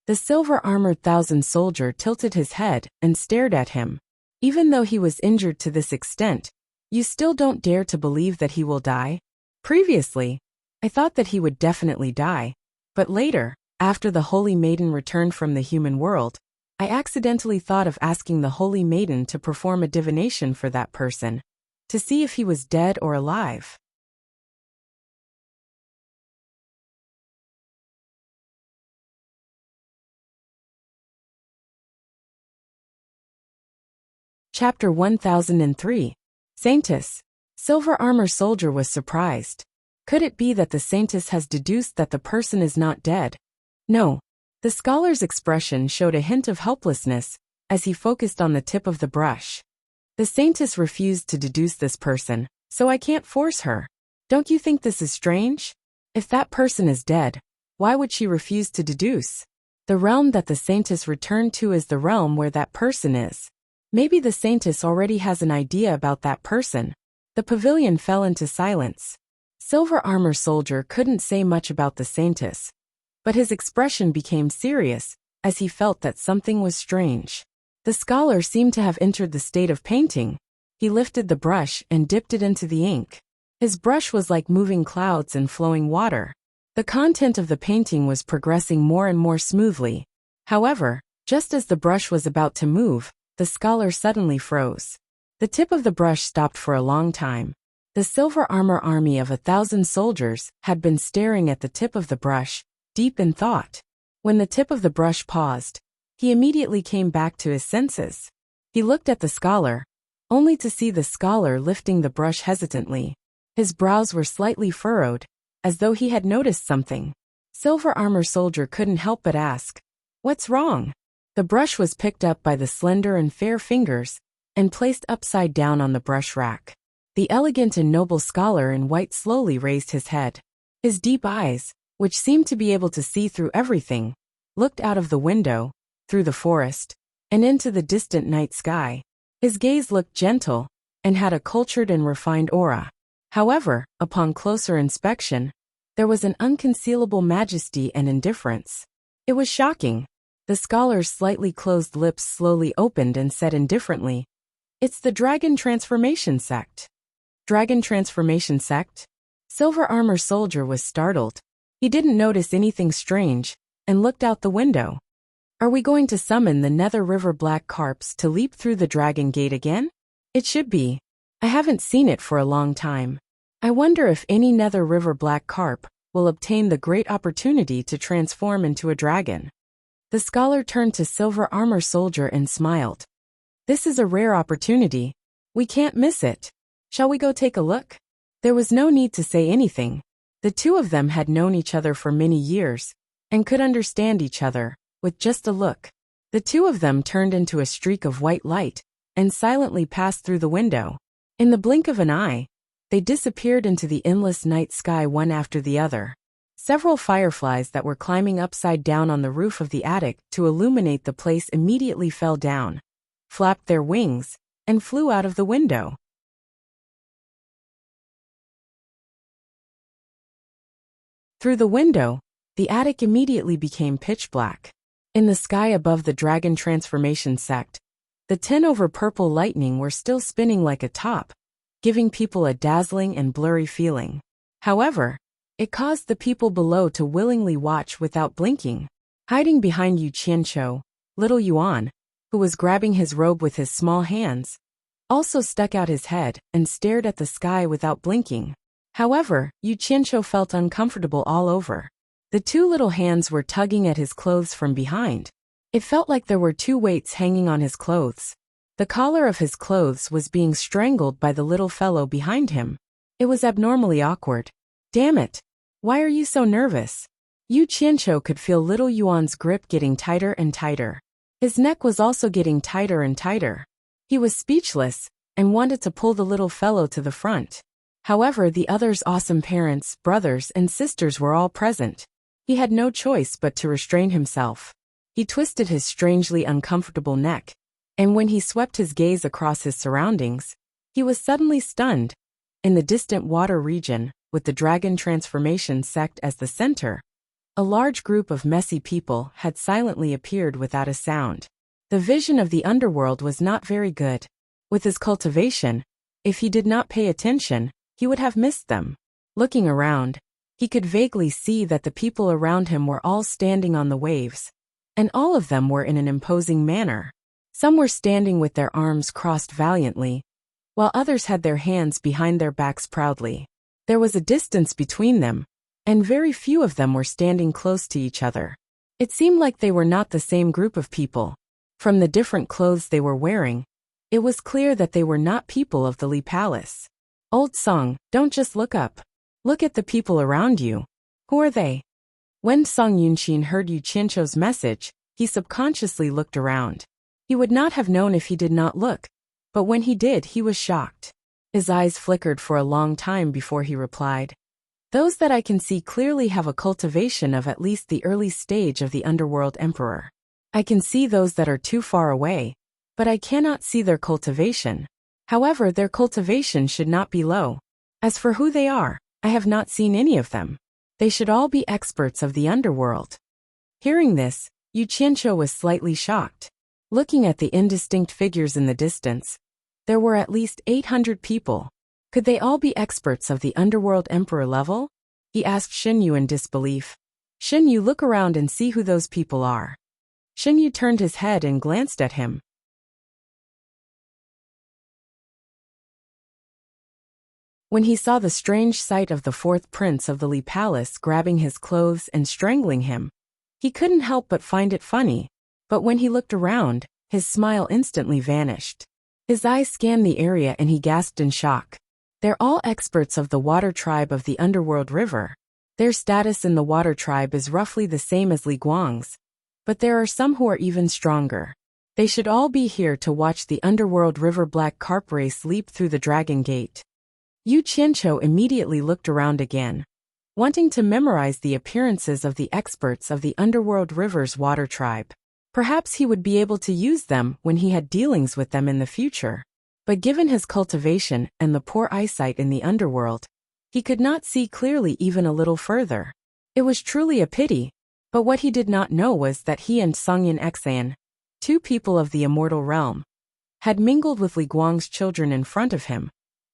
Speaker 1: The silver-armored thousand soldier tilted his head and stared at him. "Even though he was injured to this extent, you still don't dare to believe that he will die?" "Previously, I thought that he would definitely die, but later, after the Holy Maiden returned from the human world, I accidentally thought of asking the Holy Maiden to perform a divination for that person, to see if he was dead or alive." Chapter 1003. Saintus. Silver Armor Soldier was surprised. Could it be that the Saintus has deduced that the person is not dead? No. The scholar's expression showed a hint of helplessness as he focused on the tip of the brush. "The Saintus refused to deduce this person, so I can't force her. Don't you think this is strange? If that person is dead, why would she refuse to deduce? The realm that the Saintus returned to is the realm where that person is. Maybe the Saintus already has an idea about that person." The pavilion fell into silence. Silver Armor Soldier couldn't say much about the Saintus, but his expression became serious as he felt that something was strange. The scholar seemed to have entered the state of painting. He lifted the brush and dipped it into the ink. His brush was like moving clouds and flowing water. The content of the painting was progressing more and more smoothly. However, just as the brush was about to move, the scholar suddenly froze. The tip of the brush stopped for a long time. The silver armor army of 1,000 soldiers had been staring at the tip of the brush, deep in thought. When the tip of the brush paused, he immediately came back to his senses. He looked at the scholar, only to see the scholar lifting the brush hesitantly. His brows were slightly furrowed, as though he had noticed something. Silver Armor Soldier couldn't help but ask, "What's wrong?" The brush was picked up by the slender and fair fingers and placed upside down on the brush rack. The elegant and noble scholar in white slowly raised his head. His deep eyes, which seemed to be able to see through everything, looked out of the window, through the forest, and into the distant night sky. His gaze looked gentle and had a cultured and refined aura. However, upon closer inspection, there was an unconcealable majesty and indifference. It was shocking. The scholar's slightly closed lips slowly opened and said indifferently, "It's the Dragon Transformation Sect." Dragon Transformation Sect? Silver Armor Soldier was startled. He didn't notice anything strange and looked out the window. "Are we going to summon the Nether River Black Carps to leap through the Dragon Gate again? It should be. I haven't seen it for a long time. I wonder if any Nether River Black Carp will obtain the great opportunity to transform into a dragon." The scholar turned to Silver Armor Soldier and smiled. "This is a rare opportunity. We can't miss it. Shall we go take a look?" There was no need to say anything. The two of them had known each other for many years and could understand each other with just a look. The two of them turned into a streak of white light and silently passed through the window. In the blink of an eye, they disappeared into the endless night sky one after the other. Several fireflies that were climbing upside down on the roof of the attic to illuminate the place immediately fell down, flapped their wings, and flew out of the window. Through the window, the attic immediately became pitch black. In the sky above the dragon transformation sect, the tin over purple lightning were still spinning like a top, giving people a dazzling and blurry feeling. However, it caused the people below to willingly watch without blinking. Hiding behind Yu Qianqiu, little Yuan, who was grabbing his robe with his small hands, also stuck out his head and stared at the sky without blinking. However, Yu Qianqiu felt uncomfortable all over. The two little hands were tugging at his clothes from behind. It felt like there were two weights hanging on his clothes. The collar of his clothes was being strangled by the little fellow behind him. It was abnormally awkward. Damn it! Why are you so nervous? Yu Qianqiu could feel little Yuan's grip getting tighter and tighter. His neck was also getting tighter and tighter. He was speechless and wanted to pull the little fellow to the front. However, the other's awesome parents, brothers, and sisters were all present. He had no choice but to restrain himself. He twisted his strangely uncomfortable neck, and when he swept his gaze across his surroundings, he was suddenly stunned. In the distant water region, with the dragon transformation sect as the center, a large group of messy people had silently appeared without a sound. The vision of the underworld was not very good. With his cultivation, if he did not pay attention, he would have missed them. Looking around, he could vaguely see that the people around him were all standing on the waves, and all of them were in an imposing manner. Some were standing with their arms crossed valiantly, while others had their hands behind their backs proudly. There was a distance between them, and very few of them were standing close to each other. It seemed like they were not the same group of people. From the different clothes they were wearing, it was clear that they were not people of the Li Palace. Old Song, don't just look up. Look at the people around you. Who are they? When Song Yunqin heard Yu Qianqiu's message, he subconsciously looked around. He would not have known if he did not look, but when he did, he was shocked. His eyes flickered for a long time before he replied. Those that I can see clearly have a cultivation of at least the early stage of the Underworld Emperor. I can see those that are too far away, but I cannot see their cultivation. However, their cultivation should not be low. As for who they are, I have not seen any of them. They should all be experts of the underworld. Hearing this, Yu Qianqiu was slightly shocked. Looking at the indistinct figures in the distance, there were at least 800 people. Could they all be experts of the Underworld Emperor level? He asked Xinyu in disbelief. Xinyu, look around and see who those people are. Xinyu turned his head and glanced at him. When he saw the strange sight of the fourth prince of the Li Palace grabbing his clothes and strangling him, he couldn't help but find it funny. But when he looked around, his smile instantly vanished. His eyes scanned the area and he gasped in shock. They're all experts of the water tribe of the Underworld River. Their status in the water tribe is roughly the same as Li Guang's, but there are some who are even stronger. They should all be here to watch the Underworld River Black Carp race leap through the Dragon Gate. Yu Qianqiu immediately looked around again, wanting to memorize the appearances of the experts of the Underworld River's water tribe. Perhaps he would be able to use them when he had dealings with them in the future. But given his cultivation and the poor eyesight in the underworld, he could not see clearly even a little further. It was truly a pity, but what he did not know was that he and Songyin Exan, two people of the immortal realm, had mingled with Li Guang's children in front of him,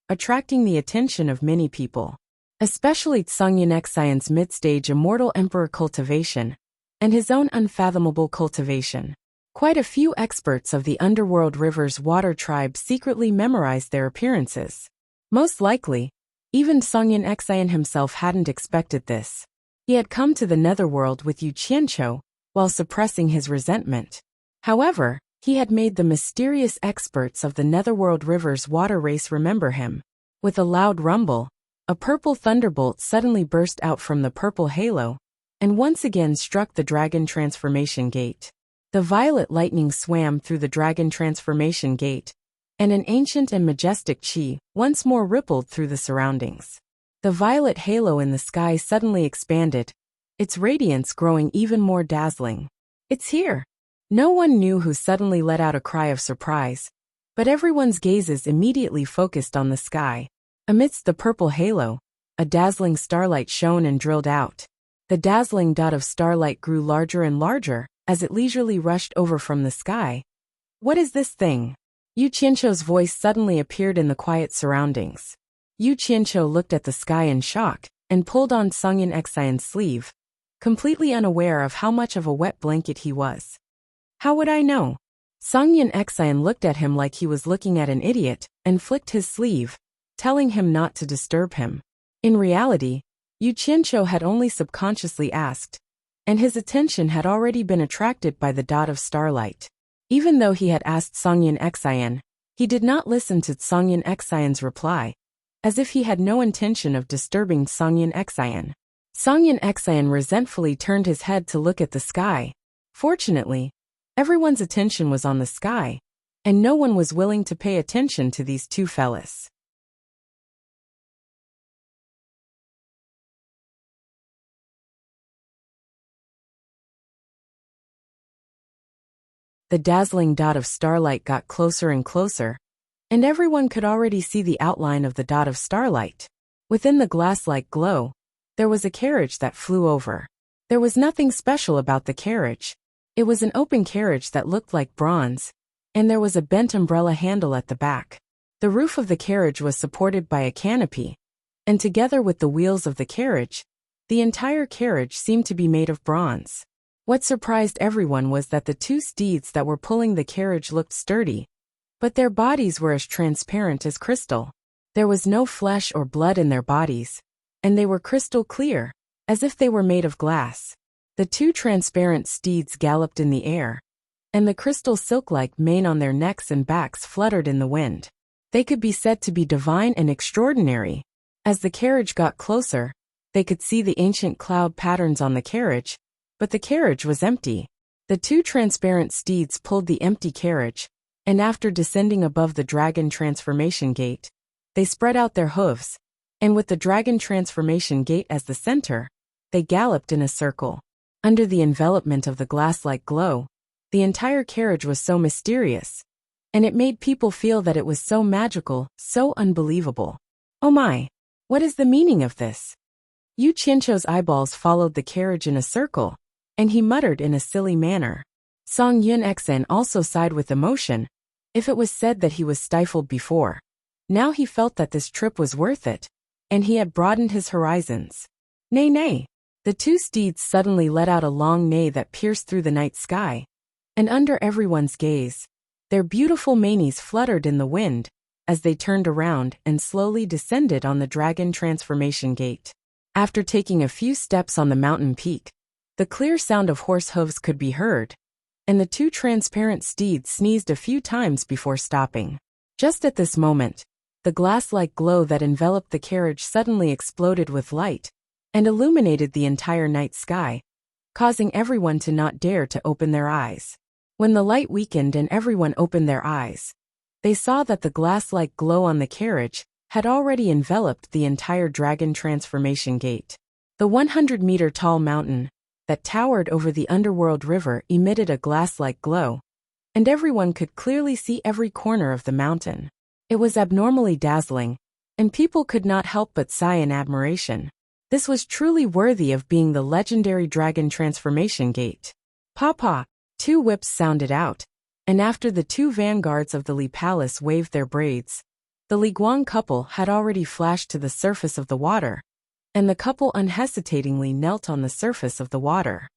Speaker 1: attracting the attention of many people, especially Songyin Exan's mid-stage immortal emperor cultivation and his own unfathomable cultivation. Quite a few experts of the Underworld River's water tribe secretly memorized their appearances. Most likely, even Songyin Exan himself hadn't expected this. He had come to the netherworld with Yu Qianqiu while suppressing his resentment. However, he had made the mysterious experts of the Netherworld River's water race remember him. With a loud rumble, a purple thunderbolt suddenly burst out from the purple halo, and once again struck the dragon transformation gate. The violet lightning swam through the dragon transformation gate, and an ancient and majestic chi once more rippled through the surroundings. The violet halo in the sky suddenly expanded, its radiance growing even more dazzling. It's here! No one knew who suddenly let out a cry of surprise, but everyone's gazes immediately focused on the sky. Amidst the purple halo, a dazzling starlight shone and drilled out. The dazzling dot of starlight grew larger and larger as it leisurely rushed over from the sky. What is this thing? Yu Qianqiu's voice suddenly appeared in the quiet surroundings. Yu Qianqiu looked at the sky in shock and pulled on Songyun Xian's sleeve, completely unaware of how much of a wet blanket he was. How would I know? Songyun Xian looked at him like he was looking at an idiot and flicked his sleeve, telling him not to disturb him. In reality, Yu Qianqiu had only subconsciously asked, and his attention had already been attracted by the dot of starlight. Even though he had asked Songyun Xian, he did not listen to Songyun Xian's reply, as if he had no intention of disturbing Songyun Xian. Songyun Xian resentfully turned his head to look at the sky. Fortunately, everyone's attention was on the sky, and no one was willing to pay attention to these two fellas. The dazzling dot of starlight got closer and closer, and everyone could already see the outline of the dot of starlight. Within the glass-like glow, there was a carriage that flew over. There was nothing special about the carriage. It was an open carriage that looked like bronze, and there was a bent umbrella handle at the back. The roof of the carriage was supported by a canopy, and together with the wheels of the carriage, the entire carriage seemed to be made of bronze. What surprised everyone was that the two steeds that were pulling the carriage looked sturdy, but their bodies were as transparent as crystal. There was no flesh or blood in their bodies, and they were crystal clear, as if they were made of glass. The two transparent steeds galloped in the air, and the crystal silk-like mane on their necks and backs fluttered in the wind. They could be said to be divine and extraordinary. As the carriage got closer, they could see the ancient cloud patterns on the carriage, but the carriage was empty. The two transparent steeds pulled the empty carriage, and after descending above the dragon transformation gate, they spread out their hooves, and with the dragon transformation gate as the center, they galloped in a circle. Under the envelopment of the glass-like glow, the entire carriage was so mysterious, and it made people feel that it was so magical, so unbelievable. Oh my! What is the meaning of this? Yu Qianqiu's eyeballs followed the carriage in a circle, and he muttered in a silly manner. Songyun Xian also sighed with emotion. If it was said that he was stifled before, now he felt that this trip was worth it, and he had broadened his horizons. Nay, nay! The two steeds suddenly let out a long neigh that pierced through the night sky, and under everyone's gaze, their beautiful manes fluttered in the wind as they turned around and slowly descended on the dragon transformation gate. After taking a few steps on the mountain peak, the clear sound of horse hooves could be heard, and the two transparent steeds sneezed a few times before stopping. Just at this moment, the glass-like glow that enveloped the carriage suddenly exploded with light and illuminated the entire night sky, causing everyone to not dare to open their eyes. When the light weakened and everyone opened their eyes, they saw that the glass-like glow on the carriage had already enveloped the entire dragon transformation gate. The 100-meter tall mountain that towered over the underworld river emitted a glass-like glow, and everyone could clearly see every corner of the mountain. It was abnormally dazzling, and people could not help but sigh in admiration. This was truly worthy of being the legendary dragon transformation gate. Papa! Two whips sounded out, and after the two vanguards of the Li Palace waved their braids, the Li Guang couple had already flashed to the surface of the water, and the couple unhesitatingly knelt on the surface of the water.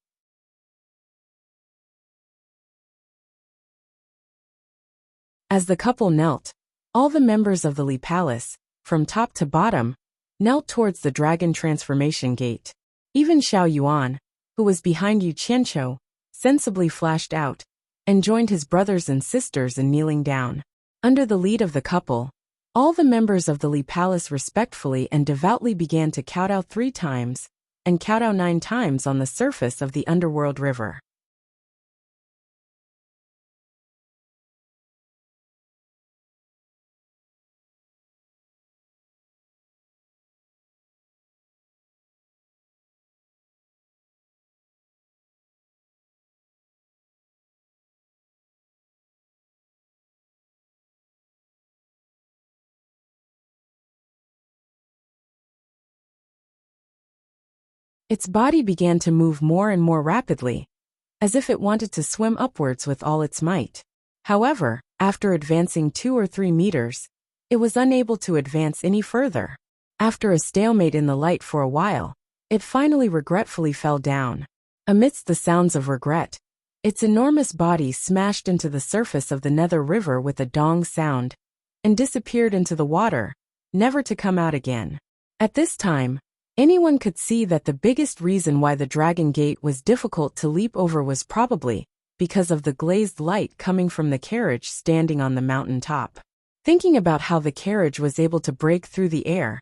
Speaker 1: As the couple knelt, all the members of the Li Palace, from top to bottom, knelt towards the dragon transformation gate. Even Xiao Yuan, who was behind Yu Qianqiu, sensibly flashed out, and joined his brothers and sisters in kneeling down. Under the lead of the couple, all the members of the Li Palace respectfully and devoutly began to kowtow 3 times, and kowtow 9 times on the surface of the underworld river. Its body began to move more and more rapidly, as if it wanted to swim upwards with all its might. However, after advancing 2 or 3 meters, it was unable to advance any further. After a stalemate in the light for a while, it finally regretfully fell down. Amidst the sounds of regret, its enormous body smashed into the surface of the Nether River with a dong sound, and disappeared into the water, never to come out again. At this time, anyone could see that the biggest reason why the Dragon Gate was difficult to leap over was probably because of the glazed light coming from the carriage standing on the mountain top. Thinking about how the carriage was able to break through the air,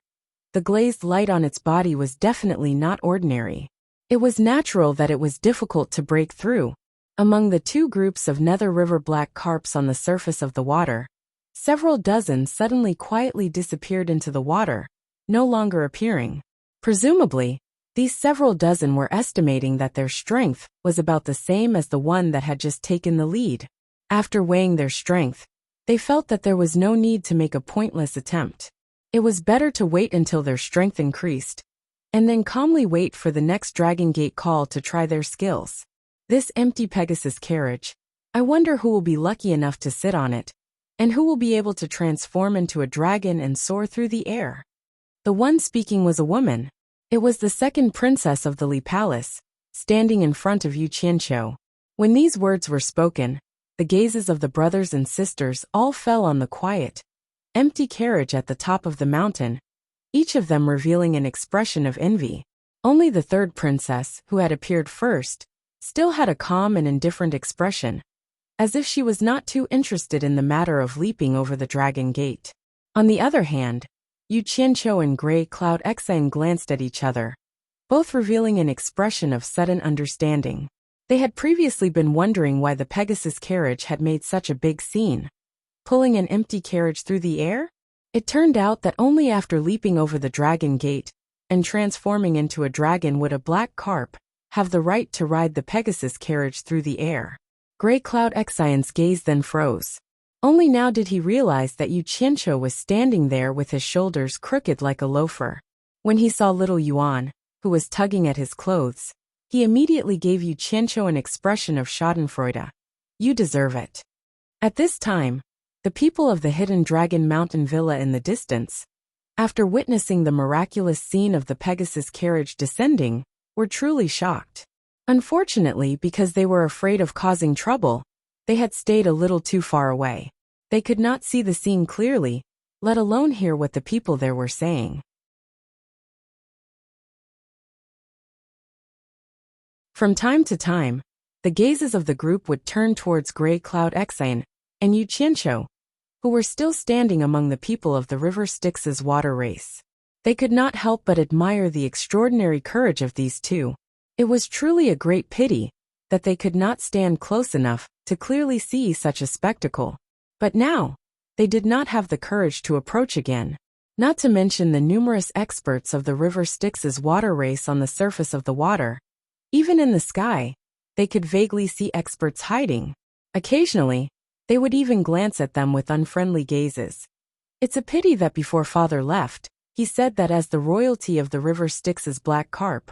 Speaker 1: the glazed light on its body was definitely not ordinary. It was natural that it was difficult to break through. Among the 2 groups of Nether River black carps on the surface of the water, several dozen suddenly quietly disappeared into the water, no longer appearing. Presumably, these several dozen were estimating that their strength was about the same as the one that had just taken the lead. After weighing their strength, they felt that there was no need to make a pointless attempt. It was better to wait until their strength increased, and then calmly wait for the next Dragon Gate call to try their skills. This empty Pegasus carriage, I wonder who will be lucky enough to sit on it, and who will be able to transform into a dragon and soar through the air. The one speaking was a woman. It was the second princess of the Li Palace, standing in front of Yu Qianqiu. When these words were spoken, the gazes of the brothers and sisters all fell on the quiet, empty carriage at the top of the mountain, each of them revealing an expression of envy. Only the third princess, who had appeared first, still had a calm and indifferent expression, as if she was not too interested in the matter of leaping over the Dragon Gate. On the other hand, Yu Qianqiu and Grey Cloud Exine glanced at each other, both revealing an expression of sudden understanding. They had previously been wondering why the Pegasus carriage had made such a big scene, pulling an empty carriage through the air. It turned out that only after leaping over the Dragon Gate and transforming into a dragon would a black carp have the right to ride the Pegasus carriage through the air. Grey Cloud Exine's gaze then froze. Only now did he realize that Yu Qianqiu was standing there with his shoulders crooked like a loafer. When he saw little Yuan, who was tugging at his clothes, he immediately gave Yu Qianqiu an expression of schadenfreude. You deserve it. At this time, the people of the hidden Dragon Mountain Villa in the distance, after witnessing the miraculous scene of the Pegasus carriage descending, were truly shocked. Unfortunately, because they were afraid of causing trouble, they had stayed a little too far away. They could not see the scene clearly, let alone hear what the people there were saying. From time to time, the gazes of the group would turn towards Grey Cloud Exine and Yu Qianqiu, who were still standing among the people of the River Styx's water race. They could not help but admire the extraordinary courage of these two. It was truly a great pity that they could not stand close enough to clearly see such a spectacle. But now, they did not have the courage to approach again. Not to mention the numerous experts of the River Styx's water race on the surface of the water. Even in the sky, they could vaguely see experts hiding. Occasionally, they would even glance at them with unfriendly gazes. It's a pity that before father left, he said that as the royalty of the River Styx's black carp,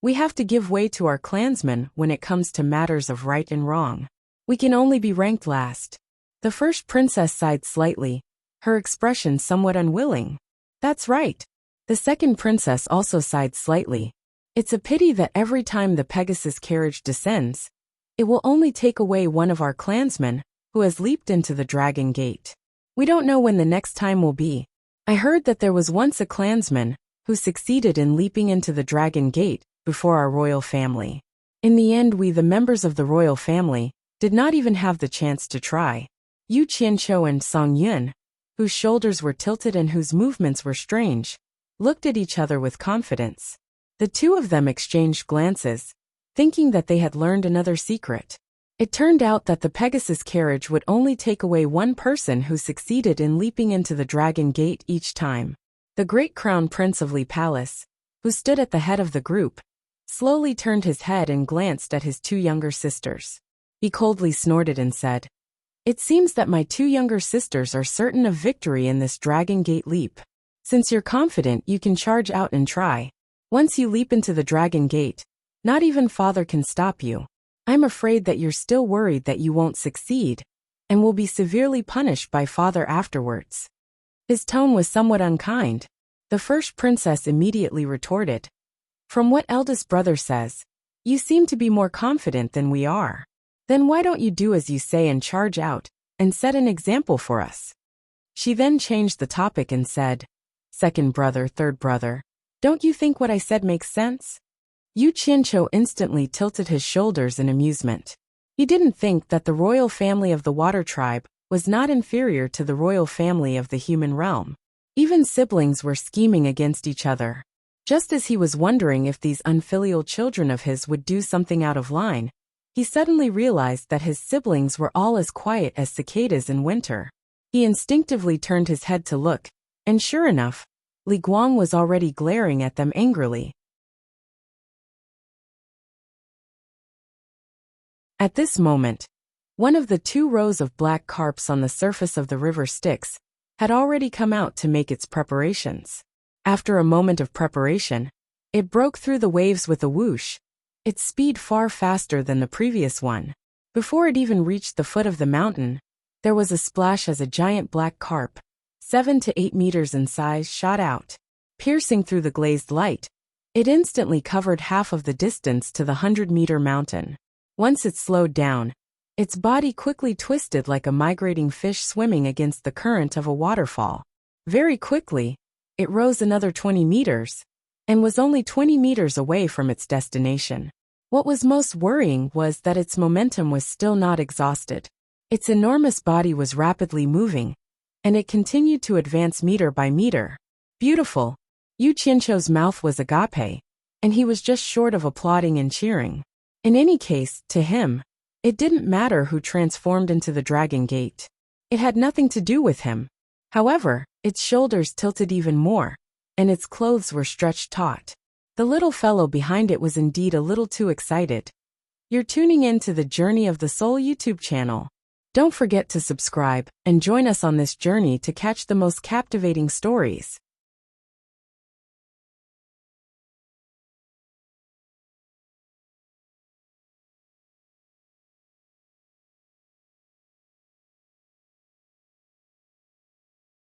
Speaker 1: we have to give way to our clansmen when it comes to matters of right and wrong. We can only be ranked last. The first princess sighed slightly, her expression somewhat unwilling. That's right. The second princess also sighed slightly. It's a pity that every time the Pegasus carriage descends, it will only take away one of our clansmen who has leaped into the Dragon Gate. We don't know when the next time will be. I heard that there was once a clansman who succeeded in leaping into the Dragon Gate before our royal family. In the end, we, the members of the royal family, did not even have the chance to try. Yu Qianqiu and Song Yun, whose shoulders were tilted and whose movements were strange, looked at each other with confidence. The two of them exchanged glances, thinking that they had learned another secret. It turned out that the Pegasus carriage would only take away one person who succeeded in leaping into the Dragon Gate each time. The great crown prince of Li Palace, who stood at the head of the group, slowly turned his head and glanced at his two younger sisters. He coldly snorted and said, "It seems that my two younger sisters are certain of victory in this Dragon Gate leap. Since you're confident you can charge out and try, Once you leap into the dragon gate, not even father can stop you. I'm afraid that you're still worried that you won't succeed, and will be severely punished by father afterwards." His tone was somewhat unkind. The first princess immediately retorted, "From what eldest brother says, you seem to be more confident than we are. Then why don't you do as you say and charge out, and set an example for us?" She then changed the topic and said, "Second brother, third brother, don't you think what I said makes sense?" Yu Qianqiu instantly tilted his shoulders in amusement. He didn't think that the royal family of the water tribe was not inferior to the royal family of the human realm. Even siblings were scheming against each other. Just as he was wondering if these unfilial children of his would do something out of line, he suddenly realized that his siblings were all as quiet as cicadas in winter. He instinctively turned his head to look, and sure enough, Li Guang was already glaring at them angrily. At this moment, one of the 2 rows of black carps on the surface of the river Styx had already come out to make its preparations. After a moment of preparation, it broke through the waves with a whoosh, its speed far faster than the previous one. Before it even reached the foot of the mountain, there was a splash as a giant black carp, 7 to 8 meters in size, shot out. Piercing through the glazed light, it instantly covered half of the distance to the 100-meter mountain. Once it slowed down, its body quickly twisted like a migrating fish swimming against the current of a waterfall. Very quickly, it rose another 20 meters, and was only 20 meters away from its destination. What was most worrying was that its momentum was still not exhausted. Its enormous body was rapidly moving, and it continued to advance meter by meter. Beautiful. Yu Qianqiu's mouth was agape, and he was just short of applauding and cheering. In any case, to him, it didn't matter who transformed into the dragon gate. It had nothing to do with him. However, its shoulders tilted even more, and its clothes were stretched taut. The little fellow behind it was indeed a little too excited. You're tuning in to the Journey of the Soul YouTube channel. Don't forget to subscribe and join us on this journey to catch the most captivating stories.